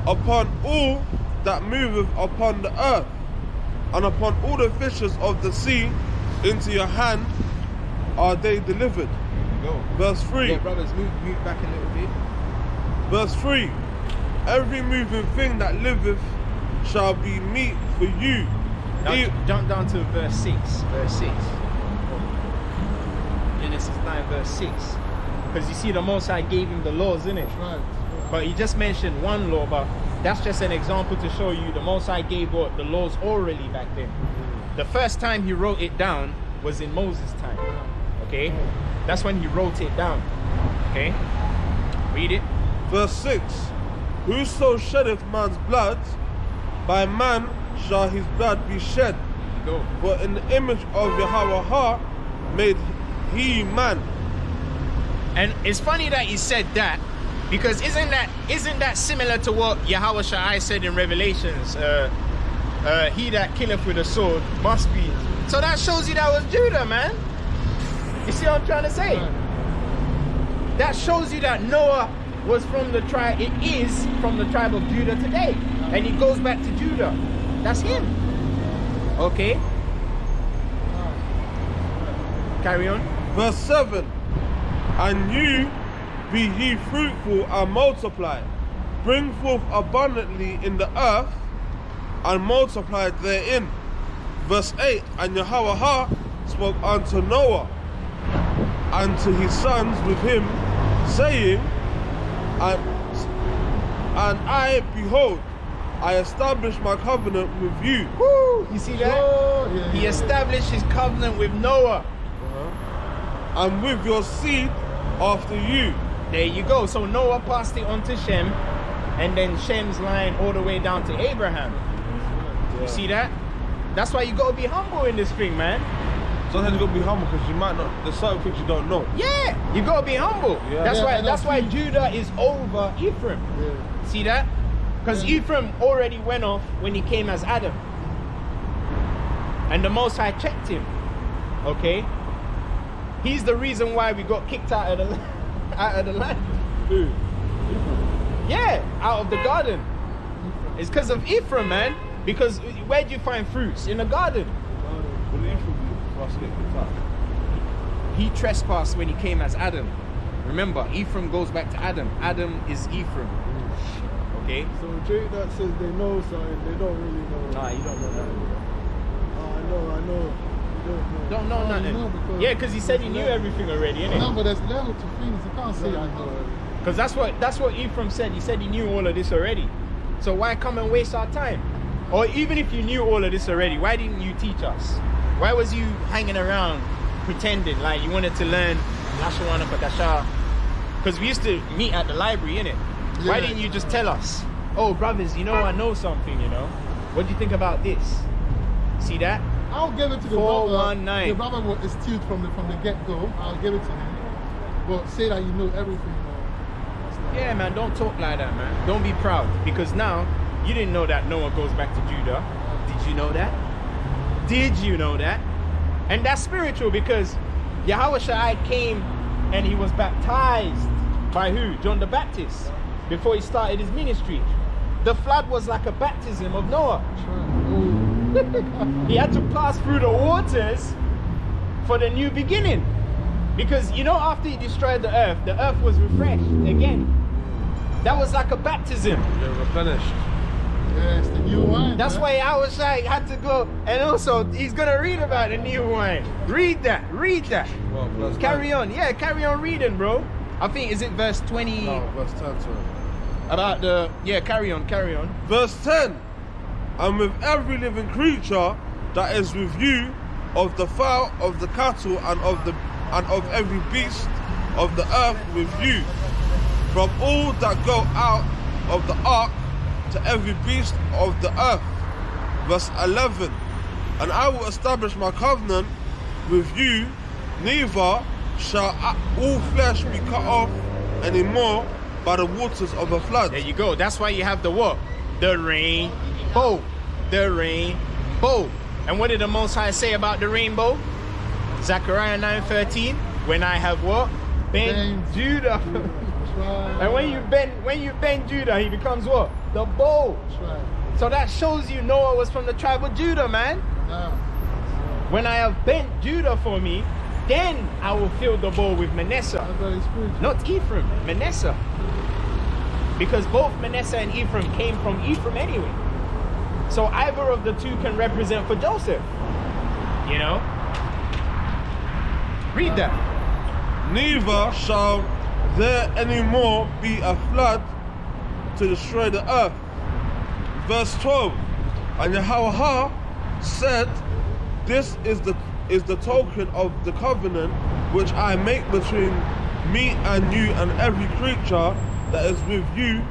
upon all that moveth upon the earth, and upon all the fishes of the sea, into your hand are they delivered. Go. Verse 3. Yeah, brothers, move back a little bit. Verse 3. Every moving thing that liveth shall be meat for you. Now, jump down to verse 6. Genesis 9, verse 6. Because you see, the Most High gave him the laws, innit? Right. But he just mentioned one law, but that's just an example to show you the Most High gave what the laws orally back then. The first time he wrote it down was in Moses' time. Okay? That's when he wrote it down. Okay? Read it. Verse 6. Whoso sheddeth man's blood, by man shall his blood be shed. Go. For in the image of Yahweh made he man. And it's funny that he said that, because isn't that similar to what Yahweh Shai said in Revelations? He that killeth with a sword must be. So that shows you that was Judah, man. You see what I'm trying to say? That shows you that Noah was from the tribe. It is from the tribe of Judah today, and he goes back to Judah. That's him. Okay. Carry on. Verse 7. And you be ye fruitful and multiply, bring forth abundantly in the earth, and multiply therein. Verse 8. And Yahweh spoke unto Noah and to his sons with him, saying, and I, behold, I establish my covenant with you. Woo! You see that? Oh, yeah, he established his covenant with Noah. And with your seed after you. There you go. So Noah passed it on to Shem, and then Shem's line all the way down to Abraham. You see that? That's why you gotta be humble in this thing, man. Sometimes you gotta be humble because you might not. There's certain things you don't know. Yeah, you gotta be humble. Yeah. That's Yeah, why. and That's that's why key. Judah is over Ephraim. Yeah. See that? Because Yeah. Ephraim already went off when he came as Adam, and the Most High checked him. Okay, he's the reason why we got kicked out of the out of the land. Who? Yeah, out of the garden. It's because of Ephraim, man. Because where do you find fruits? In the garden. What do you think for us to get kicked out? He trespassed when he came as Adam. Remember, Ephraim goes back to Adam. Adam is Ephraim. Okay? So Jake that says they know something, they don't really know. Nah, you don't know that. I know. You don't know. Don't know nothing. no, because Yeah, because he said he knew everything already, No, innit? but there's level to things. You can't say I know. Because that's what Ephraim said. He said he knew all of this already. So why come and waste our time? Or even if you knew all of this already, why didn't you teach us? Why was you hanging around pretending like you wanted to learn Lashon Kadasha? Because we used to meet at the library, innit? Why Yeah. didn't you just tell us? Oh, brothers, you know I know something, you know? What do you think about this? See that? I'll give it to the 419. The brother was still from the get-go. I'll give it to him. But say that you know everything. Yeah, man, don't talk like that, man. Don't be proud. Because now, you didn't know that Noah goes back to Judah. Did you know that? Did you know that? And that's spiritual because Yahushua came and he was baptized by who? John the Baptist. Before he started his ministry. The flood was like a baptism of Noah. He had to pass through the waters for the new beginning. Because, you know, after he destroyed the earth was refreshed again. That was like a baptism. You're replenished. Yes, the new wine. That's man. why Yahushua had to go. And also, he's going to read about the new wine. Read that. Read that. Well, verse Carry on. Yeah, carry on reading, bro. I think, is it verse 20? No, verse 10, sorry. About the... Yeah, carry on. Verse 10. And with every living creature that is with you, of the fowl, of the cattle, and of every beast of the earth with you, from all that go out of the ark to every beast of the earth. Verse 11. And I will establish my covenant with you, neither shall all flesh be cut off anymore by the waters of a flood. There you go. That's why you have the what? The rainbow. The rainbow. And what did the Most High say about the rainbow? Zechariah 9:13. When I have what? Bent Judah. Right. And when you bend Judah, he becomes what? The bow. That's right. So that shows you Noah was from the tribe of Judah, man. Yeah. When I have bent Judah for me, then I will fill the bowl with Manasseh. That's very spiritual. Not Ephraim, Manasseh. Because both Manasseh and Ephraim came from Ephraim anyway. So either of the two can represent for Joseph. You know? Read that. Neither shall there anymore be a flood to destroy the earth. Verse 12. And Yahweh said, this is the token of the covenant which I make between me and you and every creature that is with you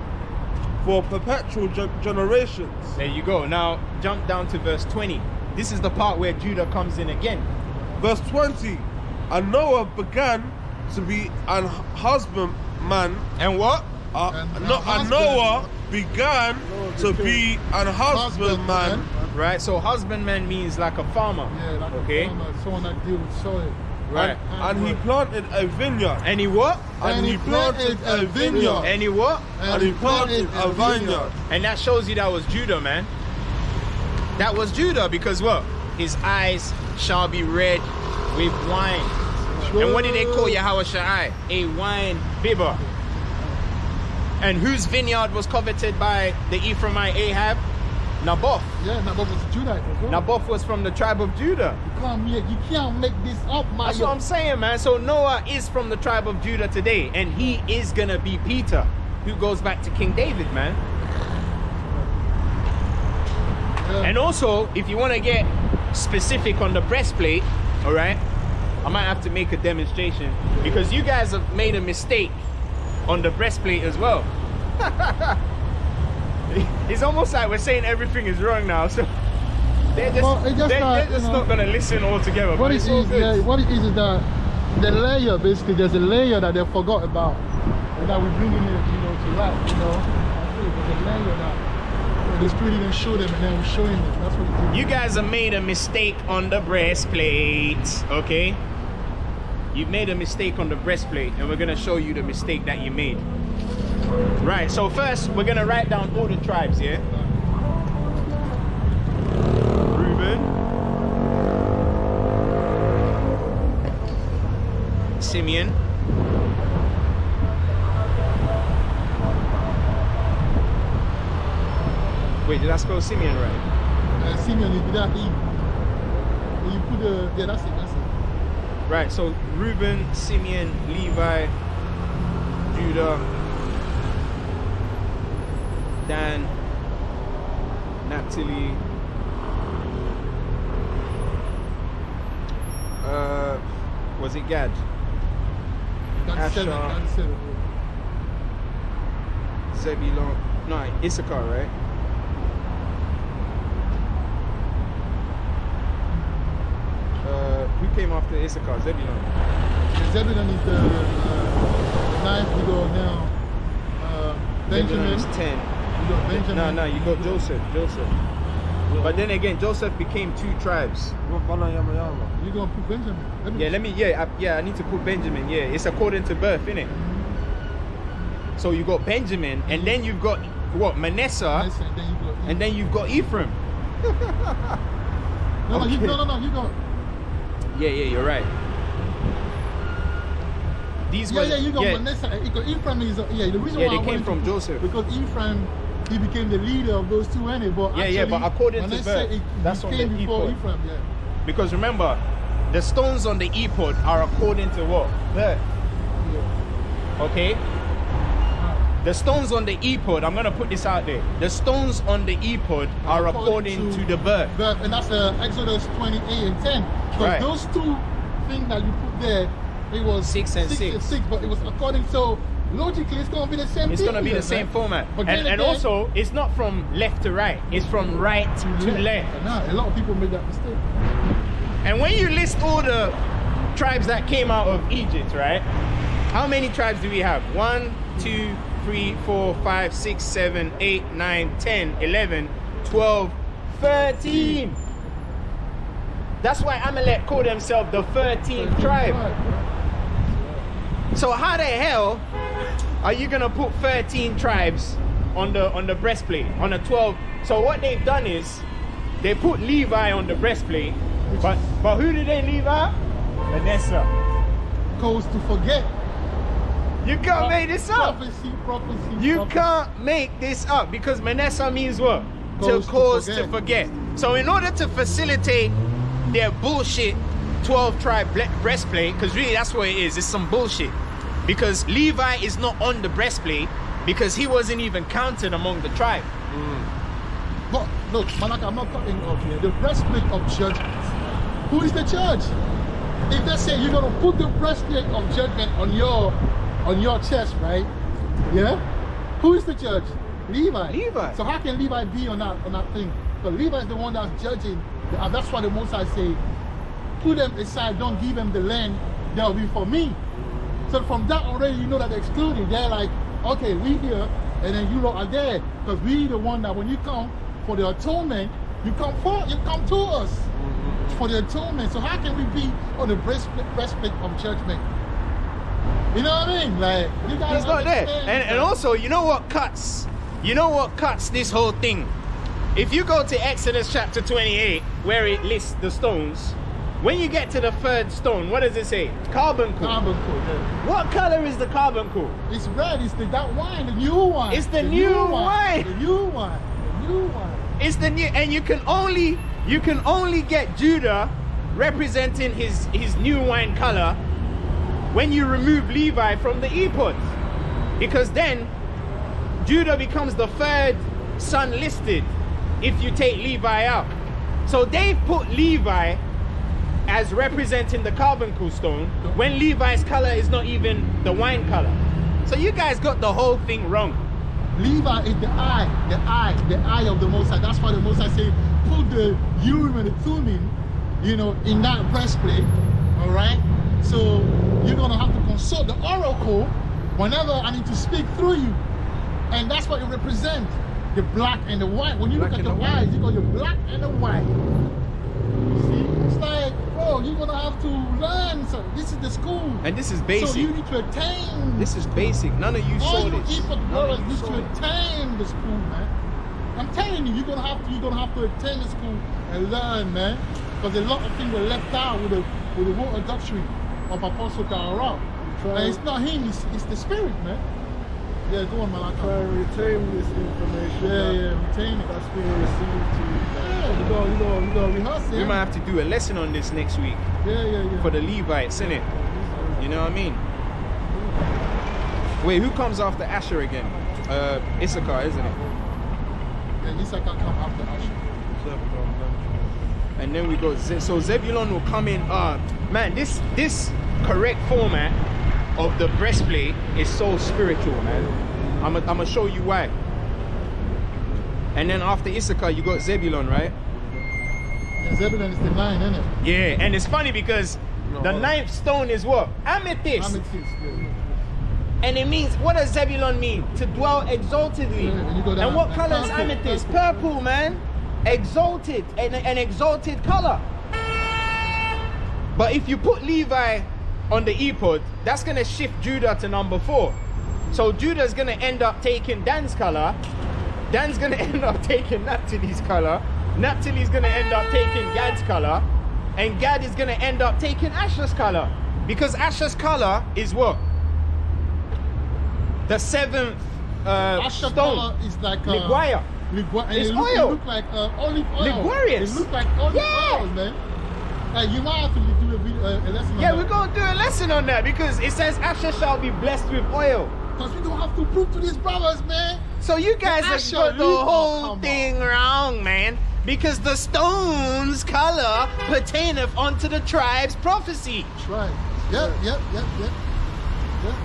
for perpetual generations. There you go. Now jump down to verse 20. This is the part where Judah comes in again. Verse 20. And Noah began to be an husbandman. And what? And Noah began to be an husbandman. Right, so husbandman means like a farmer. Yeah, like okay. a farmer, someone that deals with soil. Right. And he planted a vineyard. And he what? And he planted a vineyard. And he what? And he planted a vineyard. And that shows you that was Judah, man. That was Judah because what? His eyes shall be red with wine. And what did they call Yahushua? A wine bibber. And whose vineyard was coveted by the Ephraimite Ahab? Naboth. Yeah, Naboth was Judah as well. Naboth was from the tribe of Judah. You can't make this up, man. That's what I'm saying, man. So Noah is from the tribe of Judah today, and he is gonna be Peter, who goes back to King David, man. Yeah. And also, if you want to get specific on the breastplate, all right, I might have to make a demonstration because you guys have made a mistake on the breastplate as well. It's almost like we're saying everything is wrong now. So They're just, Well, it just they're not, just you know, not gonna listen altogether. What But it it's all is, good. yeah, what it is that the layer, basically, there's a layer that they forgot about, and that we're bringing it, you know, to life. You know, there's a layer that the Spirit didn't show them, and then we're showing them. That's what it is. You guys have made a mistake on the breastplate, okay? You've made a mistake on the breastplate, and we're gonna show you the mistake that you made. Right, so first we're gonna write down all the tribes, yeah? Reuben, Simeon, wait, did I spell Simeon right? Simeon is without E. When you put the, yeah, that's it, that's it. Right, so Reuben, Simeon, Levi, Judah, Dan, Naphtali, was it Gad? That's seven, Asher. that's seven. Zebulon, no, Issachar, right? Who came after Issachar? Zebulon. The Zebulon is the ninth. We go now. Benjamin. Zebulon is 10. You got Benjamin. No, you got Joseph. But then again, Joseph became 2 tribes. You're gonna put Benjamin. Yeah, I need to put Benjamin. Yeah, it's according to birth, innit? So you got Benjamin, and then you've got what? Manasseh, and then you've got Ephraim. No, you got. Yeah, you're right. These you got Manasseh. Because Ephraim is the reason why they I came wanted from to, Joseph. Because Ephraim, he became the leader of those 2 anyway. But But according to Manasseh, birth, that's on the came before ephod. Ephraim. Yeah. Because remember, the stones on the ephod are according to what? Birth. Okay? The stones on the ephod, I'm going to put this out there. The stones on the ephod are according to the birth. And that's Exodus 28 and 10. Because Right. those 2 things that you put there, it was 6 and 6. But it was according, so logically it's going to be the same It's thing. going to be the same format. But And again, also, it's not from left to right. It's from right to left. Nah, a lot of people made that mistake. And when you list all the tribes that came out of Egypt, right? How many tribes do we have? 1, 2, 3, 4, 5, 6, 7, 8, 9, 10, 11, 12, 13. That's why Amalek called themselves the 13th tribe. So how the hell are you gonna put 13 tribes on the breastplate, on the 12? So what they've done is they put Levi on the breastplate, but who did they leave out? Manasseh. Cause to forget. You can't make this up. Prophecy. Can't make this up because Manasseh means what? To forget. So in order to facilitate their bullshit 12 tribe breastplate, because really that's what it is, it's some bullshit. Because Levi is not on the breastplate because he wasn't even counted among the tribe. But look, Malaka, I'm not cutting off here. The breastplate of judgment. Who is the judge? If they say you're gonna put the breastplate of judgment on your chest, right? Yeah? Who is the judge? Levi. So how can Levi be on that thing? But Levi is the one that's judging. And that's why the Most High say, put them aside, don't give them the land that will be for me. So from that already you know that they're excluded. They're like, okay, we here, and then you lot are there. Because we the one that when you come for the atonement, you come to us for the atonement. So how can we be on the breastplate of judgment? You know what I mean? Like, you guys He's not there. And also, you know what cuts? You know what cuts this whole thing? If you go to Exodus chapter 28, where it lists the stones, when you get to the 3rd stone, what does it say? Carbuncle. Carbuncle, yeah. What color is the carbuncle? It's red. It's that wine, the new wine. It's the new wine. The new wine. The new wine. It's the new, and you can only get Judah representing his new wine color when you remove Levi from the ephod, because then Judah becomes the 3rd son listed if you take Levi out. So they've put Levi as representing the carbuncle stone when Levi's color is not even the wine color. So you guys got the whole thing wrong. Levi is the eye of the Most High. That's why the Most High say, put the Urim and the Thummim, you know, in that breastplate, all right? So you're gonna have to consult the oracle whenever I need to speak through you. And that's what it represents, the black and the white. When you look at the eyes, you got your black and the white. See, it's like, bro, you're gonna have to learn. So this is the school. And this is basic. So you need to attain. This is basic. None of you all saw you this. Ephod brothers need to attain the school, man. I'm telling you, you're gonna have to attend the school and learn, man. Because a lot of things were left out with the water doctrine of Apostle Dara. And it's not him, it's the spirit, man. Yeah, go on, Malaka. Try and retain this information. Yeah, retain it. That's being received to you. Yeah, you know, rehearse it. We might have to do a lesson on this next week. Yeah. For the Levites, innit? You know what I mean? Wait, who comes after Asher again? Issachar, isn't it? Yeah, Issachar come after Asher. And then we go, so Zebulon will come in. Man, this correct format of the breastplate is so spiritual, man. I'm gonna show you why. And then after Issachar, you got Zebulon, right? Yeah, Zebulon is the 9, isn't it? Yeah, and it's funny because the 9th stone is what? Amethyst. Amethyst, yeah. And it means, what does Zebulon mean? To dwell exaltedly. Yeah, and what color is amethyst? Purple, man. Exalted, an exalted color. But if you put Levi on the ephod, that's going to shift Judah to number 4. So Judah's going to end up taking Dan's color. Dan's going to end up taking Naphtali's color. Naphtali's going to end up taking Gad's color. And Gad is going to end up taking Asher's color. Because Asher's color is what? The 7th Asher's stone. color is like Liguia. It's oil. It look like olive oil. Liguarius. It look like olive oil, man. Like you might have to do a lesson on that. Yeah, we're going to do a lesson on that because it says Asher shall be blessed with oil. Because we don't have to prove to these brothers, man. So you guys have got the whole thing wrong, man. Because the stone's color pertaineth unto the tribe's prophecy. Right. Yep.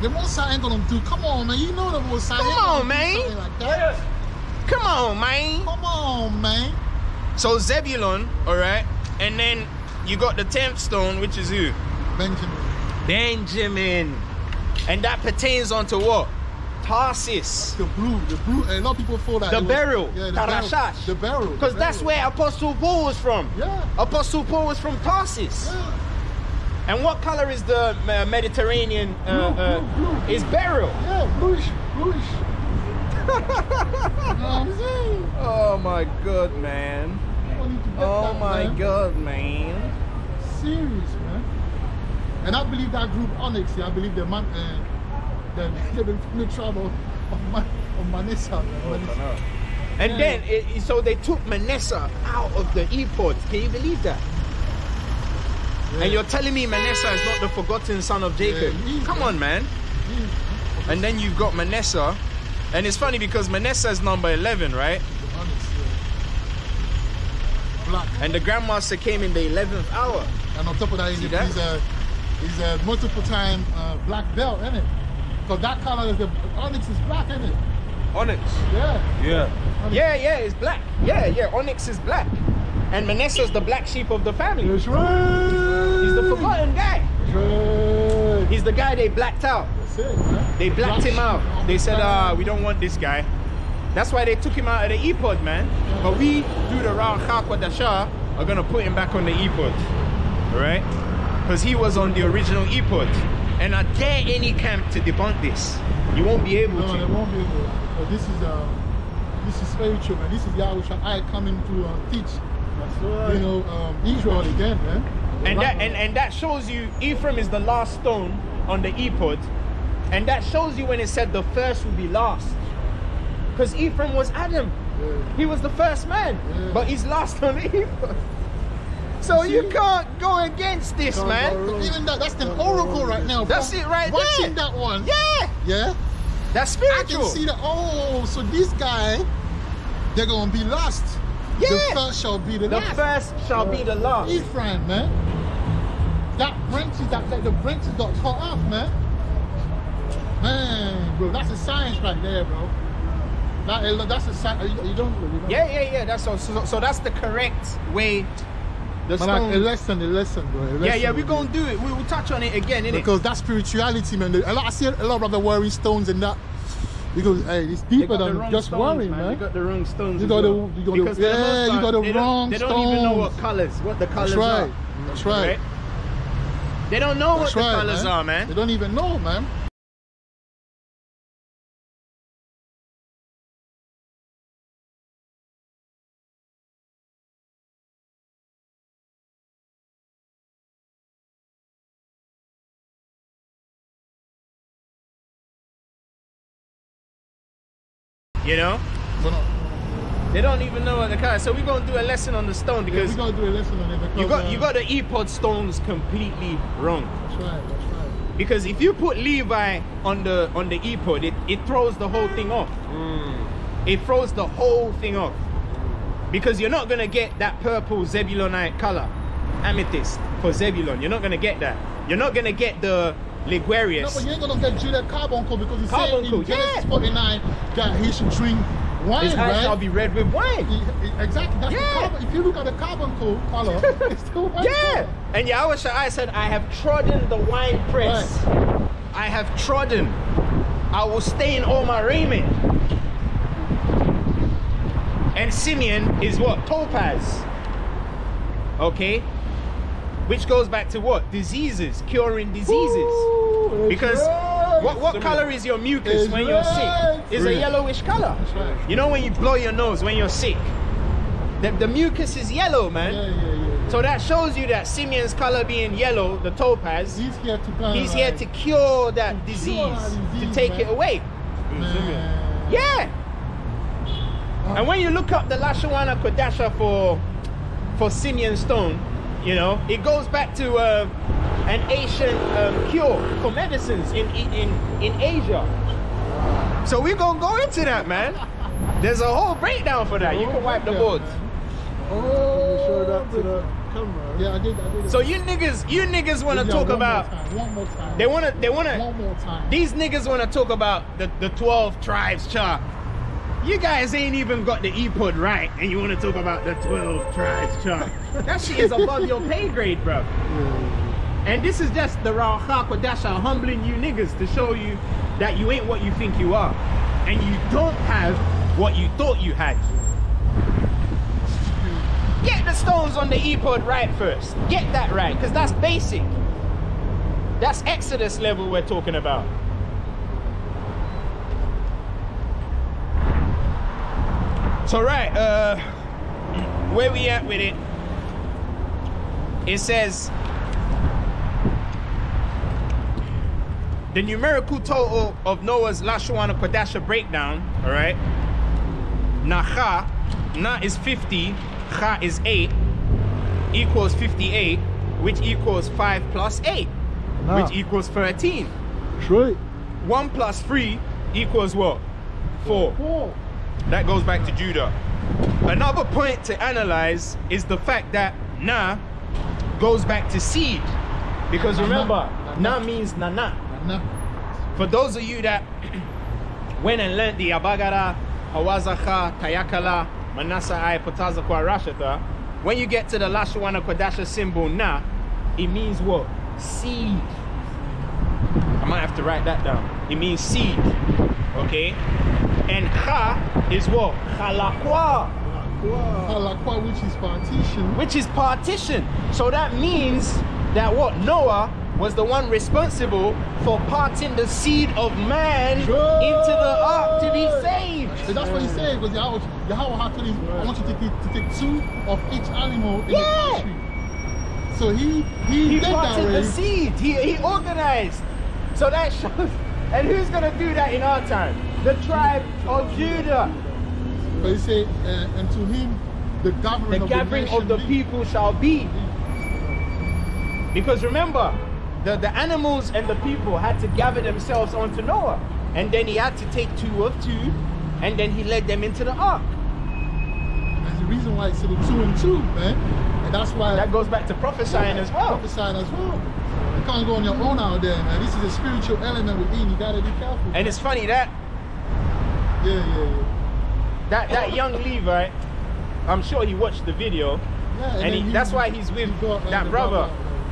The Mosai ain't gonna do. Come on, man. You know the Mosai. Come on, man. Like that. Come on, man. Come on, man. So Zebulon, all right, and then you got the 10th stone, which is who? Benjamin. And that pertains onto what? Tarsus. The blue. A lot of people thought that. The beryl. Yeah, Tarashash. The beryl. Because that's where Apostle Paul was from. Yeah. Apostle Paul was from Tarsus. Yeah. And what color is the Mediterranean? Blue. Is beryl. Yeah, bluish. You know what I'm saying? Oh my god, man. Oh my god, man. Serious, man. And I believe that group Onyx, I believe they've been from the tribe of Manasseh. And then, so they took Manasseh out of the ephod. Can you believe that? Yeah. And you're telling me Manasseh is not the forgotten son of Jacob? Yeah, come on, man. And then you've got Manasseh. And it's funny because Manasseh is number 11, right? Black. And the Grandmaster came in the 11th hour. And on top of that, he's a multiple time black belt, isn't it? Because that color is the onyx is black, isn't it? Onyx? Yeah. Onyx. Yeah, it's black. Yeah, onyx is black. And Manasseh's the black sheep of the family. That's right. He's the forgotten guy. That's right. He's the guy they blacked out. That's it, man. They blacked him out. They said, we don't want this guy. That's why they took him out of the ephod, man. Yeah. But we, through the Ra Chakwa Dasha, are going to put him back on the ephod. Alright? Because he was on the original ephod. And I dare any camp to debunk this. You won't be able to. No, they won't be able to. But this is spiritual, man. This is Yahushua coming to teach. That's right. You know, Israel again, man. And that shows you Ephraim is the last stone on the ephod. And that shows you when it said the first will be last. Because Ephraim was Adam. Yeah. He was the first man. Yeah. But he's last on the ephod. So you can't go against this, man. Even that's the oracle right now. That's it right there. Watching that one. Yeah. That's spiritual. I can see that. Oh, so this guy, they're going to be last. Yeah. The first shall be the last. The first shall be the last. Ephraim, man. The branches got cut off, man. Man, bro, that's a science right there, bro. That's a sign. You don't. Yeah. That's so that's the correct way. The But like, stone. a lesson, bro. Yeah, we're gonna do it. We'll touch on it again, innit? Because that's spirituality, man. I see a lot of brothers wearing stones and that. Because hey, it's deeper than just wearing, man. You got the wrong stones. You got the wrong wrong stones. They don't even know what the colors are. That's right. They don't know what the colors are, man. They don't even know, man. You know? They don't even know what the color. So we're gonna do a lesson on the stone because we're gonna do a lesson on it because you got the ePod stones completely wrong. That's right. Because if you put Levi on the ePod, it throws the whole thing off. It throws the whole thing off. Because you're not gonna get that purple Zebulonite color, amethyst for Zebulon. You're not gonna get that. You're not gonna get the Liguarius. No, but you ain't gonna get Judah Carbuncle because he's saying in Carbuncle, Genesis 49 that he should drink wine, His eyes right? shall be red with wine. Exactly. That's the carbon. If you look at the carbuncle color, it's still white. Yeah. And Yahweh Shai said, I have trodden the wine press. Right. I have trodden. I will stain all my raiment. And Simeon is what? Topaz. Okay? Which goes back to what? Diseases, curing diseases. Ooh, because right. what color is your mucus It's when you're right. sick? It's a yellowish color. That's right. You know when you blow your nose when you're sick? The mucus is yellow, man. Yeah. So that shows you that Simeon's color being yellow, the topaz, He's here to he's here to cure that disease, to take it away. Man. Yeah. And when you look up the Lashawana Kodasha for Simeon stone, you know, it goes back to an ancient cure for medicines in Asia. So we're gonna go into that, man. There's a whole breakdown for that. You can wipe the boards. Oh, show that to the camera. Yeah, I did. So you niggas wanna talk about one more time. they wanna One more time. these niggas wanna talk about the 12 tribes chart. You guys ain't even got the ePod right, and you want to talk about the 12 tribes chart. That shit is above your pay grade, bro. And this is just the Raha Kodasha humbling you niggas to show you that you ain't what you think you are. And you don't have what you thought you had. Get the stones on the ePod right first. Get that right, because that's basic. That's Exodus level we're talking about. So right, where we at with it? It says the numerical total of Noah's Lashawana Kodasha breakdown. All right, Na is 50, Cha is 8, equals 58, which equals 5 plus 8, which equals 13. Right. 1 plus 3 equals what? 4. That goes back to Judah. Another point to analyze is the fact that Na goes back to seed. Because remember, Na means Nana. For those of you that went and learned the Abagara, Hawazacha, Tayakala, Manasai, Potazakwa, Rashata, when you get to the Lashawana Kodasha symbol Na, it means what? Seed. I might have to write that down. It means seed. Okay? And Cha is what? Chalakwa. Chalakwa, which is partition. Which is partition. So that means that what? Noah was the one responsible for parting the seed of man into the ark to be saved. So that's what he said, because Yahweh had told him, I want you to take 2 of each animal in the country. So he did parted that way. the seed. He organized. So that shows. And who's going to do that in our time? The tribe of Judah. But he said, and to him, the gathering of the people shall be. Because remember, the animals and the people had to gather themselves onto Noah. And then he had to take 2 of 2, and then he led them into the ark. That's the reason why he said 2 and 2, man. And that's why... That goes back to prophesying as well. Prophesying as well. You can't go on your own out there, man. This is a spiritual element within. You gotta be careful. And it's funny that... Yeah. that young Levi, I'm sure he watched the video, Yeah, and that's why he's with that brother.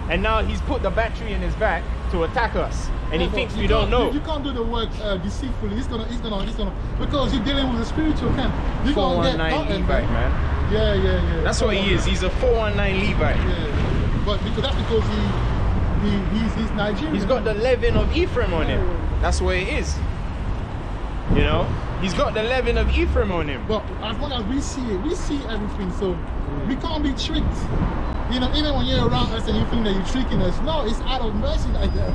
And now he's put the battery in his back to attack us, and he thinks we don't know. You can't do the work deceitfully. He's gonna, because you're dealing with a spiritual camp. You're gonna get 419 Levite, man. Yeah. That's what he is. He's a 419 Levite. Yeah, but that's because he's Nigerian. He's got the leaven of Ephraim on him. That's what it is. You know, he's got the leaven of Ephraim on him. But as long as we see everything, so we can't be tricked. You know, even when you're around us and you think that you're tricking us, no, it's out of mercy like that.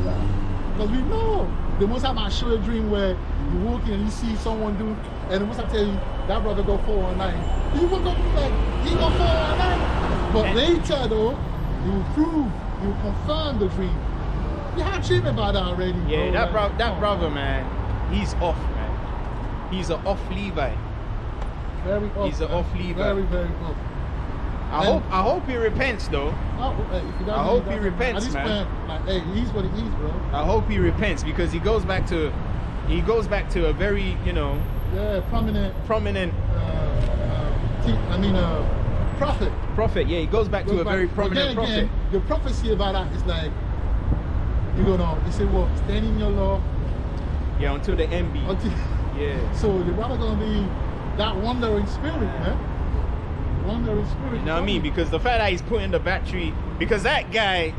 Because we know. The most time I show a dream where you walk in and you see someone do, and the most I tell you, that brother go 419. You will go like, he go 419. But later though, you will prove, you will confirm the dream. You had a dream about that already. Yeah, bro. that brother, man, he's off, man. He's an off Levi. Very off. He's an off Levi. Very, very off. I hope he repents though. I hope he repents, man. Like, hey, he's what he is, bro. I hope he repents because he goes back to a very, you know, prominent prophet. Prophet, yeah, he goes back to a very prominent prophet. The prophecy about that is like, you say what? Stand in your law. Yeah, until the end be. Yeah. So the brother gonna be that wandering spirit, man. Wandering spirit. You know what I mean? Because the fact that he's putting the battery, because that guy,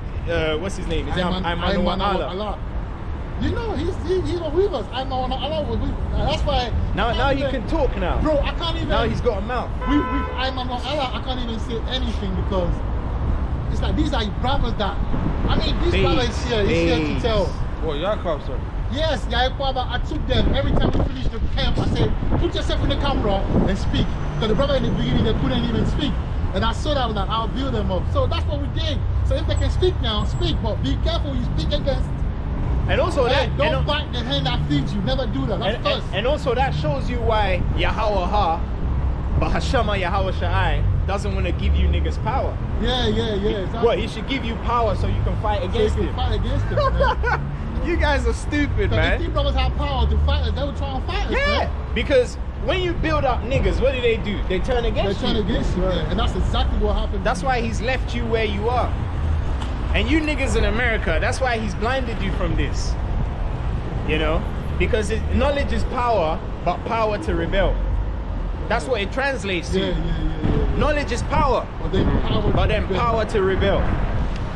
what's his name? Is Ayman Allah. You know, he's with us. Ayman Allah. That's why. Now he can talk now. Bro, I can't even. Now he's got a mouth. With Ayman Allah, I can't even say anything because it's like these are brothers that. I mean, this brother is here. He's here to tell. What, Yakub, sir? Yes, Yaquaba, I took them. Every time we finished the camp, I said, put yourself in the camera and speak. Because the brother in the beginning, they couldn't even speak. And I saw that, like, I'll build them up. So that's what we did. So if they can speak now, speak. But be careful you speak against. And also don't bite the hand that feeds you. Never do that. That's first. And also that shows you why Yahweh Ha, but Hashama Yahweh Sha'ai doesn't want to give you niggas power. Yeah. Exactly. Well, he should give you power so you can fight against him. Fight against him, man. You guys are stupid, man. If these brothers have power to fight us, they would try and fight us. Yeah, man. Because when you build up niggas, what do? They turn against you. They turn against you, yeah. And that's exactly what happened. That's why he's left you where you are. And you niggas in America, that's why he's blinded you from this. You know? Because knowledge is power, but power to rebel. That's what it translates to. Yeah. Knowledge is power, but then power to rebel.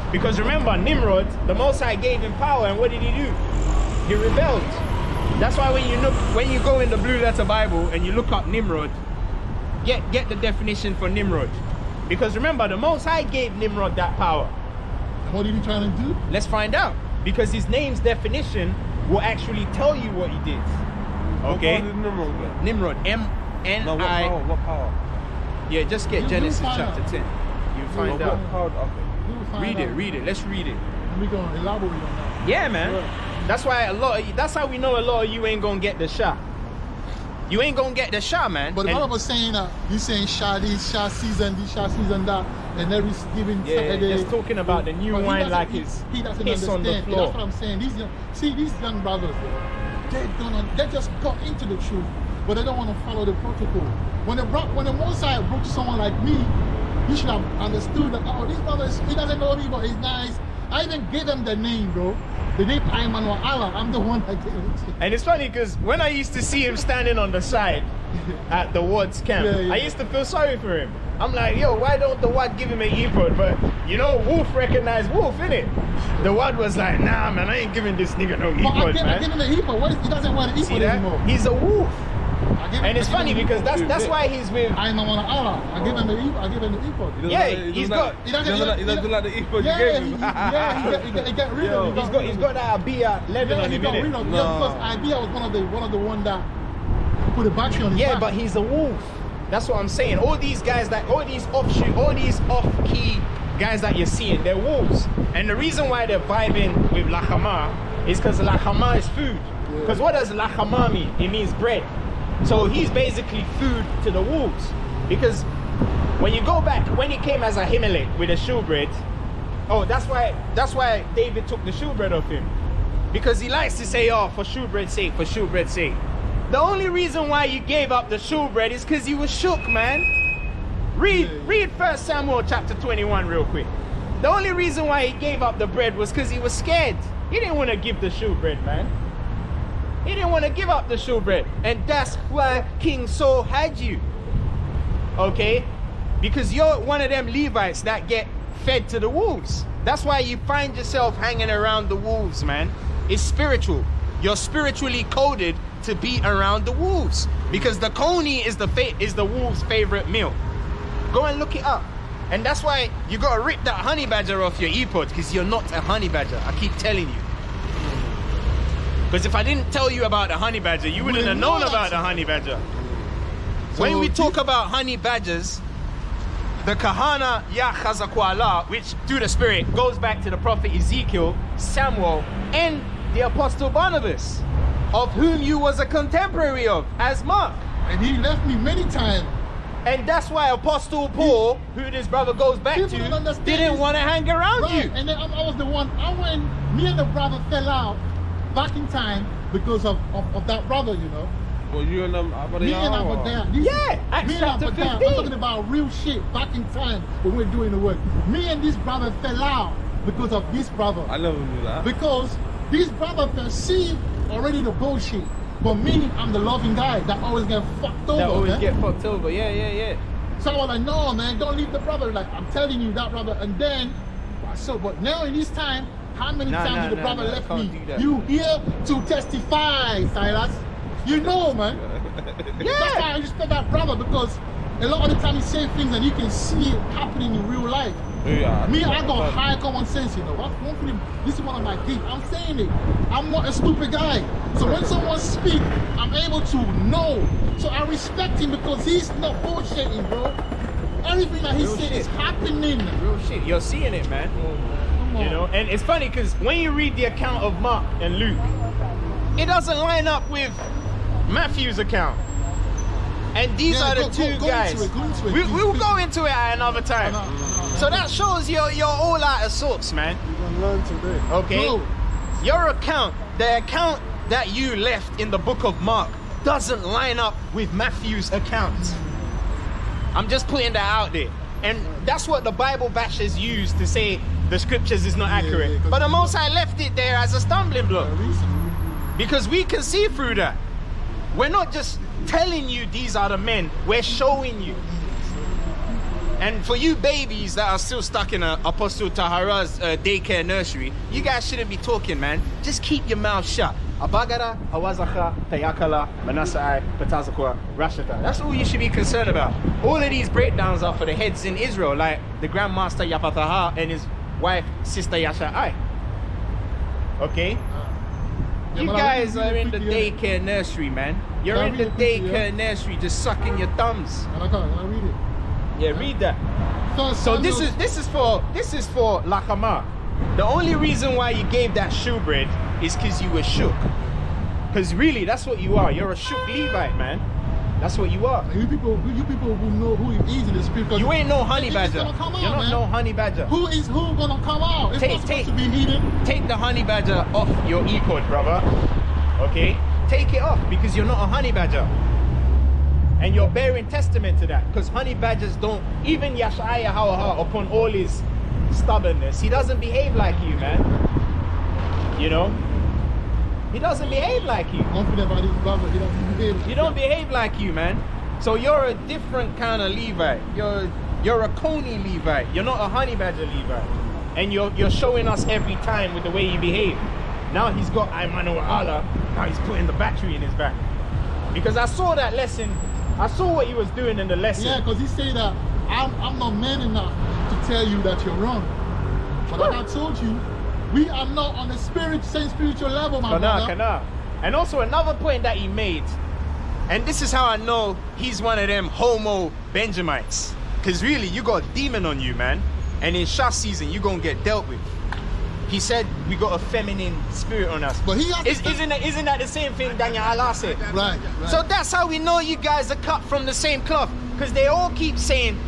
Because remember, Nimrod, the Most High gave him power, and what did he do? He rebelled. That's why when you go in the Blue Letter Bible and you look up Nimrod, get the definition for Nimrod. Because remember, the Most High gave Nimrod that power. What are you trying to do? Let's find out. Because his name's definition will actually tell you what he did. Okay? What Nimrod? Nimrod, M-N-I. No, what power? Yeah, just get Genesis chapter 10. You'll find out. Read it. Let's read it. And we're gonna elaborate on that. Yeah, man. That's why that's how we know a lot of you ain't gonna get the shot. You ain't gonna get the shot, man. But all of us saying that you saying Shah this, Shah season this, Shah season that, and every given Saturday. Just talking about the new wine like it's piss on the floor. That's what I'm saying. These young brothers, they just got into the truth, but they don't want to follow the protocol. When the Most High brought to someone like me, you should have understood that, oh, this brother, he doesn't know me, but he's nice. I even gave them the name, bro. The name Ayman Allah. I'm the one that gave it. And it's funny because when I used to see him standing on the side at the Wad's camp, I used to feel sorry for him. I'm like, yo, why don't the Wad give him an ephod? But, you know, Wolf recognized Wolf, innit? The Wad was like, nah, man, I ain't giving this nigga no ephod, man. I give him an ephod. He doesn't want an ephod anymore. He's a wolf. And it's funny because that's why he's with Ayman Allah. I give him the ephod. Yeah, he doesn't like the ephod you gave him. He got rid of it. He's got that Abiyah level on him, innit? Because Abiyah was one of the one that put a battery on his back. Yeah, but he's a wolf. That's what I'm saying. All these guys all these off-key guys that you're seeing, they're wolves. And the reason why they're vibing with Lahama is because Lahama is food. Because what does Lahama mean? It means bread. So he's basically food to the wolves. Because when you go back, when he came as Ahimelech with the shewbread, that's why David took the shewbread off him. Because he likes to say, oh, for shewbread's sake, The only reason why you gave up the shewbread is because you were shook, man. Read 1 Samuel chapter 21 real quick. The only reason why he gave up the bread was because he was scared. He didn't want to give the shewbread, man. He didn't want to give up the shewbread. And that's why King Saul had you. Okay? Because you're one of them Levites that get fed to the wolves. That's why you find yourself hanging around the wolves, man. It's spiritual. You're spiritually coded to be around the wolves. Because the coney is the wolves' favorite meal. Go and look it up. And that's why you gotta rip that honey badger off your earpod, because you're not a honey badger. I keep telling you. Because if I didn't tell you about the honey badger, you wouldn't have known about the honey badger. So when we talk about honey badgers, the Kahana Yachazakwala, which through the Spirit goes back to the prophet Ezekiel, Samuel, and the apostle Barnabas, of whom you was a contemporary of, as Mark. And he left me many times. And that's why Apostle Paul, who this brother goes back to, didn't want to hang around you. And then I was the one, me and the brother fell out back in time because of that brother, you know. Well, you and them, me and Abadar. Yeah, Acts chapter 15. I'm talking about real shit back in time when we were doing the work. Me and this brother fell out because of this brother. I never knew that. Because this brother perceived already the bullshit. But me, I'm the loving guy that always get fucked over. That always man. get fucked over, yeah. So I was like, no, man, don't leave the brother. Like, I'm telling you that, brother. And then, but now in this time, how many times did the brother left me? You here to testify, Silas. You know, man. Yeah. That's why I respect that brother, because a lot of the time he say things and you can see it happening in real life. Yeah, me, I got high common sense, you know. This is one of my gifts. I'm saying it. I'm not a stupid guy. So when someone speaks, I'm able to know. So I respect him because he's not bullshitting, bro. Everything that he said is happening. Real shit. You're seeing it, man. You know, and it's funny because when you read the account of Mark and Luke, it doesn't line up with Matthew's account. And these are the two guys. We will go into it at another time. So that shows you're all out of sorts, man. You're gonna learn today. Okay? Bro. Your account, the account that you left in the book of Mark, doesn't line up with Matthew's account. I'm just putting that out there. And that's what the Bible bashers use to say the scriptures is not accurate. But the Most High left it there as a stumbling block. Because we can see through that. We're not just telling you these are the men, we're showing you. And for you babies that are still stuck in Apostle Tahara's daycare nursery, you guys shouldn't be talking, man. Just keep your mouth shut. Abagara, Awazaka, Tayakala, Manasai, Patazakwa, Rashata. That's all you should be concerned about. All of these breakdowns are for the heads in Israel, like the Grandmaster Yapataha and his wife, Sister Yasha'ai. Okay? You guys are in the daycare nursery, man. You're in the daycare nursery just sucking your thumbs. And I read it. Yeah, read that. So this is for Lachama. The only reason why you gave that shewbread is because you were shook. Because really, that's what you are. You're a shook Levite, man. That's what you are. You people who know who he is in the spirit. You ain't no honey badger. You're not no honey badger. Who gonna come out? It's not supposed to be hidden. Take the honey badger off your earpod, brother. Okay? Take it off because you're not a honey badger. And you're bearing testament to that. Because honey badgers don't, even Yashaya Hawaha, upon all his stubbornness, he doesn't behave like you, man. You know? He doesn't behave like you. Confident about his brother, he doesn't behave. He don't behave like you, man. So you're a different kind of Levite. You're a Coney Levite. You're not a honey badger Levite. And you're showing us every time with the way you behave. Now he's got Imanu Allah. Now he's putting the battery in his back. Because I saw that lesson. I saw what he was doing in the lesson. Yeah, because he said that I'm not man enough to tell you that you're wrong. But like I told you, we are not on the same spiritual level, my brother. And also another point that he made, and this is how I know he's one of them homo Benjamites. Because really, you got a demon on you, man. And in Shah season, you're going to get dealt with. He said we got a feminine spirit on us. But isn't that the same thing Daniel Allah said? Right. So that's how we know you guys are cut from the same cloth. Because they all keep saying,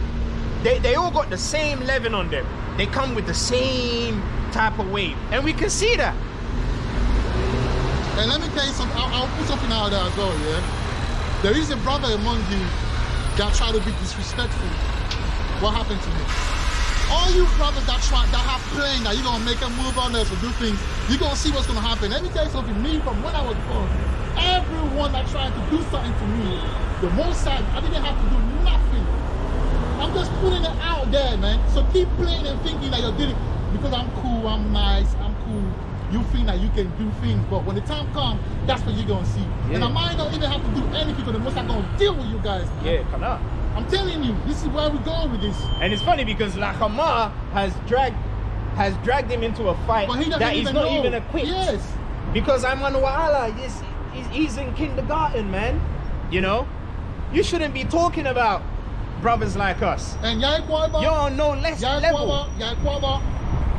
they all got the same leaven on them. They come with the same type of wave. And we can see that. And let me tell you something, I'll put something out there as well, yeah? There is a brother among you that try to be disrespectful. What happened to me? All you brothers that have planned that you're gonna make a move on us or do things, you're gonna see what's gonna happen. Let me tell you something, me from when I was born, everyone that tried to do something to me, the most side, I didn't have to do nothing. I'm just putting it out there, man. So keep playing and thinking that you're doing it because I'm cool, I'm nice, I'm cool. You think that you can do things, but when the time comes, that's what you're gonna see. Yeah. And I might not even have to do anything because the most I'm gonna deal with you guys. Man. Yeah, come on. I'm telling you, this is where we're going with this. And it's funny because La Hamar has dragged him into a fight that he's not even equipped. Yes. Because Ayman Wa'ala, he's in kindergarten, man. You know? You shouldn't be talking about brothers like us. And Yaquaba, you're on no less level. Yaquaba,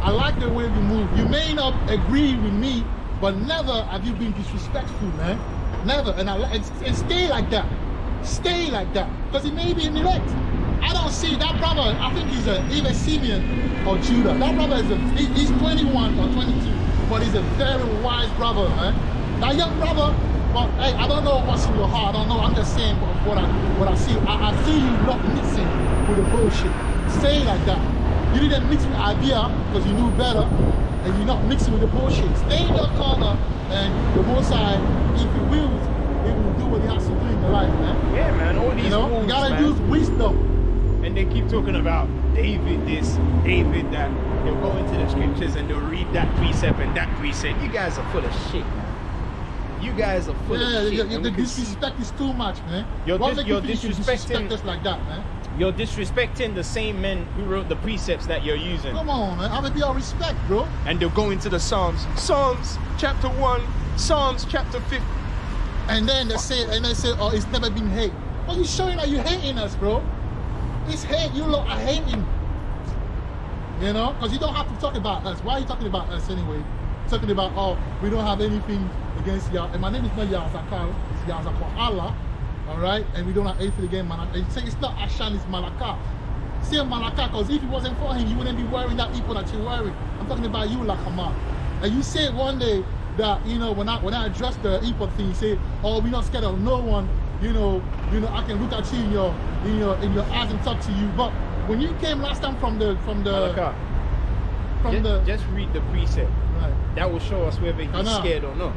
I like the way we move. You may not agree with me, but never have you been disrespectful, man. Never. And stay like that. Stay like that. Because he may be an elect. I don't see that brother. I think he's either Simeon or Judah. That brother is he's 21 or 22, but he's a very wise brother, man. That young brother, but hey, I don't know what's in your heart. I don't know. I'm just saying what I see. I see you not mixing with the bullshit. Stay like that. You didn't mix with idea because you knew better, and you're not mixing with the bullshit. Stay in your corner, and the Most High, if he wills, he will do what he has to do in your life, man. Yeah, man. All these rules, you gotta use wisdom. And they keep talking about David this, David that. They'll go into the scriptures and they'll read that precept and that precept. You guys are full of shit, man. You guys are full of shit. The disrespect is too much, man. You're disrespecting us like that, man. You're disrespecting the same men who wrote the precepts that you're using. Come on, man. Have a bit of respect, bro. And they'll go into the Psalms. Psalms chapter 1, Psalms chapter 50. And then they say, oh, it's never been hate. Well, you're showing that you're hating us, bro. It's hate. You lot are hating. You know? Because you don't have to talk about us. Why are you talking about us anyway? Talking about, oh, we don't have anything against Yah. And my name is not Yazakal. It's Yazakal Allah. Alright? And we don't have anything against Malaka. You say it's not Ashan, it's Malaka. Say Malaka, because if it wasn't for him, you wouldn't be wearing that equal that you're wearing. I'm talking about you, Lakama. And you said one day that, you know, when I addressed the equal thing, you say, oh, we're not scared of no one. You know, I can look at you in your eyes and talk to you. But when you came last time from the just read the precept. Right. That will show us whether he's scared or not.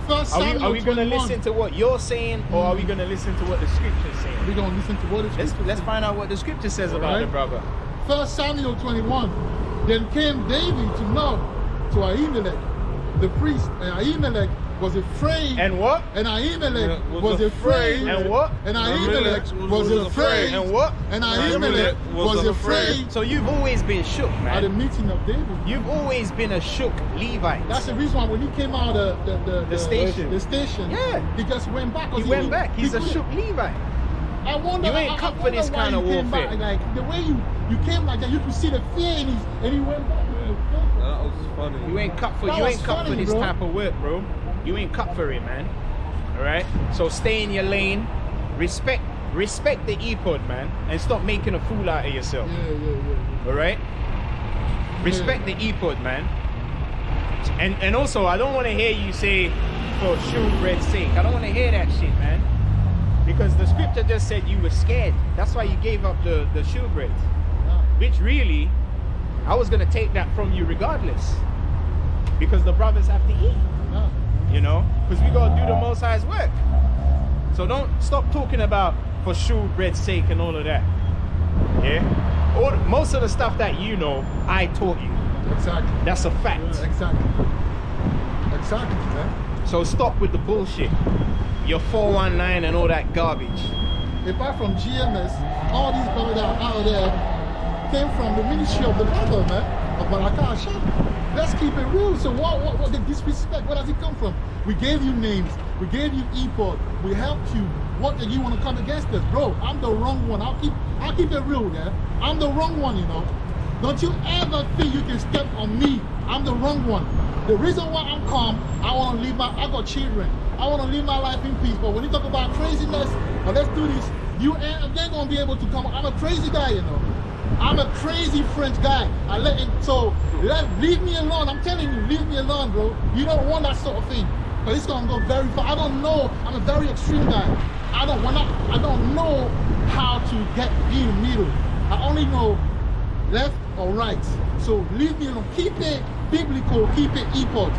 Are we going to listen to what you're saying, or are we going to listen to what the scripture is saying? We're going to listen to what the scripture says. Let's find out what the scripture says about the brother. 1 Samuel 21. Then came David to Nob, to Ahimelech, the priest, and Ahimelech was afraid. And what? And Ahimelech was afraid. And what? And Ahimelech was afraid. And what? And Ahimelech was afraid. So you've always been shook, man. At the meeting of David. You've always been a shook Levite. That's the reason why when he came out of the station, yeah, he just went back. He went back. He's a shook Levite. I wonder. You ain't cut for this kind of warfare. Like the way you came like that, you could see the fear in his, and he went back. That was funny. You ain't cut for this type of work, bro. You ain't cut for it, man. Alright? So stay in your lane. Respect the ephod, man. And stop making a fool out of yourself. Yeah. Alright? Respect the ephod, man. And also, I don't want to hear you say for showbread's sake. I don't want to hear that shit, man. Because the scripture just said you were scared. That's why you gave up the showbread. Which really, I was going to take that from you regardless. Because the brothers have to eat. You know, because we gotta do the Most High's work. So don't stop talking about for showbread's sake and all of that. Yeah, most of the stuff that you know, I taught you. Exactly. That's a fact. Exactly, man. So stop with the bullshit. Your 419 and all that garbage. Apart from GMS, all these brothers that are out there came from the ministry of the brother, man, of Malaka Hashem. Let's keep it real. So what the disrespect, where does it come from? We gave you names, we gave you ephod, we helped you. What do you want to come against us? Bro, I'm the wrong one. I'll keep it real, yeah? I'm the wrong one, you know. Don't you ever think you can step on me. I'm the wrong one. The reason why I'm calm, I got children. I want to live my life in peace. But when you talk about craziness, or let's do this, you ain't going to be able to come. I'm a crazy guy, you know. I'm a crazy French guy. Leave me alone. I'm telling you, leave me alone, bro. You don't want that sort of thing. But it's gonna go very far. I don't know. I'm a very extreme guy. I don't know how to get in the middle. I only know left or right. So leave me alone. Keep it biblical. Keep it epoch.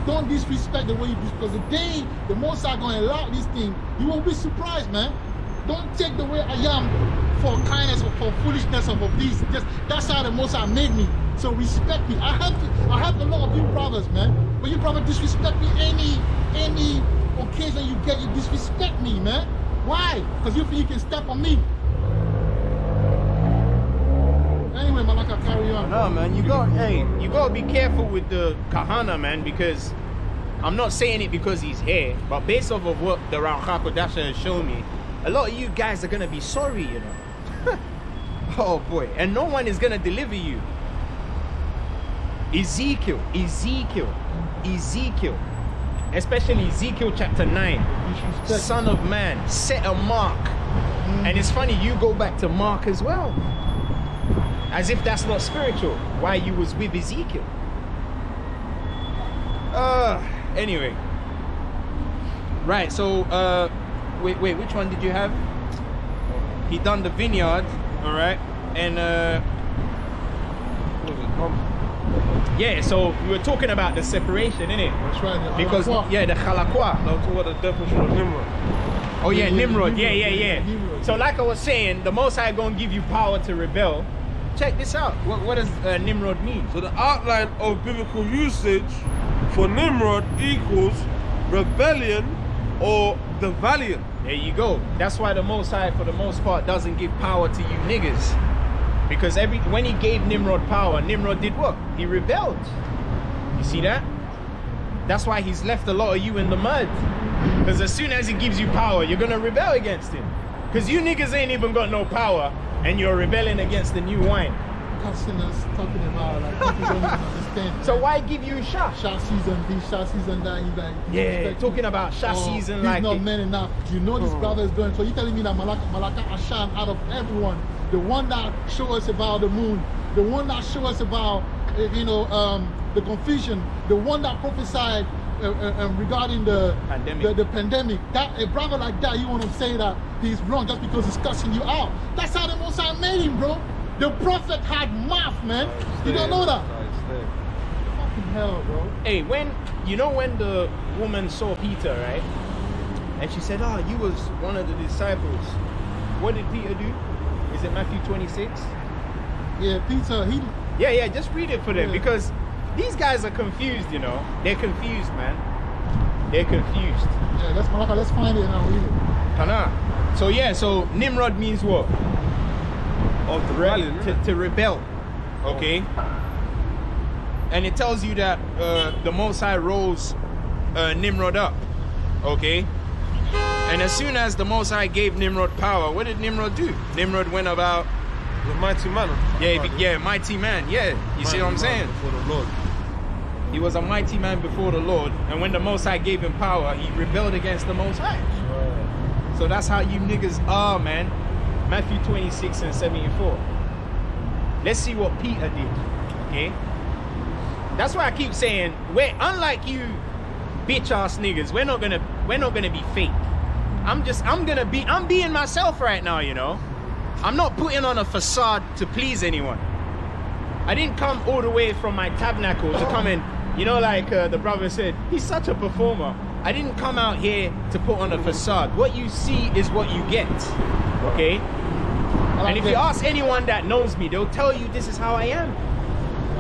Don't disrespect the way you do, because the day the Most High gonna allow this thing, you will be surprised, man. Don't take the way I am for kindness or for foolishness or for peace. Just that's how the Most High made me. So respect me. I have a lot of you brothers, man. But you brother disrespect me any occasion you get, you disrespect me, man. Why? Because you think you can step on me. Anyway, Malaka, carry on. No, man, you gotta be careful with the Kahana, man, because I'm not saying it because he's here, but based off of what the Ruach HaKodesh has shown me, a lot of you guys are gonna be sorry, you know. Oh boy, and no one is gonna deliver you. Ezekiel, especially Ezekiel chapter 9, son of man, set a mark. And it's funny, you go back to Mark as well, as if that's not spiritual, why you was with Ezekiel. Anyway, right, so wait, which one did you have? He done the vineyard, all right, and what was it called? Yeah, so we were talking about the separation, innit? That's right. Because yeah, the Khalaqwa. That's what the definition of Nimrod. Oh yeah, Nimrod. Yeah. So like I was saying, the Most High gonna give you power to rebel. Check this out. What does Nimrod mean? So the outline of biblical usage for Nimrod equals rebellion or the valiant. There you go. That's why the Most High, for the most part, doesn't give power to you niggas. Because when he gave Nimrod power, Nimrod did what? He rebelled. You see that? That's why he's left a lot of you in the mud. Because as soon as he gives you power, you're going to rebel against him. Because you niggas ain't even got no power, and you're rebelling against the new wine. Customers talking about, like, people don't even understand. So why give you Shah? Shah season this, Shah season that. He's like, yeah, talking about Shah season, he's like not man enough. You know this brother is doing. So you're telling me that Malaka Ashan, out of everyone, the one that showed us about the moon, the one that showed us about, the confusion, the one that prophesied regarding the pandemic. That a brother like that, you want to say that he's wrong just because he's cussing you out? That's how the Most High made him, bro. The prophet had mouth, man. You don't know that? Fucking hell, bro. Hey, when the woman saw Peter, right? And she said, you was one of the disciples. What did Peter do? Is it Matthew 26? Yeah, Peter, Yeah, just read it for them, because these guys are confused, you know. They're confused, man. They're confused. Yeah, let's find it and I'll read it. Kana. So Nimrod means what? Of the rebellion. To rebel. Okay? And it tells you that the Most High rose Nimrod up. Okay? And as soon as the Most High gave Nimrod power, what did Nimrod do? Nimrod went about... The mighty man. Yeah, mighty man. Yeah, you see what I'm saying? Before the Lord. He was a mighty man before the Lord, and when the Most High gave him power, he rebelled against the Most High. Right. So that's how you niggas are, man. Matthew 26 and 74. Let's see what Peter did. Okay? That's why I keep saying, unlike you bitch ass niggas, we're not gonna be fake. I'm being myself right now, you know. I'm not putting on a facade to please anyone. I didn't come all the way from my tabernacle to come in, like the brother said, he's such a performer. I didn't come out here to put on a facade. What you see is what you get, okay? And if you ask anyone that knows me, they'll tell you this is how I am.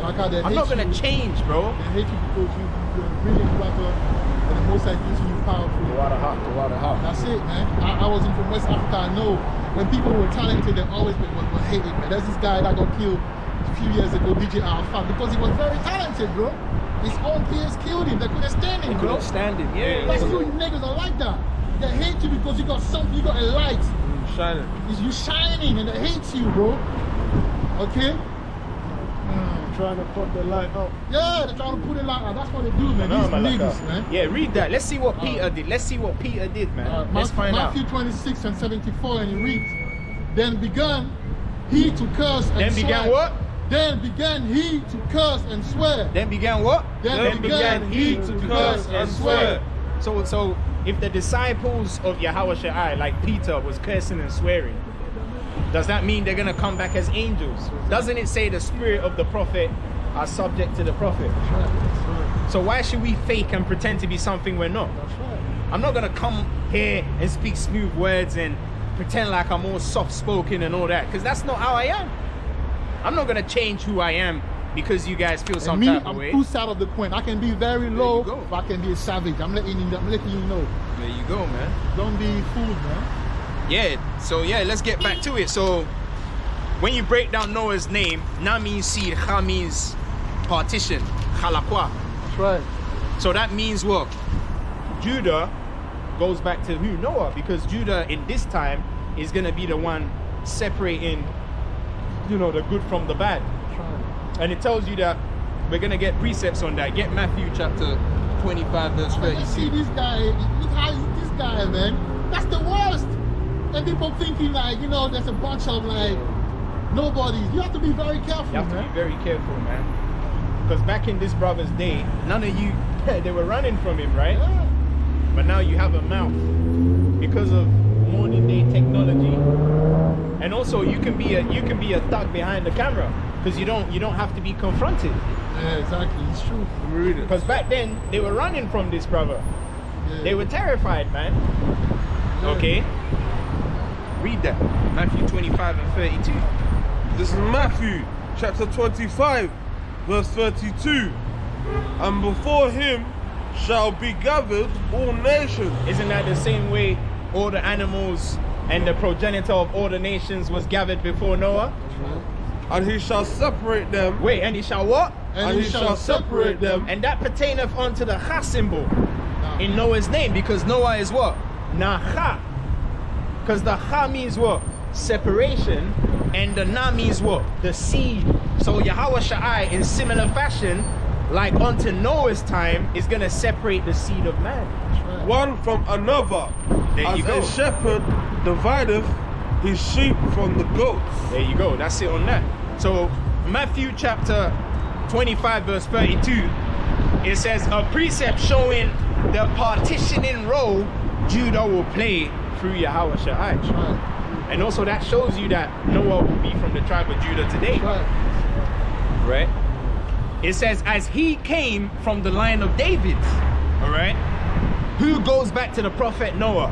I'm not gonna change, bro. They hate you because you're a brilliant brother, and the Most High gives you powerful. The water hot. That's it, man. I wasn't from West Africa. I know when people were talented, they always were hated, man. There's this guy that got killed a few years ago, DJ Alpha, because he was very talented, bro. His own peers killed him. They couldn't stand him, bro. Couldn't stand him, yeah. That's you niggas are like that. They hate you because you got something, you got a light. Shining. You shining, and they hate you, bro. Okay? Trying to put the light up. Yeah, they're trying to put it light up. That's what they do, man. These niggas, man. Yeah, read that. Let's see what Peter did. Let's see what Peter did, man. Let's find out. Matthew 26 and 74, and he reads, Then began he to curse and Then swear. began what? Then began he to curse and swear. Then began what? Then began he to curse and swear. So if the disciples of Yahweh Shai, like Peter, was cursing and swearing, does that mean they're gonna come back as angels? Doesn't it say the spirit of the prophet are subject to the prophet? So why should we fake and pretend to be something we're not? I'm not gonna come here and speak smooth words and pretend like I'm all soft-spoken and all that, because that's not how I am. I'm not gonna change who I am because you guys feel some type of way. I'm two sides of the coin. I can be very low, but I can be a savage. I'm letting you know. There you go, man. Don't be fooled, man. Yeah, so yeah, let's get back to it. So when you break down Noah's name, Na means seed, Cha means partition, Chalakwa. That's right. So that means what? Judah goes back to who? Noah, because Judah in this time is gonna be the one separating, you know, the good from the bad. That's right. And it tells you that we're gonna get precepts on that. Get Matthew chapter 25 verse 32. See this guy, look how this guy, man. That's the worst. And people thinking like, you know, there's a bunch of like nobodies. You have to be very careful, You have to be very careful, man. Because back in this brother's day, none of you, they were running from him, right? Yeah. But now you have a mouth because of modern day technology. And also you can be a thug behind the camera because you don't have to be confronted. Yeah, exactly. It's true. Because back then they were running from this brother. Yeah. They were terrified, man. Yeah. Okay. Read that. Matthew 25 and 32. This is Matthew chapter 25 verse 32. And before him shall be gathered all nations. Isn't that the same way all the animals and the progenitor of all the nations was gathered before Noah? And he shall separate them. Wait, and he shall what? And he shall separate them. And that pertaineth unto the Ha symbol in Noah's name, because Noah is what? Naha. Because the Ha means what? Separation. And the Na means what? The seed. So Yahweh Shai, in similar fashion, like unto Noah's time, is going to separate the seed of man. One from another. There as you go. a shepherd divideth his sheep from the goats. There you go. That's it on that. So Matthew chapter 25 verse 32, it says a precept showing the partitioning role Judah will play through Yahweh Shai. And also that shows you that Noah will be from the tribe of Judah today. Right? It says as he came from the line of David. All right? Who goes back to the prophet Noah?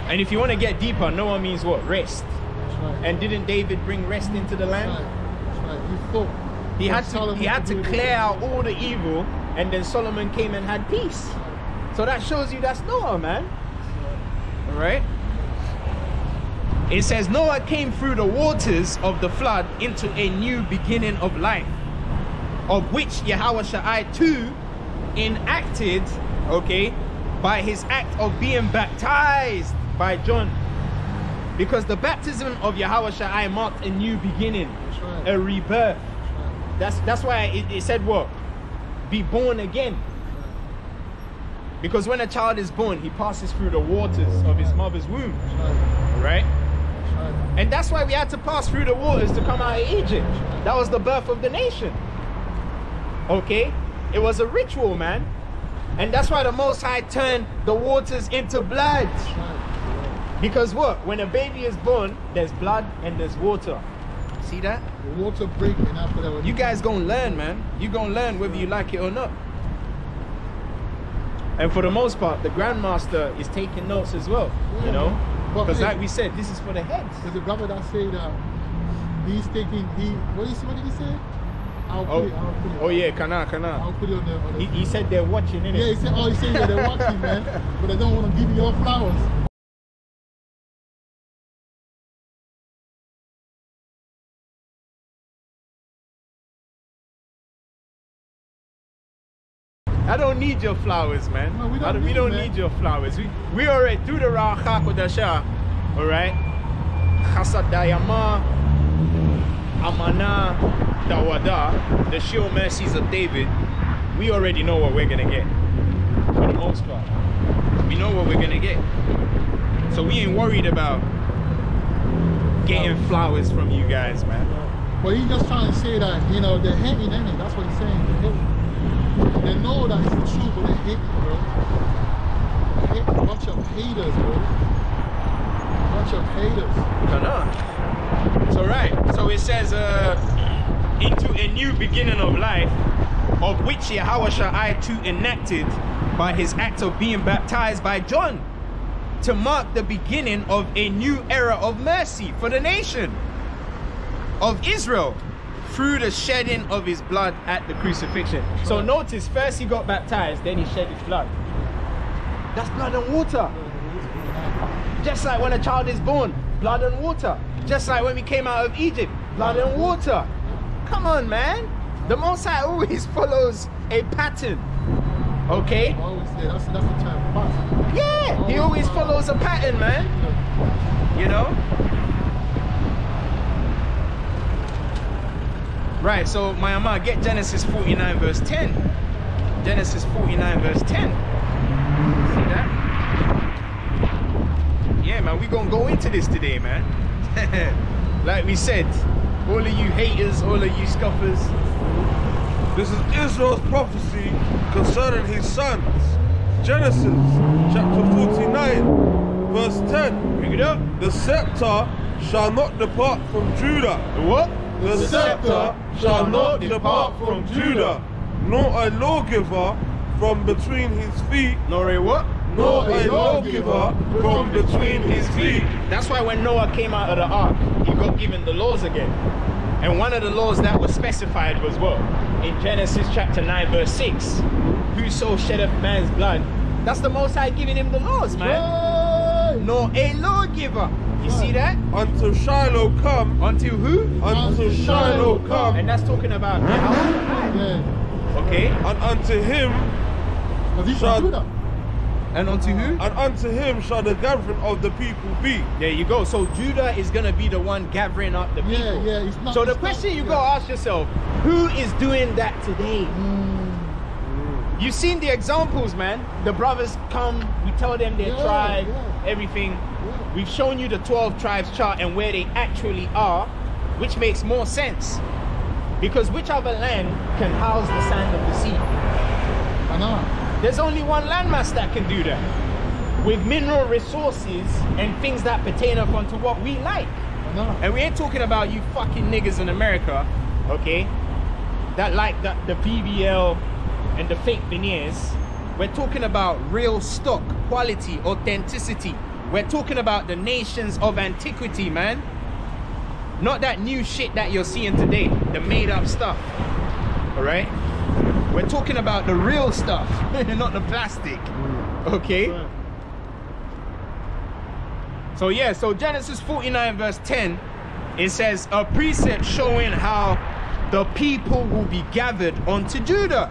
And if you want to get deeper, Noah means what? Rest. And didn't David bring rest into the land? He had to clear out all the evil, and then Solomon came and had peace. So that shows you that's Noah, man. All right? It says Noah came through the waters of the flood into a new beginning of life, of which Yahweh Shai too enacted, okay, by his act of being baptized by John. Because the baptism of Yahweh Shai marked a new beginning, a rebirth. That's why it said what? Be born again. Because when a child is born, he passes through the waters of his mother's womb. Right? And that's why we had to pass through the waters to come out of Egypt. That was the birth of the nation. Okay? It was a ritual, man. And that's why the Most High turned the waters into blood. Because what? When a baby is born, there's blood and there's water. See that? The water breaking after that. You guys gonna learn, man. You gonna learn whether you like it or not. And for the most part, the Grandmaster is taking notes as well. Yeah. You know? Because like we said, this is for the heads. There's a brother that said he's taking, what did he say? I'll put it. Oh yeah, Kana. I'll put it on the he said they're watching, innit? Yeah, he said yeah, they're watching, man. But they don't want to give you your flowers. I don't need your flowers, man. No, we don't need your flowers. We already through the Racha Kodasha, all right? Chasad Dayama, Amana, Dawada, the sure mercies of David. We already know what we're gonna get. For the most part, we know what we're gonna get. So we ain't worried about getting flowers from you guys, man. Well, he's just trying to say that, you know, they're hating, ain't it? That's what he's saying. They're hating. They know that it's the truth, but they hate it, bro. They hate a bunch of haters, bro. Bunch of haters. No. So right. So it says, into a new beginning of life, of which Yahweh too enacted by his act of being baptized by John, to mark the beginning of a new era of mercy for the nation of Israel through the shedding of his blood at the crucifixion. So notice, first he got baptized, then he shed his blood. That's blood and water. Just like when a child is born, blood and water. Just like when we came out of Egypt, blood and water. Come on, man. The Most High always follows a pattern. Okay? That's the term. Yeah, he always follows a pattern, man. You know? Right, so my Amma, get Genesis 49 verse 10. Genesis 49 verse 10. See that? Yeah, man, we gonna go into this today, man. Like we said, all of you haters, all of you scoffers. This is Israel's prophecy concerning his sons. Genesis chapter 49 verse 10. Bring it up. The scepter shall not depart from Judah. The what? The scepter shall not depart from Judah, nor a lawgiver from between his feet. Nor a what? Nor a lawgiver from between his feet. That's why when Noah came out of the ark, he got given the laws again. And one of the laws that was specified was what? In Genesis chapter 9 verse 6. Whoso sheddeth man's blood. That's the Most High giving him the laws, man. Nor a lawgiver. You see that? Until Shiloh come. Until who? Until Shiloh come. And that's talking about Yeah. Okay. And unto him shall... And unto who? And unto him shall the gathering of the people be. There you go. So Judah is going to be the one gathering up the people. Yeah, it's not. So the question you got to ask yourself, who is doing that today? You've seen the examples, man. The brothers come, we tell them their tribe, everything. We've shown you the 12 tribes chart and where they actually are, which makes more sense. Because which other land can house the sand of the sea? I know. There's only one landmass that can do that. With mineral resources and things that pertain upon to what we like. I know. And we ain't talking about you fucking niggas in America, okay? That like the BBL and the fake veneers. We're talking about real stock, quality, authenticity. We're talking about the nations of antiquity, man. Not that new shit that you're seeing today, the made up stuff, all right? We're talking about the real stuff, not the plastic, okay? So yeah, so Genesis 49 verse 10, it says, a precept showing how the people will be gathered unto Judah.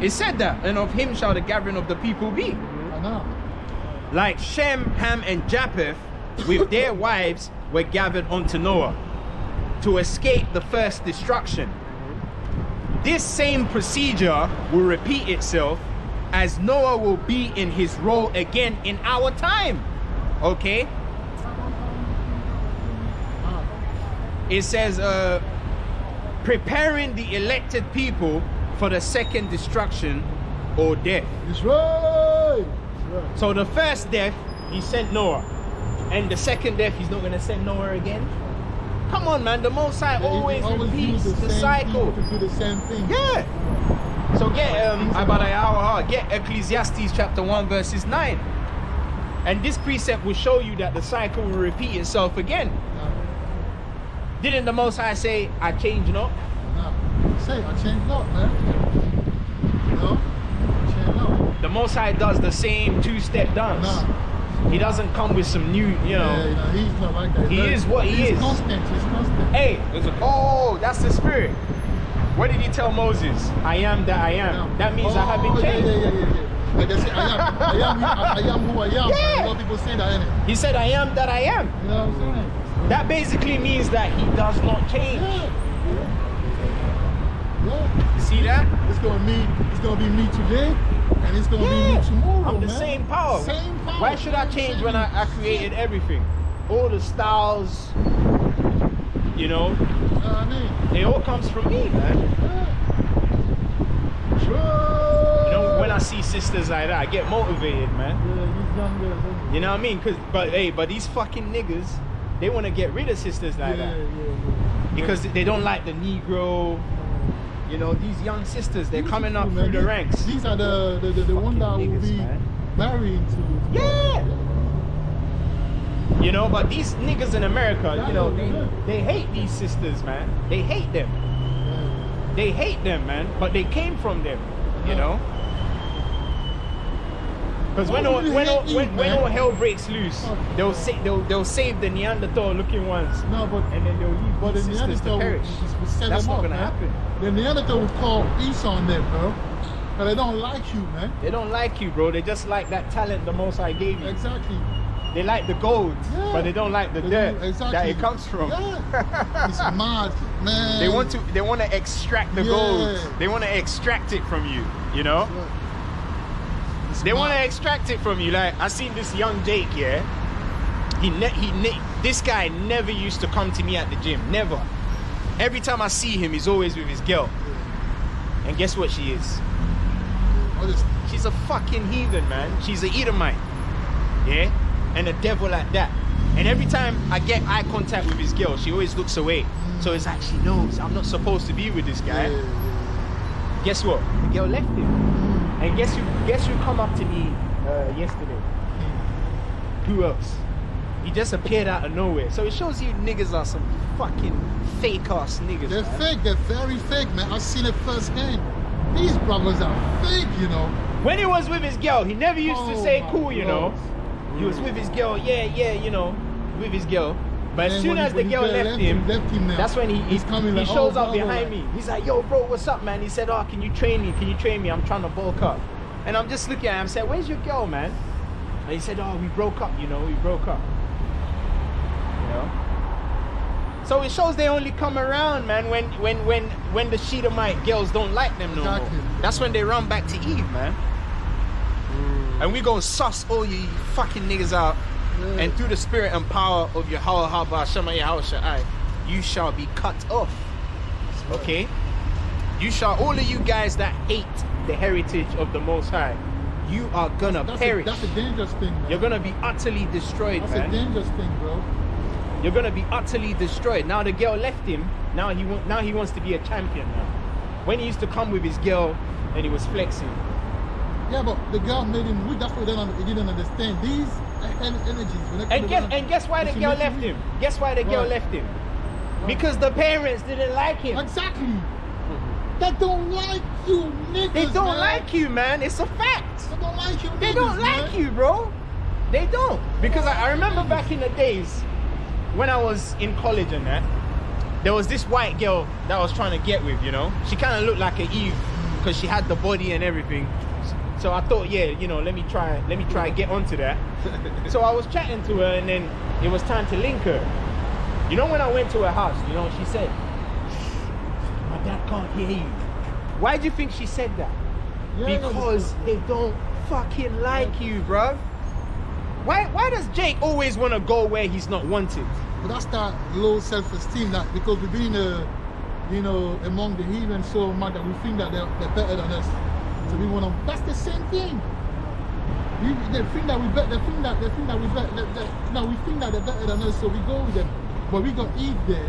It said that, and of him shall the gathering of the people be. I know. Like Shem, Ham, and Japheth with their wives were gathered unto Noah to escape the first destruction. This same procedure will repeat itself as Noah will be in his role again in our time. Okay? It says, preparing the elected people for the second destruction or death. That's right. So the first death, he sent Noah. And the second death, he's not going to send Noah again. Come on, man. The Most High always repeats the cycle. To do the same thing. Yeah. So get get Ecclesiastes chapter 1 verses 9. And this precept will show you that the cycle will repeat itself again. Didn't the Most High say, I change not? No. Say, I change not, man. No. I change not. The Most High does the same two-step dance. No. He doesn't come with some new, you know. Yeah, he's not like that. He is what he is. He's constant. He's constant. Hey, oh, that's the spirit. What did he tell Moses? I am that I am. That means I have been changed. Yeah. Like they say, I am who I am. Yeah. A lot of people say that, innit? He said, I am that I am. You know what I'm saying? That basically means that he does not change. Yeah. You see that? It's gonna be me today, and it's gonna be me tomorrow. I'm the man. same power. Same power. Why should I change when I created everything? All the styles, you know, I mean, it all comes from me, man. You know, when I see sisters like that, I get motivated, man. Yeah, these young girls. You know what I mean? But these fucking niggas, they want to get rid of sisters like that. Because they don't like the Negro. You know, these young sisters, they're coming up through the ranks. These are the one that will be married to. Yeah. You know, but these niggas in America, you know, they hate these sisters, man. They hate them. They hate them, man. But they came from them, you know. Because when all hell breaks loose, they'll save the Neanderthal looking ones. No, but and then they'll leave the sisters Neanderthal to perish. That's not gonna happen. The Neanderthal will call peace on them, bro. But they don't like you, man. They don't like you, bro. They just like that talent the Most High gave you. Exactly. They like the gold, but they don't like the dirt that it comes from. Yeah. It's mad, man. They want to extract the gold. They want to extract it from you, you know? They want to extract it from you. Like, I seen this young Jake, yeah? This guy never used to come to me at the gym, never. Every time I see him, he's always with his girl. And guess what she is? She's a fucking heathen, man. She's an Edomite, yeah? And a devil at that. And every time I get eye contact with his girl, she always looks away. So it's like she knows I'm not supposed to be with this guy. Guess what? The girl left him. And guess who come up to me yesterday? Who else? He just appeared out of nowhere. So it shows you niggas are some fucking fake ass niggas. They're man. fake. They're very fake, man. I've seen it firsthand. These brothers are fake, you know. When he was with his girl, he never used to say cool, you know. He was with his girl, yeah, you know, with his girl. But as soon as the girl left him now, that's when he shows up behind me. He's like, yo, bro, what's up, man? He said, oh, can you train me? Can you train me? I'm trying to bulk up. And I'm just looking at him and said, where's your girl, man? And he said, oh, we broke up, you know, we broke up. You know? So it shows they only come around, man, when the Shedamite girls don't like them no more. That's when they run back to Eve, man. And we gonna suss all you fucking niggas out. And through the spirit and power of Yahweh Haba Shema Yahweh Sha'ai, you shall be cut off. Okay? You shall, all of you guys that hate the heritage of the Most High, you are gonna perish. That's a dangerous thing, man. You're gonna be utterly destroyed, man. That's a dangerous thing, bro. You're gonna be utterly destroyed. Now the girl left him. Now he wants to be a champion now. When he used to come with his girl and he was flexing. Yeah, but the girl made him weak. That's what he didn't understand. These energies. And guess why the girl left him? Guess why the girl left him? Because the parents didn't like him. Exactly. They don't like you, niggas. They don't like you, man. It's a fact. They don't like you. They don't like you, bro. They don't. Because I remember back in the days when I was in college and that, there was this white girl that I was trying to get with, you know. She kind of looked like an Eve because she had the body and everything. So I thought, yeah, you know, let me try and get onto that. So I was chatting to her and then it was time to link her. You know, when I went to her house, you know, she said, my dad can't hear you. Why do you think she said that? Yeah, because they don't fucking like you, bruv. Why does Jake always want to go where he's not wanted? But that's that low self-esteem, that because we've been, you know, among the heathen so much that we think that they're better than us. So we want to. That's the same thing. They think that we better. They think that we better. No, we think that they're better than us, so we go with them. But we got Eve there.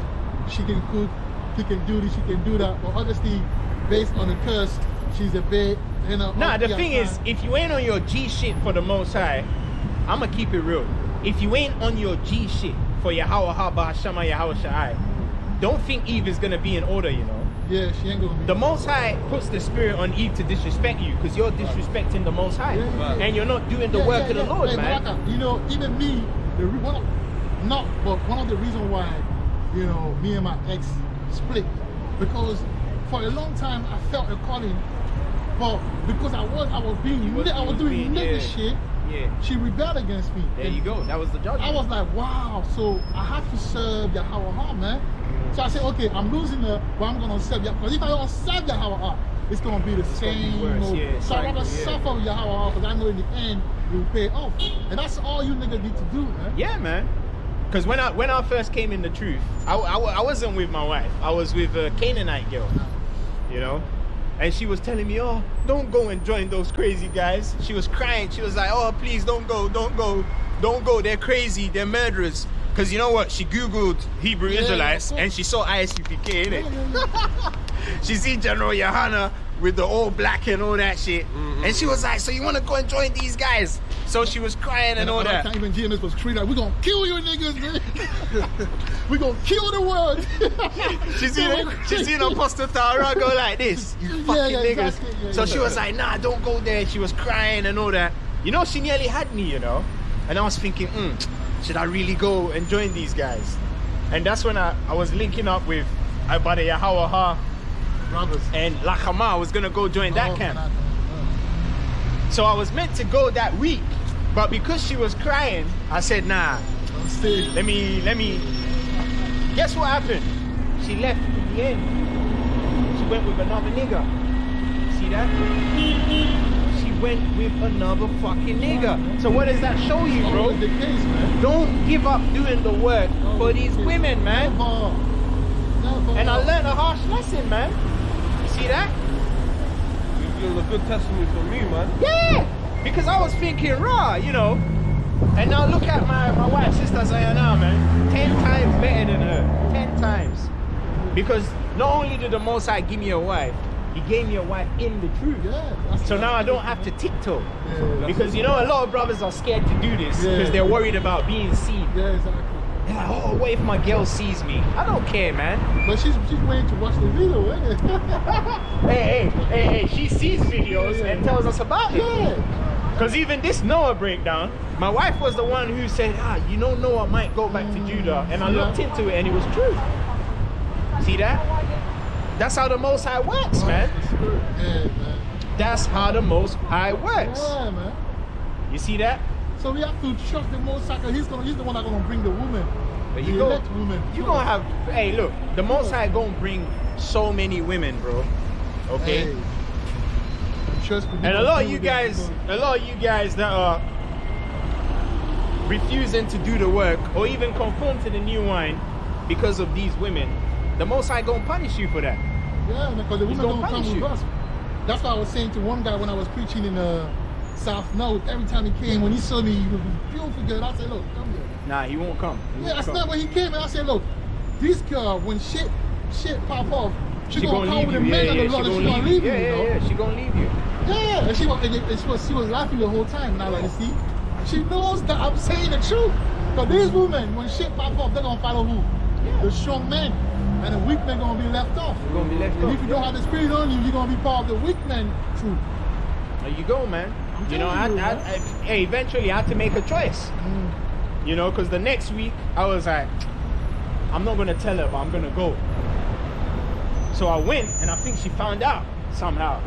She can cook. She can do this. She can do that. But obviously, based on the curse, she's a bit. You know. Nah, the thing is, if you ain't on your G shit for the Most High, I'ma keep it real. If you ain't on your G shit for Yahweh Haba Shema Yahweh Sha'ai, don't think Eve is gonna be in order, you know. Yeah, she ain't gonna be. The Most High puts the spirit on Eve to disrespect you because you're disrespecting the Most High. And you're not doing the work of the Lord, man. You know, even me, one of the reasons why, you know, me and my ex split, because for a long time I felt a calling, but because I was doing nigga shit, she rebelled against me. There you go. That was the judgment. I was like, wow, so I have to serve Yahweh, man. So I said, okay, I'm losing her, but I'm going to serve Yahweh. Because if I don't serve Yahweh, it's going to be the same. So I'm going to suffer with Yahweh because I know in the end it will pay off. And that's all you niggas need to do, man. Yeah, man. Because when I first came in the truth, I wasn't with my wife. I was with a Canaanite girl, you know. And she was telling me, oh, don't go and join those crazy guys. She was crying. She was like, oh, please don't go, don't go, don't go. They're crazy, they're murderers. Because you know what? She Googled Hebrew Israelites and she saw ISUPK, innit? She seen General Yohana with the all black and all that shit. And she was like, so you want to go and join these guys? So she was crying and all that. Even GMS was screaming like, we're going to kill you niggas, man. We're going to kill the world. She seen Apostle Tara go like this. You fucking niggas. Exactly. So she was like, nah, don't go there. She was crying and all that. You know, she nearly had me, you know. And I was thinking, should I really go and join these guys? And that's when I was linking up with Abada Yahawaha brothers and Lakama. I was gonna go join that camp. So I was meant to go that week, but because she was crying, I said, nah, let me. Guess what happened? She left at the end. She went with another nigga. See that? She went with another fucking nigga. So what does that show you, bro? The case, man. Don't give up doing the work for these women, man. Never. And I learned a harsh lesson, man. You see that? You're a good testimony for me, man. Yeah! Because I was thinking, raw, you know. And now look at my wife's sister Zayana, man. 10 times better than her. 10 times. Because not only did the Most High give me a wife, He gave me a wife in the truth. Yeah, so now I don't have to tiptoe. Because you know a lot of brothers are scared to do this because they're worried about being seen. Yeah, exactly. They're like, oh, what if my girl sees me? I don't care, man. But she's waiting to watch the video, isn't it? hey, she sees videos and tells us about it. Because even this Noah breakdown, my wife was the one who said, you know Noah might go back to Judah. And I looked into it and it was true. See that? That's how the Most High works, man. Yeah, man. That's how the Most High works. Yeah, man. You see that? So we have to trust the Most High. He's the one that's going to bring the woman. But the elect woman. You're going to have, hey, look, the Most High going to bring so many women, bro. Okay? Hey. And a lot of you guys that are refusing to do the work or even conform to the new wine because of these women, the Most High gonna punish you for that. Yeah, because the women don't come with us. That's what I was saying to one guy when I was preaching in South North. Every time he came, when he saw me, he was a beautiful girl. I said, look, come here. Nah, he won't come. That's not when he came. And I said, look, this girl, when shit pop off, she gonna come with a man on the Lord and she gonna leave you. Yeah, she gonna leave you. Yeah, and she was laughing the whole time. And I was like, see, she knows that I'm saying the truth. But these women, when shit pop off, they're gonna follow who? Yeah. The strong men. And the weak men gonna be left off. You're gonna be left off. And if you don't have the spirit on you, you're gonna be part of the weak men truth. There you go, man. You know, hey, eventually I had to make a choice. You know, because the next week I was like, I'm not gonna tell her, but I'm gonna go. So I went, and I think she found out somehow.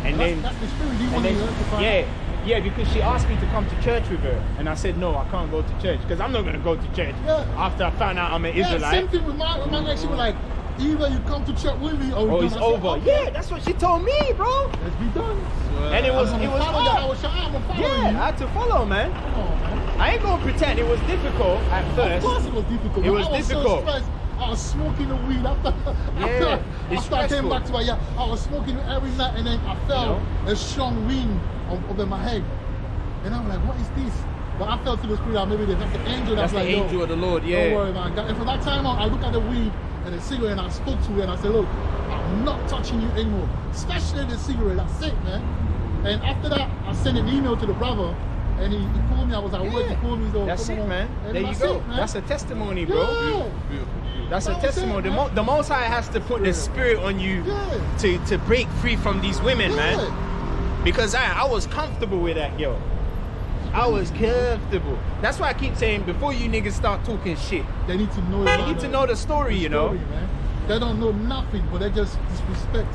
And then, that's the spirit you want to find out. Yeah, because she asked me to come to church with her, and I said no, I can't go to church because I'm not gonna go to church after I found out I'm an Israelite. Same thing with my ex. She was like, either you come to church with me or it's over. Okay. Yeah, that's what she told me, bro. Let's be done. And it was hard. I had to follow, man. I ain't gonna pretend it was difficult at first. Of course it was difficult. It was difficult. So stressed. I was smoking the weed after I came back to my I was smoking every night, and then I felt a strong wind over my head, and I'm like, what is this? But I felt to the spirit, maybe that's the angel. That's the like, angel of the Lord. Yeah. Don't worry, man. And from that time on, I looked at the weed and the cigarette, and I spoke to her, and I said, look, I'm not touching you anymore, especially the cigarette. That's it, man. And after that, I sent an email to the brother. And he called me, I was at work, he called me. So that's it, man. There you go. That's a testimony, bro. Yeah. Beautiful. That's a testimony. The Most High has to put the spirit on you to break free from these women, man. Because I was comfortable with that girl. I was comfortable. That's why I keep saying, before you niggas start talking shit, they need to know the story, you know. Man. They don't know nothing, but they just disrespect.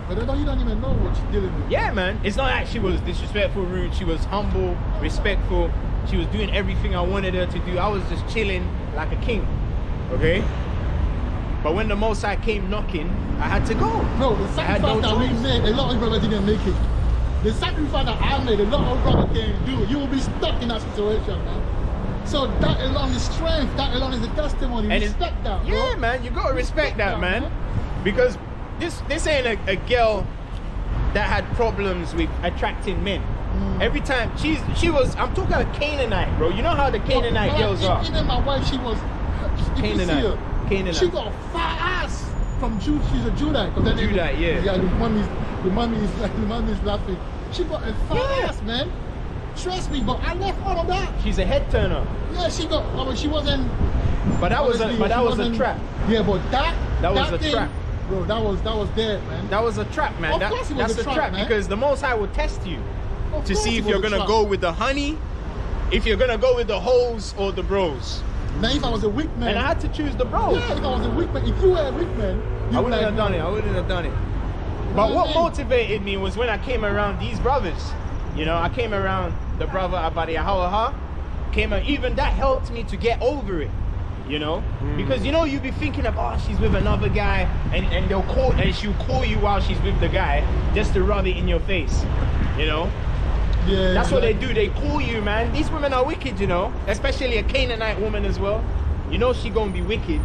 But you don't even know what you're dealing with. Yeah, man. It's not like she was disrespectful, rude. She was humble, respectful. She was doing everything I wanted her to do. I was just chilling like a king. Okay? But when the Most High came knocking, I had to go. No, the sacrifice that we made, a lot of brothers didn't make it. The sacrifice that I made, a lot of brothers can't do. You will be stuck in that situation, man. So that alone is strength. That alone is a testimony. And respect that, bro. Yeah, man. You got to respect that, man. Because this ain't a girl that had problems with attracting men. Every time she was, I'm talking about Canaanite, bro. You know how the Canaanite girls are. Even my wife, she was Canaanite. She got fat ass from Jude. She's a Judite. Judite, yeah. Yeah, the mommy is laughing. She got a fat ass, man. Trust me, but I left all of that. She's a head turner. Yeah, she got. I mean, she wasn't. But that was a trap. Yeah, but that was a thing, trap. Bro, that was dead, man. That was a trap, man. Of course it was that's a trap, man. because the Most High will test you to course see it if was you're a gonna trap. go with the honey, if you're gonna go with the hoes or the bros. Now, if I was a weak man, And I had to choose the bros. yeah, if I was a weak man, if you were a weak man, I wouldn't have done it. I wouldn't have done it. But what motivated me was when I came around these brothers. You know, I came around the brother Abadi Ahawaha. Even that helped me to get over it. You know, because you know you be thinking of, oh, she's with another guy, and they'll call and she'll call you while she's with the guy just to rub it in your face. You know. Yeah, that's what they do. They call you, man. These women are wicked, you know, especially a Canaanite woman as well. You know she gonna be wicked.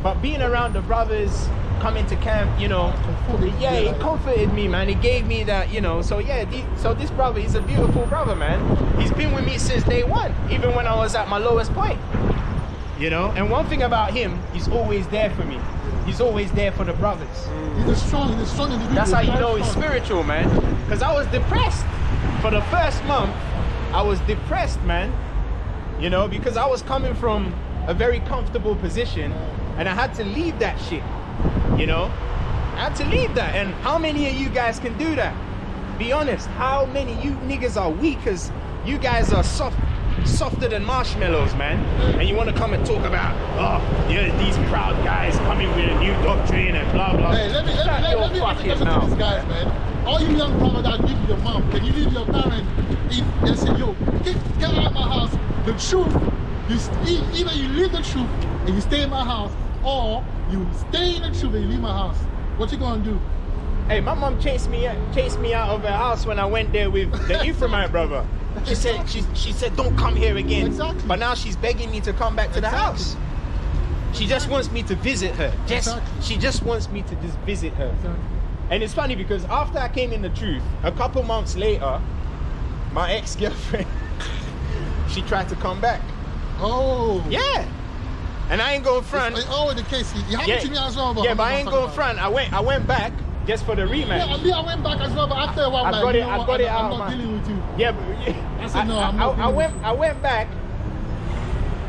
But being around the brothers, coming to camp, you know, yeah, it comforted me, man. It gave me that, you know. So yeah, so this brother, he's a beautiful brother, man. He's been with me since day one, even when I was at my lowest point. You know, and one thing about him, he's always there for me. He's always there for the brothers. He's a strong individual. That's how you know he's spiritual, man. Because I was depressed. For the first month, I was depressed, man. You know, because I was coming from a very comfortable position and I had to leave that shit. You know, I had to leave that. And how many of you guys can do that? Be honest, how many of you niggas are weak? Because you guys are softer than marshmallows, man. And you want to come and talk about, oh, yeah, these proud guys coming with a new doctrine and blah blah. Hey, let me listen to these guys, man. All you young brothers that live with your mom, can you leave your parents if they say, yo, get out of my house? The truth, either you leave the truth and you stay in my house, or you stay in the truth and you leave my house. What you gonna do? Hey, my mom chased me out of her house when I went there with the Ephraimite brother. She said, don't come here again. Exactly. But now she's begging me to come back to the house. She just wants me to visit her. She just wants me to just visit her. Exactly. And it's funny because after I came in the truth, a couple months later, my ex-girlfriend, she tried to come back. Oh. Yeah. And I ain't going front. It's always the case. You happened to me as well. Yeah, but I ain't going front. I went back just for the rematch. Yeah, I went back as well, but after a while, I got it out. I'm not dealing with you. Yeah, but I said no. I'm not. I went back.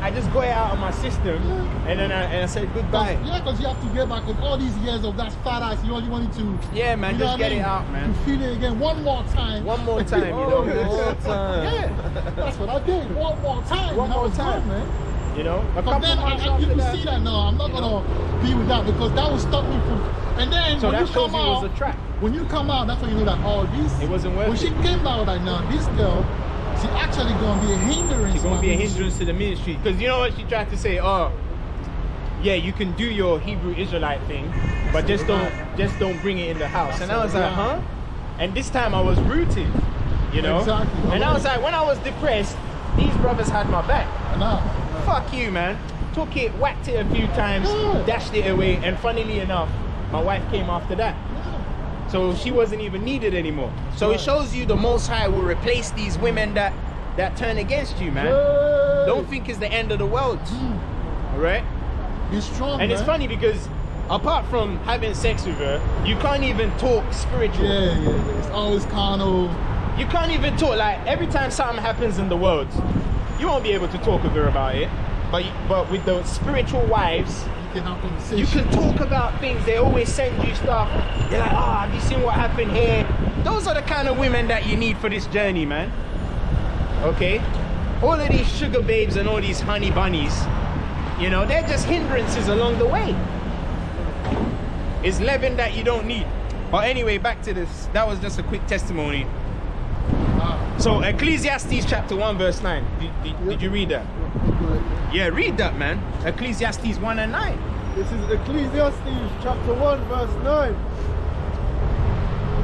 I just got it out of my system, and then I said goodbye. Yeah, because you have to get back with all these years of that fat ass. You only wanted to. Yeah, man, just get it out, man. To feel it again one more time. One more time, you know. One more time. Yeah, that's what I did. One more time. One more time, man. You know. But then you can see that. No, I'm not gonna be with that because that will stop me from. And then so when that you shows come you out, was a trap. when you come out, that's when you know that this. It wasn't worth when it. When she came out, like now this girl. She's actually gonna be a hindrance. She's gonna be a hindrance to the ministry. Because you know what she tried to say? Oh, yeah, you can do your Hebrew Israelite thing, but just don't bring it in the house. And I was like, huh? And this time I was rooted, you know? Exactly. And I was like, when I was depressed, these brothers had my back. Fuck you, man. Took it, whacked it a few times, dashed it away, and funnily enough, my wife came after that. So she wasn't even needed anymore. So it shows you the Most High will replace these women that turn against you, man. Don't think it's the end of the world. All right? You're strong, and it's funny because apart from having sex with her, you can't even talk spiritual. Yeah. It's always carnal. You can't even talk. Like every time something happens in the world, you won't be able to talk with her about it. But with the spiritual wives, you can talk about things. They always send you stuff. They're like, oh, have you seen what happened here? Those are the kind of women that you need for this journey, man. Okay? All of these sugar babes and all these honey bunnies, you know, they're just hindrances along the way. It's leaven that you don't need. But anyway, back to this. That was just a quick testimony. So Ecclesiastes chapter 1 verse 9. Did you read that? Yeah, read that, man. Ecclesiastes 1 and 9. This is Ecclesiastes chapter 1 verse 9.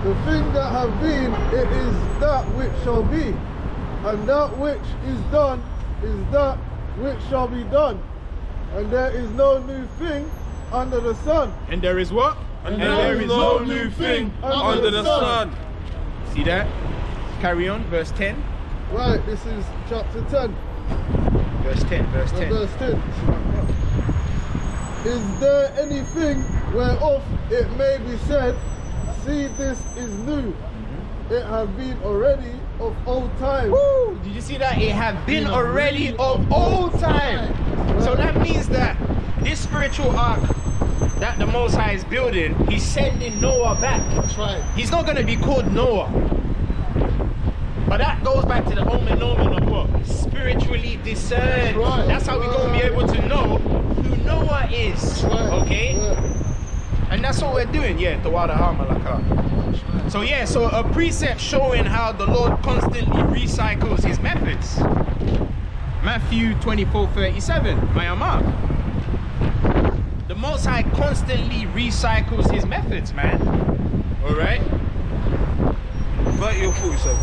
The thing that have been, it is that which shall be, and that which is done is that which shall be done, and there is no new thing under the sun. And there is what? And there is no new thing under the sun. See that? Carry on, verse 10. Right, this is chapter 10. Verse 10, verse 10. Verse 10. Is there anything whereof it may be said, see, this is new? It have been already of old time. Woo! Did you see that? It have been already of old time. So that means that this spiritual ark that the Most High is building, he's sending Noah back. That's right. He's not going to be called Noah. But that goes back to the omen of what? Spiritually discerned. Right. That's how we're going to be able to know who Noah is. Right. Okay? Yeah. And that's what we're doing. Yeah, Tawada Hamalaka. So yeah, so a precept showing how the Lord constantly recycles his methods. Matthew 24:37, Mayama. The Most High constantly recycles his methods, man. Alright? 30 or 47.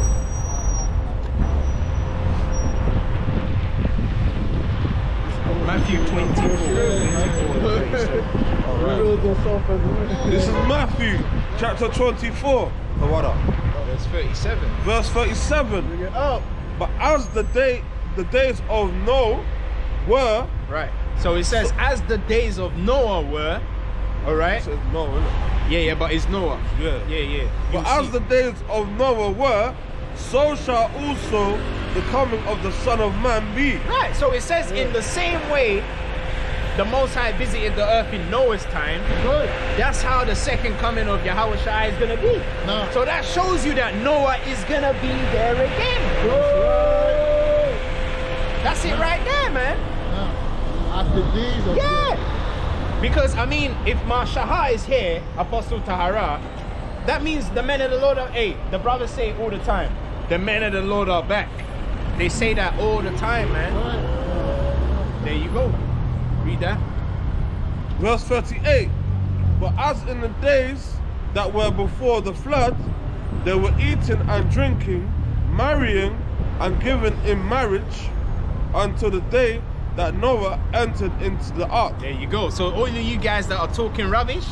Matthew 24:37. This is Matthew chapter 24. Verse 37. Verse 37. Bring it up. But as the days of Noah were. Right. So it says, as the days of Noah were. Alright? It says Noah, innit? Yeah, but it's Noah. Yeah. But You'll as see. the days of Noah were, so shall also the coming of the Son of Man be. Right, so it says in the same way the Most High visited the earth in Noah's time, that's how the second coming of Yahweh Shai is going to be. No. So that shows you that Noah is going to be there again. That's it right there, man. No. After days of Yeah. Because, I mean, if Mashaha is here, Apostle Tahara, that means the men of the Lord are, hey, the brothers say it all the time, the men of the Lord are back. They say that all the time, man. There you go. Read that. Verse 38. But as in the days that were before the flood, they were eating and drinking, marrying and giving in marriage until the day that Noah entered into the ark. There you go. So all of you guys that are talking rubbish,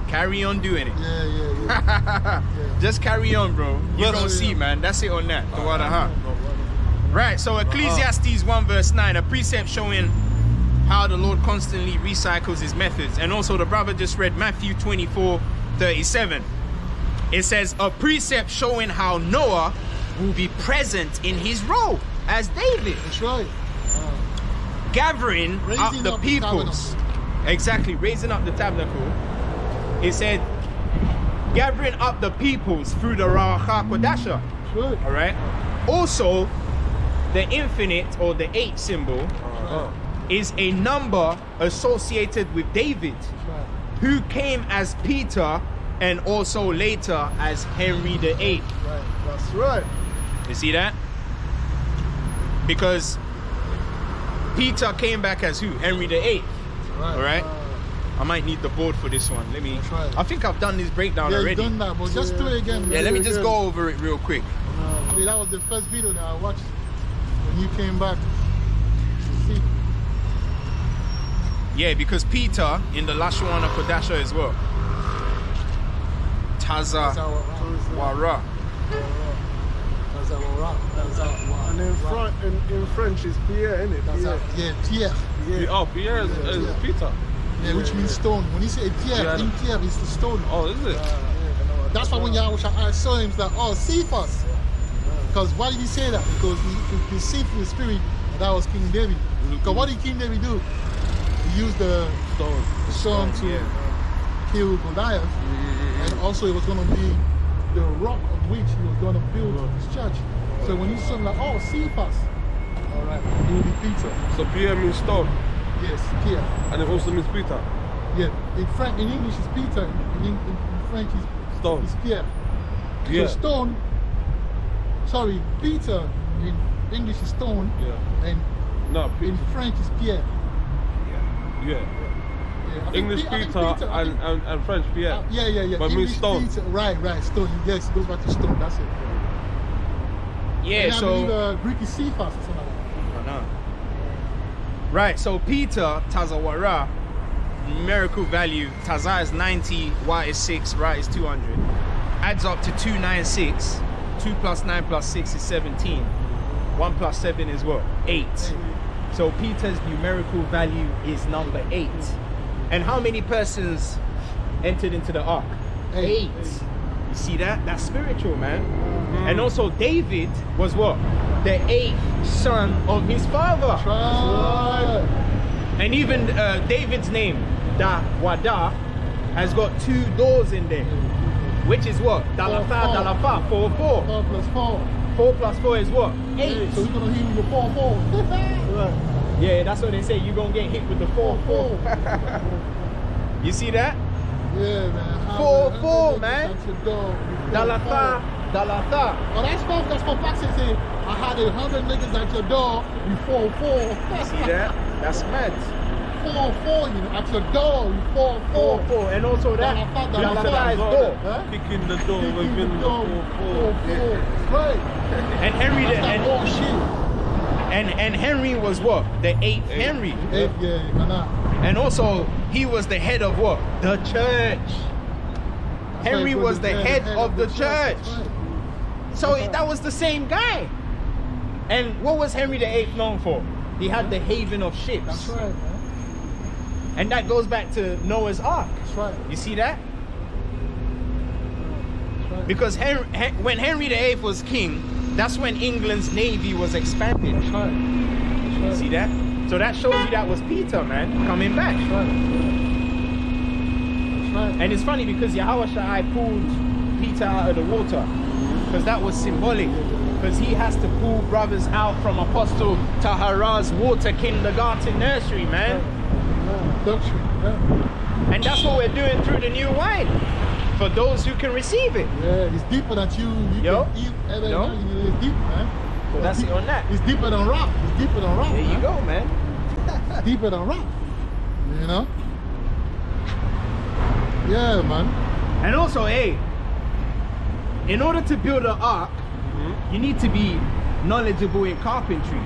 carry on doing it. Yeah. Just carry on, bro. You're Yes. gonna see, man. That's it on that. Right, so Ecclesiastes 1 verse 9, a precept showing how the Lord constantly recycles his methods. And also the brother just read Matthew 24:37. It says, a precept showing how Noah will be present in his role as David. That's right. Gathering Raising up the up the peoples. Exactly, raising up the tabernacle. It said, gathering up the peoples through the Ruach HaKodasha. Good. All right. Also, the infinite or the 8 symbol is a number associated with David, who came as Peter and also later as Henry VIII. Right, that's right. You see that? Because Peter came back as who? Henry VIII. Right. All right. I might need the board for this one. Let me. That's right. I think I've done this breakdown Yeah, already. you've done that, but just do it again. Yeah, let me just go over it real quick. See, that was the first video that I watched when you came back to see. Yeah, because Peter in the Lashawana Kodasha as well. Tazawara. And in French it's Pierre, isn't it? Yeah, Pierre. Oh, Pierre is Peter. Yeah, which means stone. When you say Pierre, in Pierre is the stone. Oh, is it? That's why when Yahweh saw him, he's like, oh, Cephas. Because why did he say that? Because he see through the spirit that was King David. Because what did King David do? He used the stone to kill Goliath. And also it was going to be the rock on which he was going to build his church. So when he saw him, like, oh, Cephas. All right, it will be Peter. So Pierre means stone. Yes, Pierre. And it also means Peter. Yeah, in English it's Peter. In French it's Stone. It's Pierre. Yeah. So stone. Sorry, Peter in English is stone. Yeah. And No, in French is Pierre. Yeah. Yeah, I think English I think Peter I think- and French Pierre. Yeah. But English means stone. Peter, right, stone. Yes, it goes back to stone. That's it. Yeah, And I so. believe Greek is Cephas or something like that. Right, so Peter Tazawara numerical value. Tazar is 90, Wa is 6, Ra is 200. Adds up to 296. 2 plus 9 plus 6 is 17. 1 plus 7 is what? 8. So Peter's numerical value is number 8. And how many persons entered into the ark? 8. You see that? That's spiritual, man. And also David was what? The 8th son of his father. And even David's name, Wada, has got 2 doors in there. Which is what? Dalafa, 4, 4. 4 plus 4. 4 plus 4 is what? 8. So we're gonna hit with the 4, 4. Yeah, that's what they say. You're gonna get hit with the 4, 4. You see that? Yeah, man. 4, 4, man. Dalatha. Dalatha. Oh, that's for facts. They say, I had 100 niggas at your door before 4. You see that? That's mad. 4, 4, you know, at your door, 4, 4. 4. And also that, Dalatha is door. Picking the door within the 4, 4. Right. And Henry, oh shit. And Henry was what? The 8th Henry. 8th, yeah. And also, he was the head of what? The church. Henry was the head of the church. So that was the same guy. And what was Henry the 8th known for? He had the haven of ships. That's right, man. And that goes back to Noah's Ark. That's right. You see that? That's right. Because when Henry the 8th was king, that's when England's navy was expanding. That's right. That's right. You see that? So that shows you that was Peter, man, coming back. That's right. That's right. And it's funny because Yahushua pulled Peter out of the water. Because that was symbolic. Because he has to pull brothers out from Apostle Tahara's water kindergarten nursery, man. Yeah. And that's what we're doing through the new wine. For those who can receive it. Yeah, it's deeper than you Yo. can eat. Yo. It's deep, man. So that's it on that. It's deeper than rock. It's deeper than rock. There you go, man. It's deeper than rock. You know? Yeah, man. And also, hey, in order to build an ark, you need to be knowledgeable in carpentry.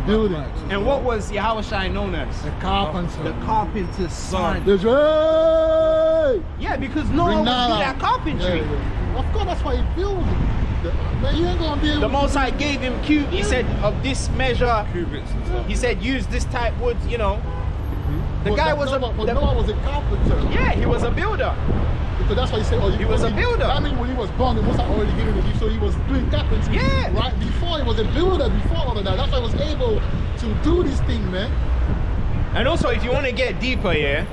Building. And what was Yahushua known as? The carpenter. The carpenter's son. That's right. Yeah, because Noah was good at carpentry. Yeah. Of course, that's why he built it. Man, you ain't gonna be able The Most High gave him cube. He said, of this measure, Cubits and stuff. he said, use this type wood, you know. The guy was Noah was a carpenter. Yeah, he was a builder. Because that's why he said, oh, he was a builder. I mean, when he was born, the Most High already given him, so he was doing carpentry. Yeah. Right before, he was a builder before all of that. That's why he was able to do this thing, man. And also, if you want to get deeper, yeah,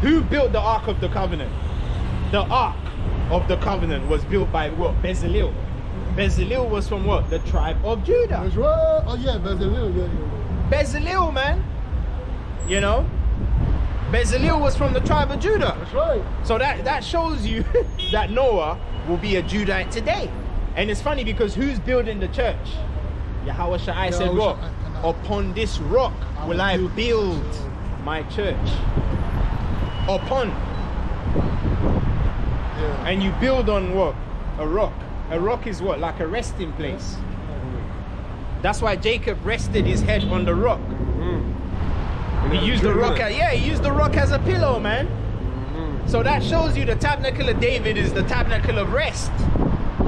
who built the Ark of the Covenant? The Ark of the Covenant was built by what? Bezalel. Bezalel was from what? The tribe of Judah. That's right. Oh yeah, Bezalel. Yeah. Bezalel, man. You know? Bezalel was from the tribe of Judah. That's right. So that shows you that Noah will be a Judahite today. And it's funny because who's building the church? Yahushua said what? Upon this rock will I build my church. Upon. Yeah. And you build on what? A rock. A rock is what? Like a resting place. That's why Jacob rested his head on the rock. He used the rock as, he used the rock as a pillow, man. So that shows you the tabernacle of David is the tabernacle of rest.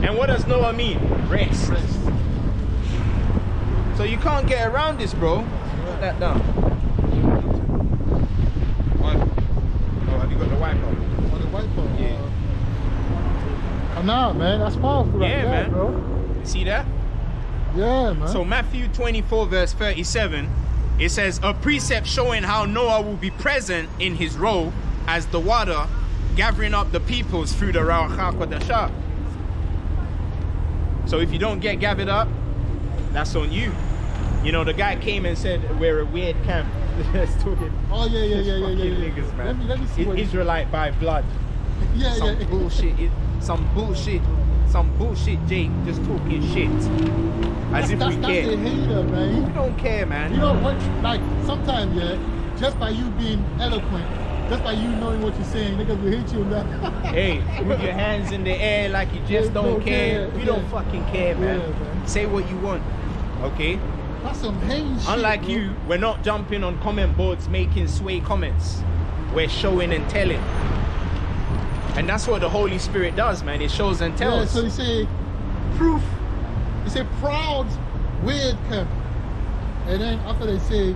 And what does Noah mean? Rest. So you can't get around this, bro. Put that down. Oh, have you got the wiper? On the wiper. Yeah. Nah, man, that's powerful. Yeah, right man. there, bro. You see that? Yeah, man. So Matthew 24 verse 37, it says, a precept showing how Noah will be present in his role as the water, gathering up the peoples through the Ruach HaKodesh. So if you don't get gathered up, that's on you. You know, the guy came and said, we're a weird camp. Oh, yeah. Niggas, man. Let me see what Israelite by blood. Yeah, Some bullshit, Jake, just talking shit. As if we care. That's a hater, man. You don't care, man. You know what? Like, sometimes, just by you being eloquent, just by you knowing what you're saying, niggas will hit you on that. Hey, move your hands in the air like you just don't care. You don't fucking care, man. Yeah, man. Say what you want. Okay? That's some Haitian shit, Unlike bro. you, we're not jumping on comment boards making sway comments. We're showing and telling. And that's what the Holy Spirit does, man. It shows and tells. Yeah, so they say proof. They say proud weird camp. And then after they say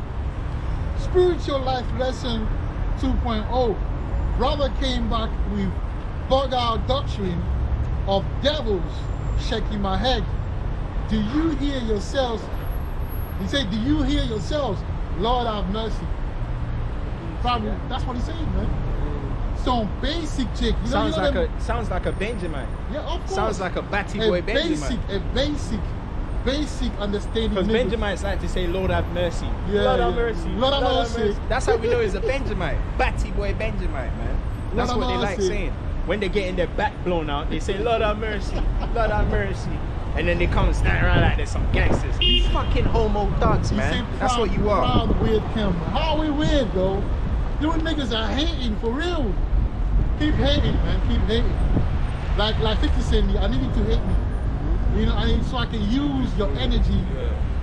spiritual life lesson 2.0. Brother came back with bug out doctrine of devils shaking my head. Do you hear yourselves? He said, do you hear yourselves? Lord have mercy. Probably that's what he's saying, man. Some basic chick. You Sounds know like them- sounds like a Benjamin. Yeah, of course. Sounds like a batty boy Benjamin. a basic understanding. Because niggas. Benjamites like to say, Lord have mercy. Yeah, Lord have yeah. mercy. Lord have mercy. That's how we know he's a Benjamite. Batty boy Benjamite, man. That's Lord what they have like mercy. saying. When they're getting their back blown out, they say, Lord have mercy. Lord have mercy. And then they come and stand around like there's some gangsters. These fucking homo thugs, You man. say That's what you are. Proud weird camera. How are we weird, though? You niggas are hating for real. Keep hating, man. Keep hating. Like 50 Cent, I need you to hate me. You know, so I can use your energy.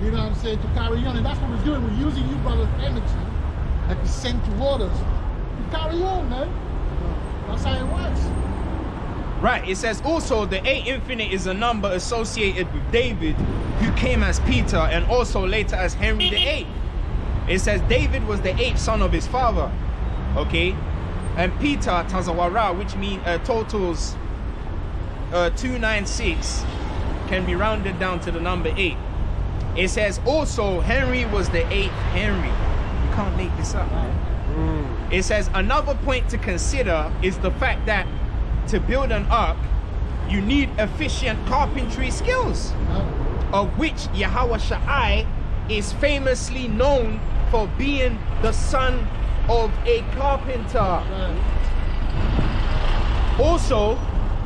You know what I'm saying, to carry on. And that's what we're doing. We're using you brother's energy like we sent to waters. To carry on, man. That's how it works. Right, it says also the 8 infinite is a number associated with David, who came as Peter and also later as Henry VIII. It says David was the 8th son of his father, okay? And Peter Tazawara, which means totals 296, can be rounded down to the number 8. It says also Henry was the 8th Henry. You can't make this up, man. It says another point to consider is the fact that to build an ark, you need efficient carpentry skills, of which Yahweh Shai is famously known for being the son of a carpenter. Also,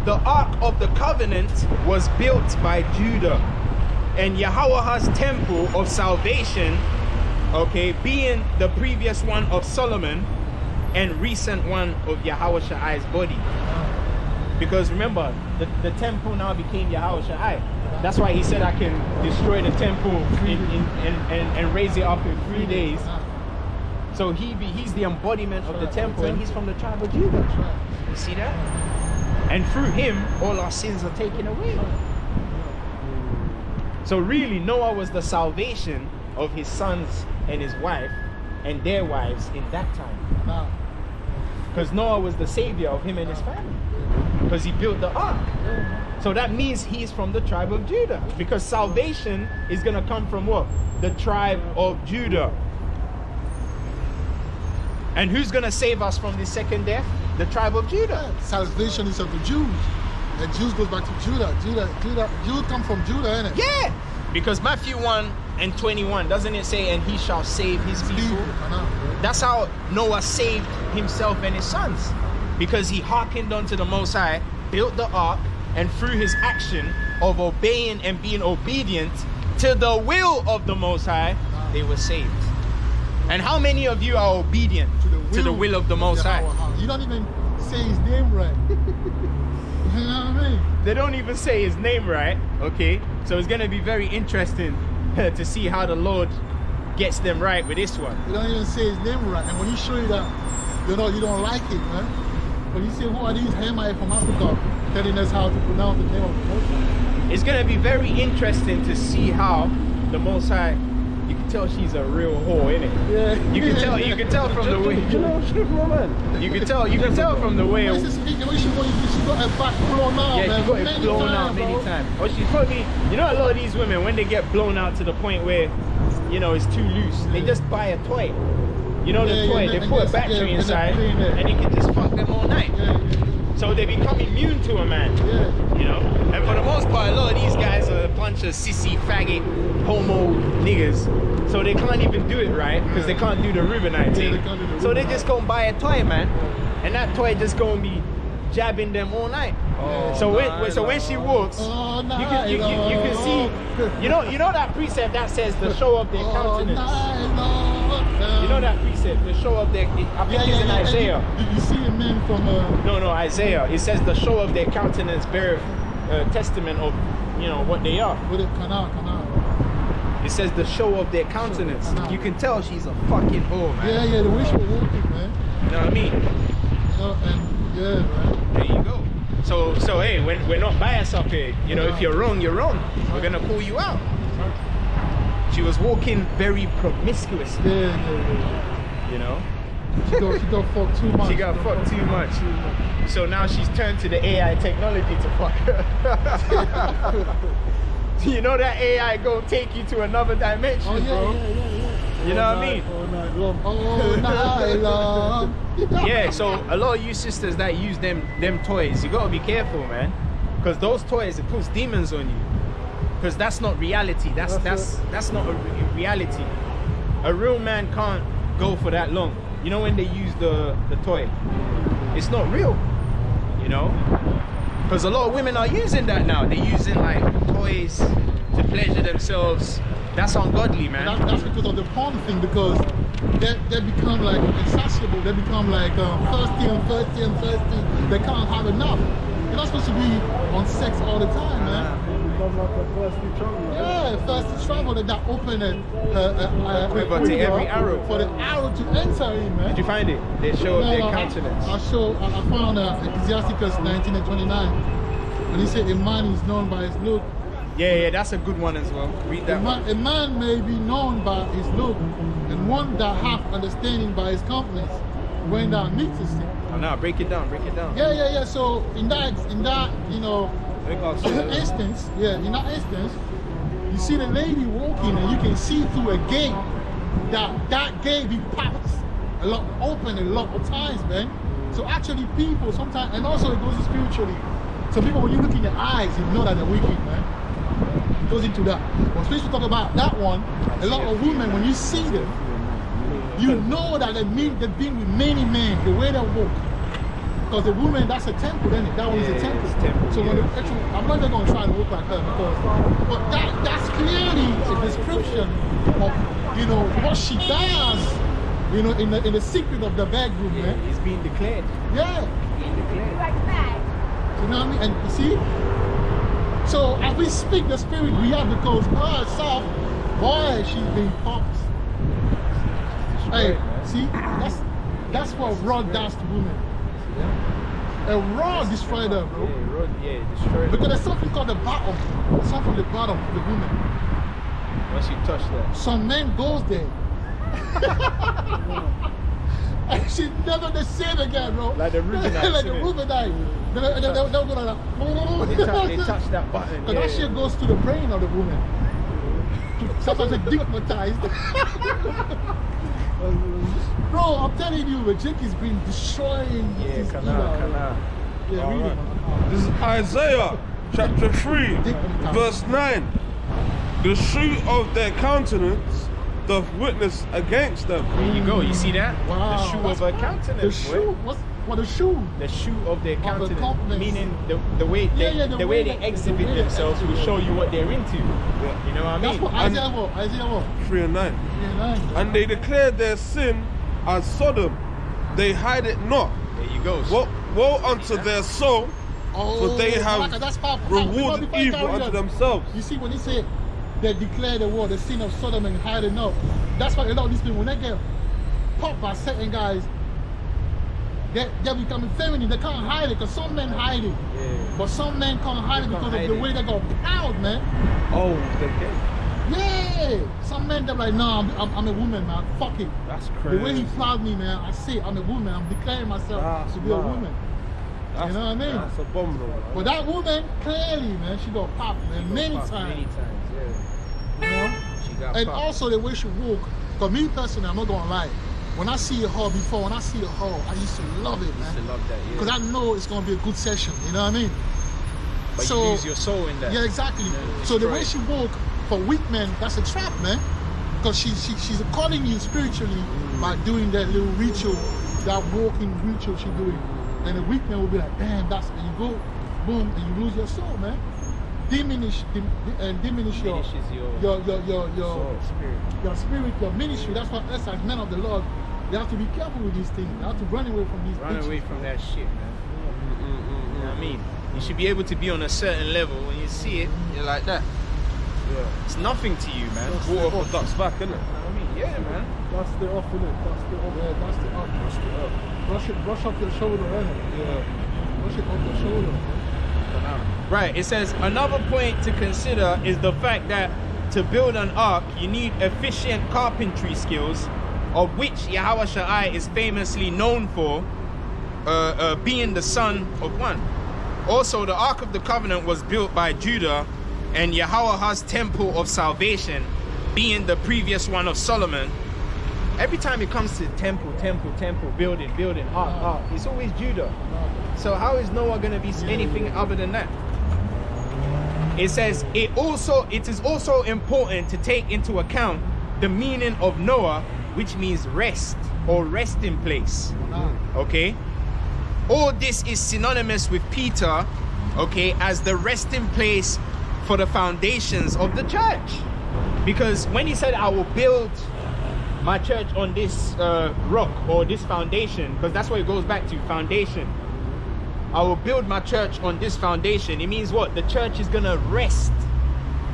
the Ark of the Covenant was built by Judah, and Yahweh's temple of salvation, okay, being the previous one of Solomon and recent one of Yahweh Shai's body. Because remember, the temple now became Yahweh Shai. That's why he said, I can destroy the temple and raise it up in 3 days. So he's the embodiment of the temple, and he's from the tribe of Judah. You see that? And through him, all our sins are taken away. So really, Noah was the salvation of his sons and his wife and their wives in that time. Because Noah was the savior of him and his family. Because he built the ark. So that means he's from the tribe of Judah. Because salvation is going to come from what? The tribe of Judah. And who's going to save us from this second death? The tribe of Judah. Salvation is of the Jews. The Jews goes back to Judah. Judah come from Judah, innit? Yeah. Because Matthew 1:21, doesn't it say, and he shall save his people? That's how Noah saved himself and his sons. Because he hearkened unto the Most High, built the ark, and through his action of obeying and being obedient to the will of the Most High, they were saved. And how many of you are obedient to the will of the Most High? You don't even say his name right. You know what I mean? They don't even say his name right, okay? So it's going to be very interesting to see how the Lord gets them right with this one. You don't even say his name right. And when he show you that, you know, you don't like it, man. When you say, who are these Hamites from Africa telling us how to pronounce the name of the Most High? It's going to be very interesting to see how the Most High, you can tell she's a real whore, innit? Yeah. You can tell from the way. You can tell from the way. She got her back blown out, Yeah, man. she got it blown out many times. Or she's probably, you know, a lot of these women, when they get blown out to the point where, you know, it's too loose, they just buy a toy. You know, the toy, they put a battery inside, and you can just fuck them all night. So they become immune to a man. You know? And for the most part, a lot of these guys are a bunch of sissy, faggot, homo niggas. So they can't even do it right, because they can't do the Rubinite thing. So they just go and buy a toy, man. And that toy just gonna be jabbing them all night. So when she walks, you can see, you know that precept that says the show of their countenance. You know that precept, the show of their, I think it's in Isaiah. You see a man from No, Isaiah. It says the show of their countenance bear testament of, you know, what they are. With it, canal. It says the show of their countenance. You can tell she's a fucking whore, man. Yeah, the way she was walking, man. You know what I mean? And yeah, man. There you go. So hey, we're not biased up here. You know, if you're wrong, you're wrong. We're gonna call you out. She was walking very promiscuously. Yeah. You know? She got fucked too much. She got fucked too much. So now she's turned to the AI technology to fuck her. You know that AI gonna take you to another dimension, bro. Yeah. You know what I mean? All night long. All night long. Yeah, so a lot of you sisters that use them toys, you gotta be careful, man. Because those toys, it puts demons on you. Because that's not reality. That's not a reality. A real man can't go for that long. You know when they use the toy, it's not real. You know, because a lot of women are using that now. They're using like toys to pleasure themselves. That's ungodly, man. That's because of the porn thing. Because they become like insatiable. They become like thirsty. They can't have enough. You're not supposed to be on sex all the time, man. Become like a thirsty traveler. Yeah, thirsty traveler that open a quiver to every arrow. For the arrow to enter in, man. Did you find it? They show their countenance. I found Ecclesiasticus 19 and 29. When he said a man is known by his look. Yeah, that's a good one as well. Read that one. A man may be known by his look, and one that hath understanding by his countenance, when thou meetest him. Oh, now break it down. Yeah. So in that, you know, instance, you see the lady walking, and you can see through a gate that gate be popped a lot open a lot of times, man. So actually, people sometimes, and also it goes spiritually. So people, when you look in their eyes, you know that they're wicked, man. It goes into that. When especially talk about that one, a lot of women, when you see them, you know that they've been with many men, the way they walk. Because the woman, that's a temple, isn't it? That one is a temple. So when actually, I'm not even going to try to walk like her, but that's clearly a description of, you know, what she does, you know, in the secret of the bedroom, man. It's being declared. Yeah. Being declared. Like that. You know what I mean? And you see? So as we speak the spirit we have, because her herself, boy, she's being popped. Hey, see? That's what rod does to women. A rod destroyed her, bro. Yeah, destroyed her. Because there's something called the bottom. Something from the bottom of the woman. Once you touch that. Some man goes there. And she's never the same again, bro. Like the Rubenites. Like the Rubenites. They're gonna they touch that button. Because that shit goes to the brain of the woman. Sometimes they digmatized. Bro, I'm telling you, the Jake has been destroying this canal. Yeah, read it. This is Isaiah chapter 3, verse 9. The shoe of their countenance doth witness against them. There you go, you see that? Wow. The shoe of her countenance. The shoe? What the shoe? The shoe of their countenance. Countenance. Meaning the way they exhibit themselves will show you what they're into. Yeah. You know what I mean? That's what Isaiah what? 3 and 9. And they declare their sin as Sodom. They hide it not. There you go. Woe unto their soul, for they have rewarded evil unto themselves. You see, when he said they declare the sin of Sodom and hide it not, that's why a lot of these people, when they get popped by certain guys, they're becoming feminine. They can't hide it, because some men hide it. Yeah. But some men can't hide it because of the way they got proud, man. Oh, okay. Yeah. Some men, they're like, no, I'm a woman, man. Fuck it. That's crazy. The way he proud me, man, I say I'm a woman. I'm declaring myself to be a woman. You know what I mean? That's abominable. Man. But that woman, clearly, man, she got popped, man, many times. Many times, yeah. You know? She got and popped. also the way she walk. Because me personally, I'm not going to lie. When I see her before, when I see her, I used to love it, man. I used to love that, yeah. Because I know it's going to be a good session, you know what I mean? But so, you lose your soul in that. Yeah, exactly. Yeah, so the way she walk, for weak men, that's a trap, man. Because she's calling you spiritually by doing that little ritual, that walking ritual she's doing. And the weak man will be like, damn, that's, and you go, boom, and you lose your soul, man. Diminish your spirit, your ministry. That's why us as men of the Lord, they have to be careful with these things. They have to run away from these things. Run away from that shit, man. You know what I mean? You should be able to be on a certain level. When you see it, you're like that. Yeah. It's nothing to you, man. Water for ducks back, innit? I mean, yeah, man. Dust it off, innit? Dust it off. Yeah, dust it up. Dust it up. Brush off your shoulder, innit? Yeah. Brush it off your shoulder. Right, it says another point to consider is the fact that to build an ark, you need efficient carpentry skills, of which Yahweh Shai is famously known for, being the son of one. Also, the Ark of the Covenant was built by Judah, and Yahweh's temple of salvation, being the previous one of Solomon. Every time it comes to temple, building, ark, it's always Judah. So how is Noah going to be anything other than that? It says it is also important to take into account the meaning of Noah, which means rest or resting place. Okay? All this is synonymous with Peter, okay, as the resting place for the foundations of the church. Because when he said, I will build my church on this rock or this foundation, because that's what it goes back to, foundation. I will build my church on this foundation. It means what? The church is going to rest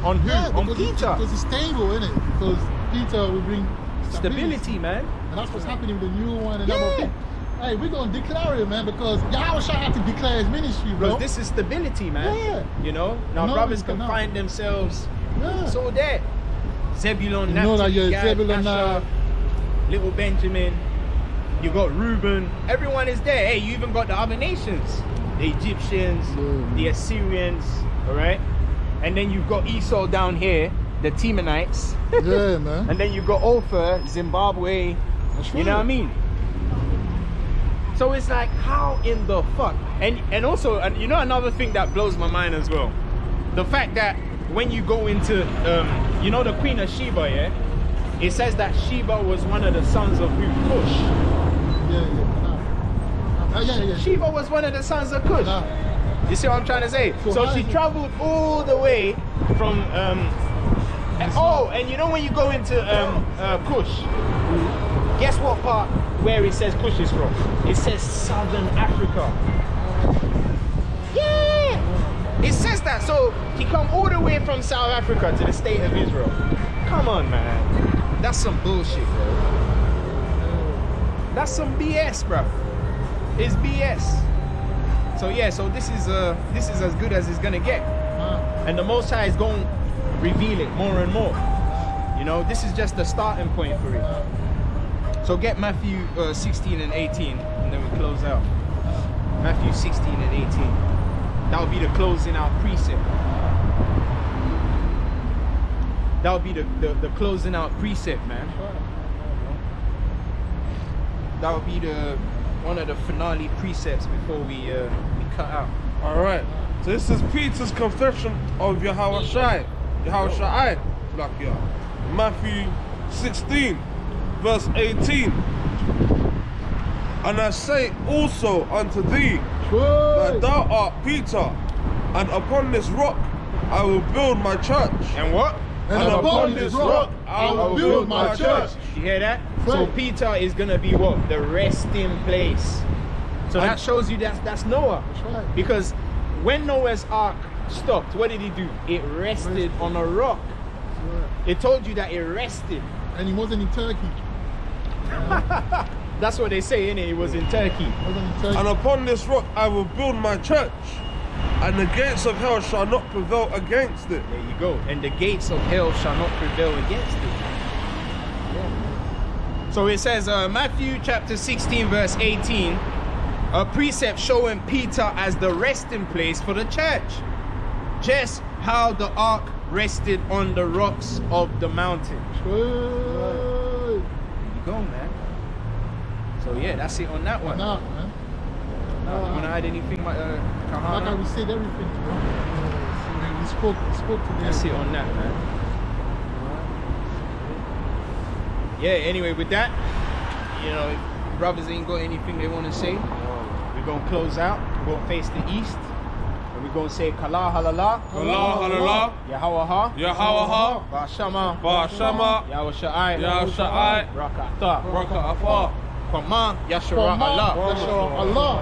on who? Yeah, on Peter. Because it's stable, isn't it? Because Peter will bring stability, man. And that's what's happening with the new one and everything. Hey, we're going to declare it, man, because Yahweh Shai had to declare his ministry, bro. Because this is stability, man. Yeah. You know? Now brothers can find themselves so there. Zebulon, Naphtali, Gad, Asher, Little Benjamin, you got Reuben, everyone is there. Hey, you even got the other nations, the Egyptians, the Assyrians, all right? And then you've got Esau down here, the Temanites. Yeah, man. And then you've got Ophir, Zimbabwe. That's you know what I mean? So it's like, how in the fuck? And also, and you know another thing that blows my mind as well? The fact that when you go into, you know the Queen of Sheba, yeah? It says that Sheba was one of the sons of who? Cush. Yeah. Sheba was one of the sons of Cush. You see what I'm trying to say? So she traveled all the way from, and you know when you go into Cush, guess what part where it says Cush is from? It says Southern Africa. Yeah! It says that. So he come all the way from South Africa to the state of Israel. Come on, man. That's some bullshit, bro. That's some BS, bro. It's BS. So yeah, so this is as good as it's gonna get. And the Most High is going to reveal it more and more. You know, this is just the starting point for it. So get Matthew 16 and 18, and then we close out. Matthew 16 and 18. That will be the closing out precept. That would be the closing out precept, man. That would be one of the finale precepts before we cut out. All right. So this is Peter's confession of Yahweh Shai. Yahweh Shai, like Matthew 16, verse 18. And I say also unto thee that thou art Peter, and upon this rock I will build my church. And what? And upon this rock I will build my church. You hear that? So Peter is gonna be what? The resting place. So that shows you that's Noah. That's right. Because when Noah's ark stopped, what did he do? It rested on a rock. It told you that it rested. And he wasn't in Turkey. That's what they say, innit? It was in Turkey. And upon this rock I will build my church, and the gates of hell shall not prevail against it. There you go. And the gates of hell shall not prevail against it. Yeah. So it says, Matthew chapter 16, verse 18, a precept showing Peter as the resting place for the church. Just how the ark rested on the rocks of the mountain. There you go, man. So yeah, that's it on that one. Nah, man. You want to add anything, Kahana? Like I said everything, bro. We spoke today. That's it on that, man. Yeah, anyway, with that, you know, if brothers ain't got anything they want to say, we're going to close out. We're going to face the east. And we're going to say Kala Halala. Kala Halala. Yahawaha. Yahawaha. Bashama. Bashama. Yawasha'ai. Yawasha'ai. Raka'ata. Raka'afa. Kwama. Yashara Allah. Yashara Allah.